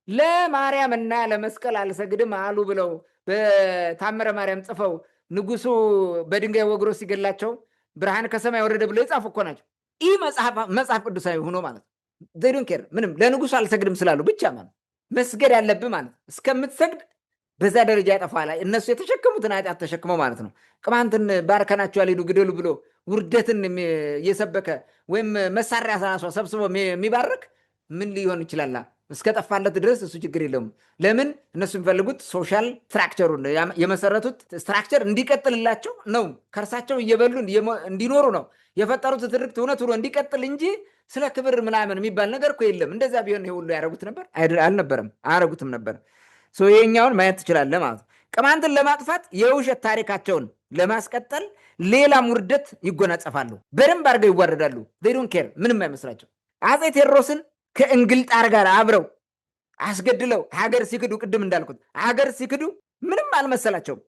B: ለማርያም እና ለመስቀል አልሰግድም አሉ ብለው በታምረ ማርያም ጽፈው ንጉሱ በድንጋይ ወግሮ ሲገላቸው ብርሃን ከሰማይ ወረደ ብለው የጻፉ እኮ ናቸው። ይህ መጽሐፍ ቅዱሳዊ ሆኖ ማለት ዶንት ኬር ምንም ለንጉሱ አልሰግድም ስላሉ ብቻ ማለት መስገድ ያለብህ ማለት እስከምትሰግድ በዛ ደረጃ ያጠፋል። እነሱ የተሸከሙትን ኃጢአት ተሸክመው ማለት ነው። ቅማንትን ባርከናቸው ያልሄዱ ግደሉ ብሎ ውርደትን እየሰበከ ወይም መሳሪያ ራሷ ሰብስቦ የሚባርክ ምን ሊሆን ይችላል? እስከጠፋለት ድረስ እሱ ችግር የለውም። ለምን እነሱ የሚፈልጉት ሶሻል ስትራክቸሩን የመሰረቱት ስትራክቸር እንዲቀጥልላቸው ነው። ከእርሳቸው እየበሉ እንዲኖሩ ነው የፈጠሩት ትርክት እውነት ብሎ እንዲቀጥል እንጂ ስለ ክብር ምናምን የሚባል ነገር እኮ የለም። እንደዛ ቢሆን ይሄ ሁሉ ያደረጉት ነበር? አልነበረም፣ አያደረጉትም ነበር። ይሄኛውን ማየት ትችላለህ ማለት ነው። ቅማንትን ለማጥፋት የውሸት ታሪካቸውን ለማስቀጠል ሌላም ውርደት ይጎናጸፋሉ። በደንብ አድርገው ይዋረዳሉ። ዶንት ኬር ምንም አይመስላቸው። አፄ ቴዎድሮስን ከእንግልጣር ጋር አብረው አስገድለው ሀገር ሲክዱ፣ ቅድም እንዳልኩት ሀገር ሲክዱ ምንም አልመሰላቸውም።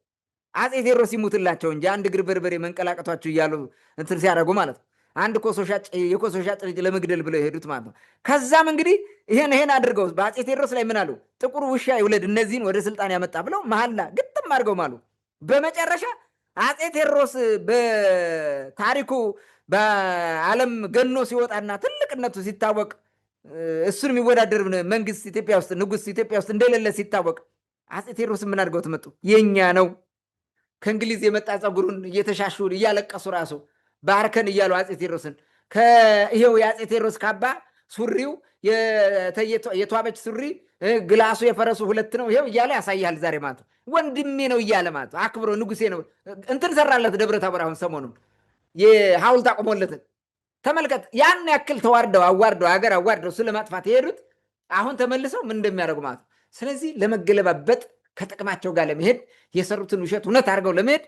B: አፄ ቴዎድሮስ ይሙትላቸው እንጂ አንድ እግር በርበሬ መንቀላቀቷቸው እያሉ እንትን ሲያደርጉ ማለት ነው። አንድ የኮሶ ሻጭ ልጅ ለመግደል ብለው የሄዱት ማለት ነው። ከዛም እንግዲህ ይሄን አድርገው በአፄ ቴዎድሮስ ላይ ምን አሉ? ጥቁር ውሻ ይውለድ እነዚህን ወደ ስልጣን ያመጣ ብለው መሐላ ግጥም አድርገው ማሉ። በመጨረሻ አፄ ቴዎድሮስ በታሪኩ በዓለም ገኖ ሲወጣና ትልቅነቱ ሲታወቅ እሱን የሚወዳደር መንግስት ኢትዮጵያ ውስጥ ንጉስ ኢትዮጵያ ውስጥ እንደሌለ ሲታወቅ አፄ ቴዎድሮስ ምን አድርገው ትመጡ? የኛ ነው ከእንግሊዝ የመጣ ፀጉሩን እየተሻሹ እያለቀሱ ራሱ ባርከን እያሉ አፄ ቴዎድሮስን ይሄው የአፄ ቴዎድሮስ ካባ ሱሪው የተዋበች ሱሪ ግላሱ የፈረሱ ሁለት ነው ይሄው እያለ ያሳያል። ዛሬ ማለት ወንድሜ ነው እያለ ማለት አክብሮ ንጉሴ ነው እንትን ሰራለት። ደብረ ታቦር አሁን ሰሞኑን የሐውልት አቆሞለትን ተመልከት። ያን ያክል ተዋርደው አዋርደው ሀገር አዋርደው ስለማጥፋት የሄዱት አሁን ተመልሰው ምን እንደሚያደርጉ ማለት ነው። ስለዚህ ለመገለባበጥ ከጥቅማቸው ጋር ለመሄድ የሰሩትን ውሸት እውነት አድርገው ለመሄድ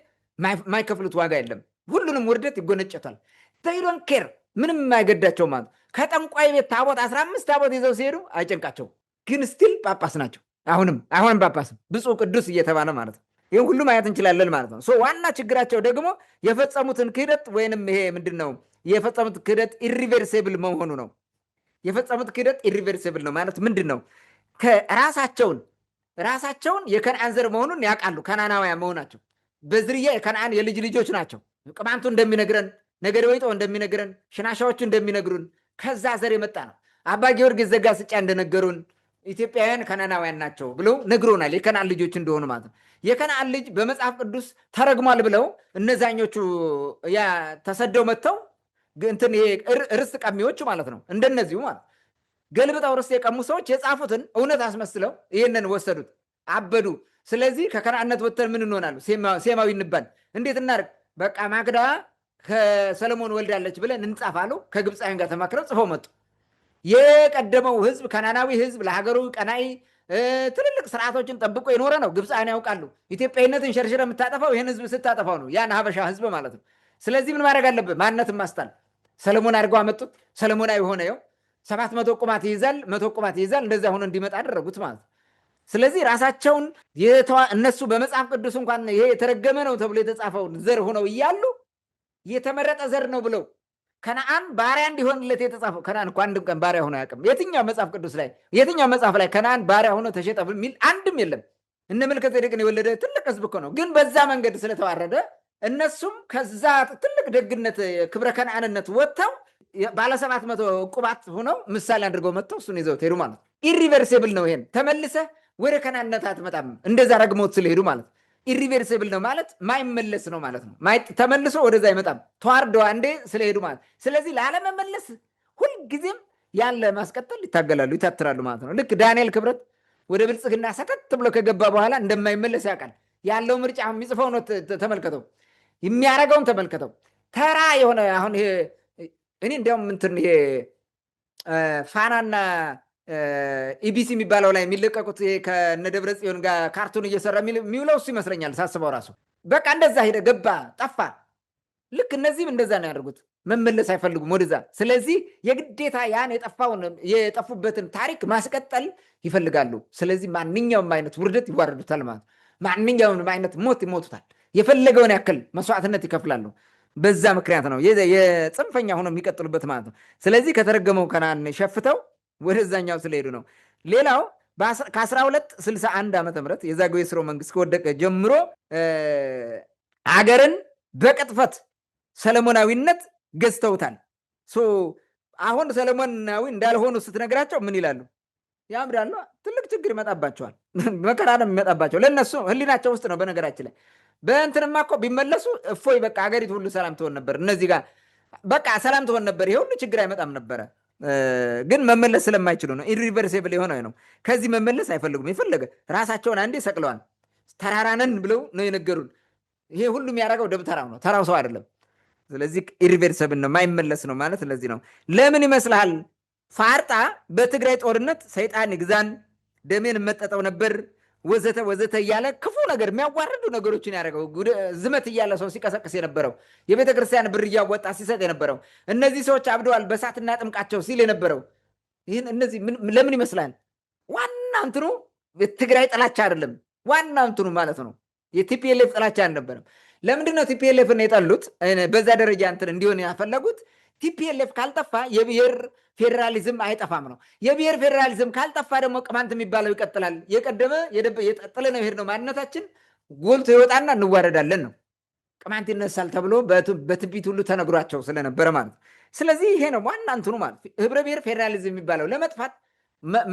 B: ማይከፍሉት ዋጋ የለም። ሁሉንም ውርደት ይጎነጨታል። ዶንት ኬር ምንም የማይገዳቸው ማለት ከጠንቋይ ቤት ታቦት 15 ታቦት ይዘው ሲሄዱ አይጨንቃቸውም። ግን ስቲል ጳጳስ ናቸው። አሁንም ጳጳስ ብፁዕ ቅዱስ እየተባለ ማለት ነው። ይህን ሁሉ ማየት እንችላለን ማለት ነው። ዋና ችግራቸው ደግሞ የፈጸሙትን ክህደት ወይንም ይሄ ምንድን ነው የፈጸሙት ክህደት ኢሪቨርሲብል መሆኑ ነው። የፈጸሙት ክህደት ኢሪቨርሲብል ነው ማለት ምንድን ነው? ራሳቸውን የከነአን ዘር መሆኑን ያውቃሉ። ከናናውያን መሆናቸው በዝርያ የከነአን የልጅ ልጆች ናቸው። ቅማንቱ እንደሚነግረን፣ ነገደ ወይጦ እንደሚነግረን፣ ሽናሻዎቹ እንደሚነግሩን ከዛ ዘር የመጣ ነው። አባ ጊዮርጊስ ዘጋስጫ እንደነገሩን ኢትዮጵያውያን ከናናውያን ናቸው ብለው ነግሮናል። የከነአን ልጆች እንደሆኑ ማለት ነው። የከነአን ልጅ በመጽሐፍ ቅዱስ ተረግሟል ብለው እነዛኞቹ ተሰደው መጥተው እንትን ርስት ቀሚዎች ማለት ነው። እንደነዚሁ ማለት ገልብጠው ርስት የቀሙ ሰዎች የጻፉትን እውነት አስመስለው ይህንን ወሰዱት፣ አበዱ። ስለዚህ ከከነአንነት ወጥተን ምን እንሆናሉ? ሴማዊ እንባል። እንዴት እናድርግ? በቃ ማክዳ ከሰለሞን ወልዳለች ብለን እንጻፍ አሉ። ከግብፃውያን ጋር ተማክረው ጽፈው መጡ። የቀደመው ህዝብ ከናናዊ ህዝብ ለሀገሩ ቀናኢ ትልልቅ ስርዓቶችን ጠብቆ የኖረ ነው። ግብፃውያን ያውቃሉ። ኢትዮጵያዊነትን ሸርሽረ የምታጠፋው ይህን ህዝብ ስታጠፋው ነው፣ ያን ሀበሻ ህዝብ ማለት ነው። ስለዚህ ምን ማድረግ አለብህ? ማንነትን ማስጣል። ሰለሞን አድርገው አመጡት። ሰለሞናዊ ሆነ። ይኸው 700 ቁማት ይይዛል፣ 100 ቁማት ይይዛል። እንደዚያ ሆኖ እንዲመጣ አደረጉት ማለት ነው። ስለዚህ ራሳቸውን እነሱ በመጽሐፍ ቅዱስ እንኳን ይሄ የተረገመ ነው ተብሎ የተጻፈውን ዘር ሆነው እያሉ የተመረጠ ዘር ነው ብለው ከነአን ባሪያ እንዲሆንለት የተጻፈው። ከነአን እኮ አንድም ቀን ባሪያ ሆኖ አያውቅም። የትኛው መጽሐፍ ቅዱስ ላይ የትኛው መጽሐፍ ላይ ከነአን ባሪያ ሆኖ ተሸጠ የሚል አንድም የለም። እነ መልከጼዴቅን የወለደ ትልቅ ህዝብ እኮ ነው። ግን በዛ መንገድ ስለተዋረደ እነሱም ከዛ ትልቅ ደግነት ክብረ ከነአንነት ወጥተው ባለ 700 ዕቁባት ሆነው ምሳሌ አድርገው መጥተው እሱን ይዘውት ሄዱ ማለት ነው። ኢሪቨርሲብል ነው። ይሄን ተመልሰህ ወደ ከነአንነት አትመጣም። እንደዛ ረግመውት ስለሄዱ ማለት ኢሪቨርሲብል ነው ማለት ማይመለስ ነው ማለት ነው። ተመልሶ ወደዛ አይመጣም። ተዋርደው አንዴ ስለሄዱ ማለት። ስለዚህ ላለመመለስ ሁልጊዜም ያለ ማስቀጠል ይታገላሉ፣ ይታትራሉ ማለት ነው። ልክ ዳንኤል ክብረት ወደ ብልጽግና ሰተት ብሎ ከገባ በኋላ እንደማይመለስ ያውቃል። ያለው ምርጫ የሚጽፈው ነው። ተመልከተው፣ የሚያደርገውን ተመልከተው። ተራ የሆነ አሁን ይሄ እኔ እንዲያውም እንትን ይሄ ፋናና ኢቢሲ የሚባለው ላይ የሚለቀቁት ከነ ደብረ ጽዮን ጋር ካርቱን እየሰራ የሚውለው እሱ ይመስለኛል ሳስበው ራሱ። በቃ እንደዛ ሄደ፣ ገባ፣ ጠፋ። ልክ እነዚህም እንደዛ ነው ያደርጉት። መመለስ አይፈልጉም ወደዛ። ስለዚህ የግዴታ ያን የጠፉበትን ታሪክ ማስቀጠል ይፈልጋሉ። ስለዚህ ማንኛውም አይነት ውርደት ይዋረዱታል ማለት ነው። ማንኛውም አይነት ሞት ይሞቱታል። የፈለገውን ያክል መስዋዕትነት ይከፍላሉ። በዛ ምክንያት ነው የጽንፈኛ ሆነው የሚቀጥሉበት ማለት ነው። ስለዚህ ከተረገመው ከነአን ሸፍተው ወደዛኛው ስለሄዱ ነው። ሌላው ከ1261 ዓመተ ምህረት የዛጉዌ ሥርወ መንግስት ከወደቀ ጀምሮ አገርን በቅጥፈት ሰለሞናዊነት ገዝተውታል። አሁን ሰለሞናዊ እንዳልሆኑ ስትነግራቸው ምን ይላሉ? ያምራሉ። ትልቅ ችግር ይመጣባቸዋል። መከራ ነው የሚመጣባቸው። ለእነሱ ህሊናቸው ውስጥ ነው። በነገራችን ላይ በእንትንማ እኮ ቢመለሱ እፎይ በቃ ሀገሪቱ ሁሉ ሰላም ትሆን ነበር። እነዚህ ጋር በቃ ሰላም ትሆን ነበር። ይሄ ሁሉ ችግር አይመጣም ነበረ። ግን መመለስ ስለማይችሉ ነው። ኢሪቨርሲብል የሆነ ነው። ከዚህ መመለስ አይፈልጉም። የፈለገ ራሳቸውን አንዴ ሰቅለዋል። ተራራነን ብለው ነው የነገሩን። ይሄ ሁሉ የሚያደርገው ደብተራው ነው፣ ተራው ሰው አይደለም። ስለዚህ ኢሪቨርሲብል ነው፣ ማይመለስ ነው ማለት ለዚህ ነው። ለምን ይመስልሃል? ፋርጣ በትግራይ ጦርነት ሰይጣን ይግዛን ደሜን መጠጠው ነበር ወዘተ ወዘተ እያለ ክፉ ነገር የሚያዋርዱ ነገሮችን ያደረገው ዝመት እያለ ሰው ሲቀሰቅስ የነበረው የቤተ ክርስቲያን ብር እያወጣ ሲሰጥ የነበረው እነዚህ ሰዎች አብደዋል በሳትና ጥምቃቸው ሲል የነበረው ይህን እነዚህ ለምን ይመስላል? ዋና እንትኑ የትግራይ ጥላቻ አይደለም። ዋና እንትኑ ማለት ነው የቲፒኤልኤፍ ጥላቻ አልነበረም። ለምንድነው ቲፒኤልኤፍን የጠሉት? በዛ ደረጃ እንትን እንዲሆን ያፈለጉት ቲፒኤልኤፍ ካልጠፋ የብሔር ፌዴራሊዝም አይጠፋም ነው። የብሔር ፌዴራሊዝም ካልጠፋ ደግሞ ቅማንት የሚባለው ይቀጥላል። የቀደመ ጥለነው የሄድነው ማንነታችን ጎልቶ ይወጣና እንዋረዳለን ነው። ቅማንት ይነሳል ተብሎ በትንቢት ሁሉ ተነግሯቸው ስለነበረ ማለት ነው። ስለዚህ ይሄ ነው ዋና እንትኑ ማለት ህብረ ብሔር ፌዴራሊዝም የሚባለው ለመጥፋት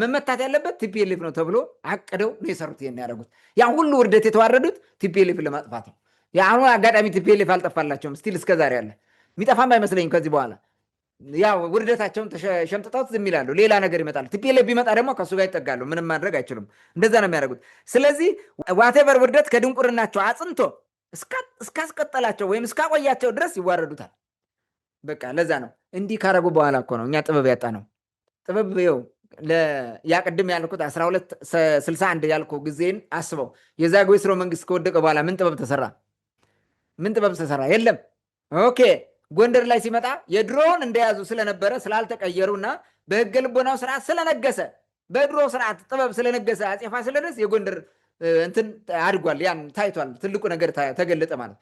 B: መመታት ያለበት ቲፒኤልኤፍ ነው ተብሎ አቅደው ነው የሰሩት። ይሄን ያደረጉት ያ ሁሉ ውርደት የተዋረዱት ቲፒኤልኤፍን ለማጥፋት ነው። የአሁኑ አጋጣሚ ቲፒኤልኤፍ አልጠፋላቸውም። ስቲል እስከዛሬ ያለ የሚጠፋም አይመስለኝም ከዚህ በኋላ ያው ውርደታቸውን ሸምጥጠውት ዝም ይላሉ። ሌላ ነገር ይመጣል። ቲፒኤልኤፍ ቢመጣ ደግሞ ከእሱ ጋር ይጠጋሉ። ምንም ማድረግ አይችሉም። እንደዛ ነው የሚያደርጉት። ስለዚህ ዋቴቨር ውርደት ከድንቁርናቸው አጽንቶ እስካስቀጠላቸው ወይም እስካቆያቸው ድረስ ይዋረዱታል። በቃ ለዛ ነው እንዲህ ካረጉ በኋላ እኮ ነው እኛ ጥበብ ያጣ ነው። ጥበብ ይኸው ያቅድም ያልኩት 1261 ያልኩ ጊዜን አስበው። የዛጉዌ ሥርወ መንግስት ከወደቀ በኋላ ምን ጥበብ ተሰራ? ምን ጥበብ ተሰራ? የለም። ኦኬ ጎንደር ላይ ሲመጣ የድሮውን እንደያዙ ስለነበረ ስላልተቀየሩና በህገ ልቦናው ስርዓት ስለነገሰ በድሮ ስርዓት ጥበብ ስለነገሰ አፄ ፋሲለደስ የጎንደር እንትን አድጓል። ያን ታይቷል። ትልቁ ነገር ተገለጠ ማለት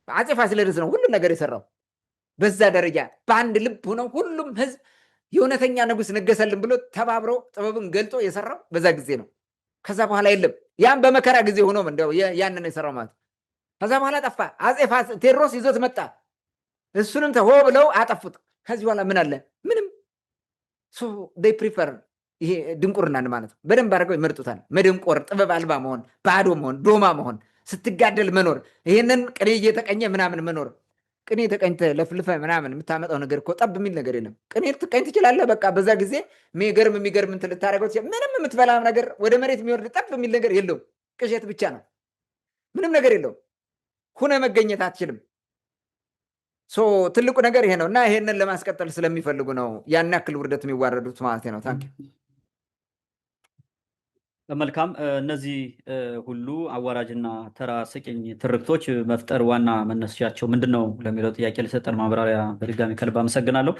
B: አፄ ፋሲለደስ ነው ሁሉ ነገር የሰራው። በዛ ደረጃ በአንድ ልብ ሆነው ሁሉም ህዝብ የእውነተኛ ንጉስ ነገሰልን ብሎ ተባብሮ ጥበብን ገልጦ የሰራው በዛ ጊዜ ነው። ከዛ በኋላ የለም። ያን በመከራ ጊዜ ሆኖ እንደው ያንን የሰራው ማለት ከዛ በኋላ ጠፋ። አፄ ቴዎድሮስ ይዞት መጣ። እሱንም ተሆ ብለው አጠፉት። ከዚህ በኋላ ምን አለ? ምንም። ፕሪፈር ይሄ ድንቁርናን ማለት ነው። በደንብ አድርገው ይመርጡታል። መደንቆር፣ ጥበብ አልባ መሆን፣ ባዶ መሆን፣ ዶማ መሆን፣ ስትጋደል መኖር፣ ይሄንን ቅኔ እየተቀኘ ምናምን መኖር። ቅኔ ተቀኝተ ለፍልፈ ምናምን የምታመጣው ነገር እኮ ጠብ የሚል ነገር የለም። ቅኔ ትቀኝ ትችላለህ። በቃ በዛ ጊዜ የሚገርም እንትን ልታደርገው ምንም የምትበላም ነገር ወደ መሬት የሚወርድ ጠብ የሚል ነገር የለውም። ቅዠት ብቻ ነው። ምንም ነገር የለውም። ሁነ መገኘት አትችልም። ትልቁ ነገር ይሄ ነው እና ይሄንን ለማስቀጠል ስለሚፈልጉ ነው ያን ያክል ውርደት የሚዋረዱት ማለት ነው። ታንክ
A: መልካም። እነዚህ ሁሉ አዋራጅና ተራ ስቂኝ ትርክቶች መፍጠር ዋና መነሻቸው ምንድን ነው ለሚለው ጥያቄ ለሰጠን ማብራሪያ በድጋሚ ከልብ አመሰግናለሁ።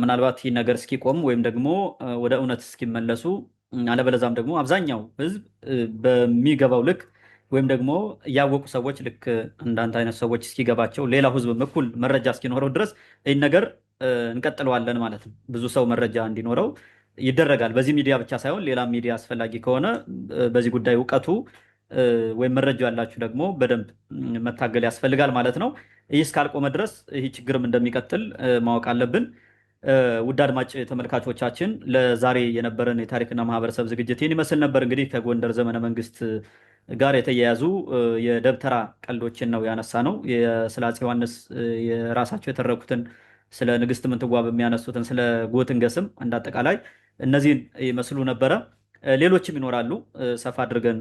A: ምናልባት ይህ ነገር እስኪቆም ወይም ደግሞ ወደ እውነት እስኪመለሱ አለበለዛም ደግሞ አብዛኛው ሕዝብ በሚገባው ልክ ወይም ደግሞ ያወቁ ሰዎች ልክ እንዳንተ አይነት ሰዎች እስኪገባቸው ሌላው ህዝብም እኩል መረጃ እስኪኖረው ድረስ ይህን ነገር እንቀጥለዋለን ማለት ነው። ብዙ ሰው መረጃ እንዲኖረው ይደረጋል። በዚህ ሚዲያ ብቻ ሳይሆን ሌላም ሚዲያ አስፈላጊ ከሆነ በዚህ ጉዳይ እውቀቱ ወይም መረጃው ያላችሁ ደግሞ በደንብ መታገል ያስፈልጋል ማለት ነው። ይህ እስካልቆመ ድረስ ይህ ችግርም እንደሚቀጥል ማወቅ አለብን። ውድ አድማጭ ተመልካቾቻችን ለዛሬ የነበረን የታሪክና ማህበረሰብ ዝግጅት ይህን ይመስል ነበር። እንግዲህ ከጎንደር ዘመነ መንግስት ጋር የተያያዙ የደብተራ ቀልዶችን ነው ያነሳ ነው። ስለ አፄ ዮሐንስ የራሳቸው የተረኩትን፣ ስለ ንግስት ምንትዋብ የሚያነሱትን፣ ስለ ጎትንገስም እንደ አጠቃላይ እነዚህን ይመስሉ ነበረ። ሌሎችም ይኖራሉ፣ ሰፋ አድርገን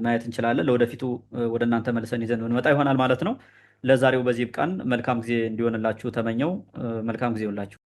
A: ማየት እንችላለን። ለወደፊቱ ወደ እናንተ መልሰን ይዘን እንመጣ ይሆናል ማለት ነው። ለዛሬው በዚህ ብቃን። መልካም ጊዜ እንዲሆንላችሁ ተመኘው። መልካም ጊዜ ሁላችሁ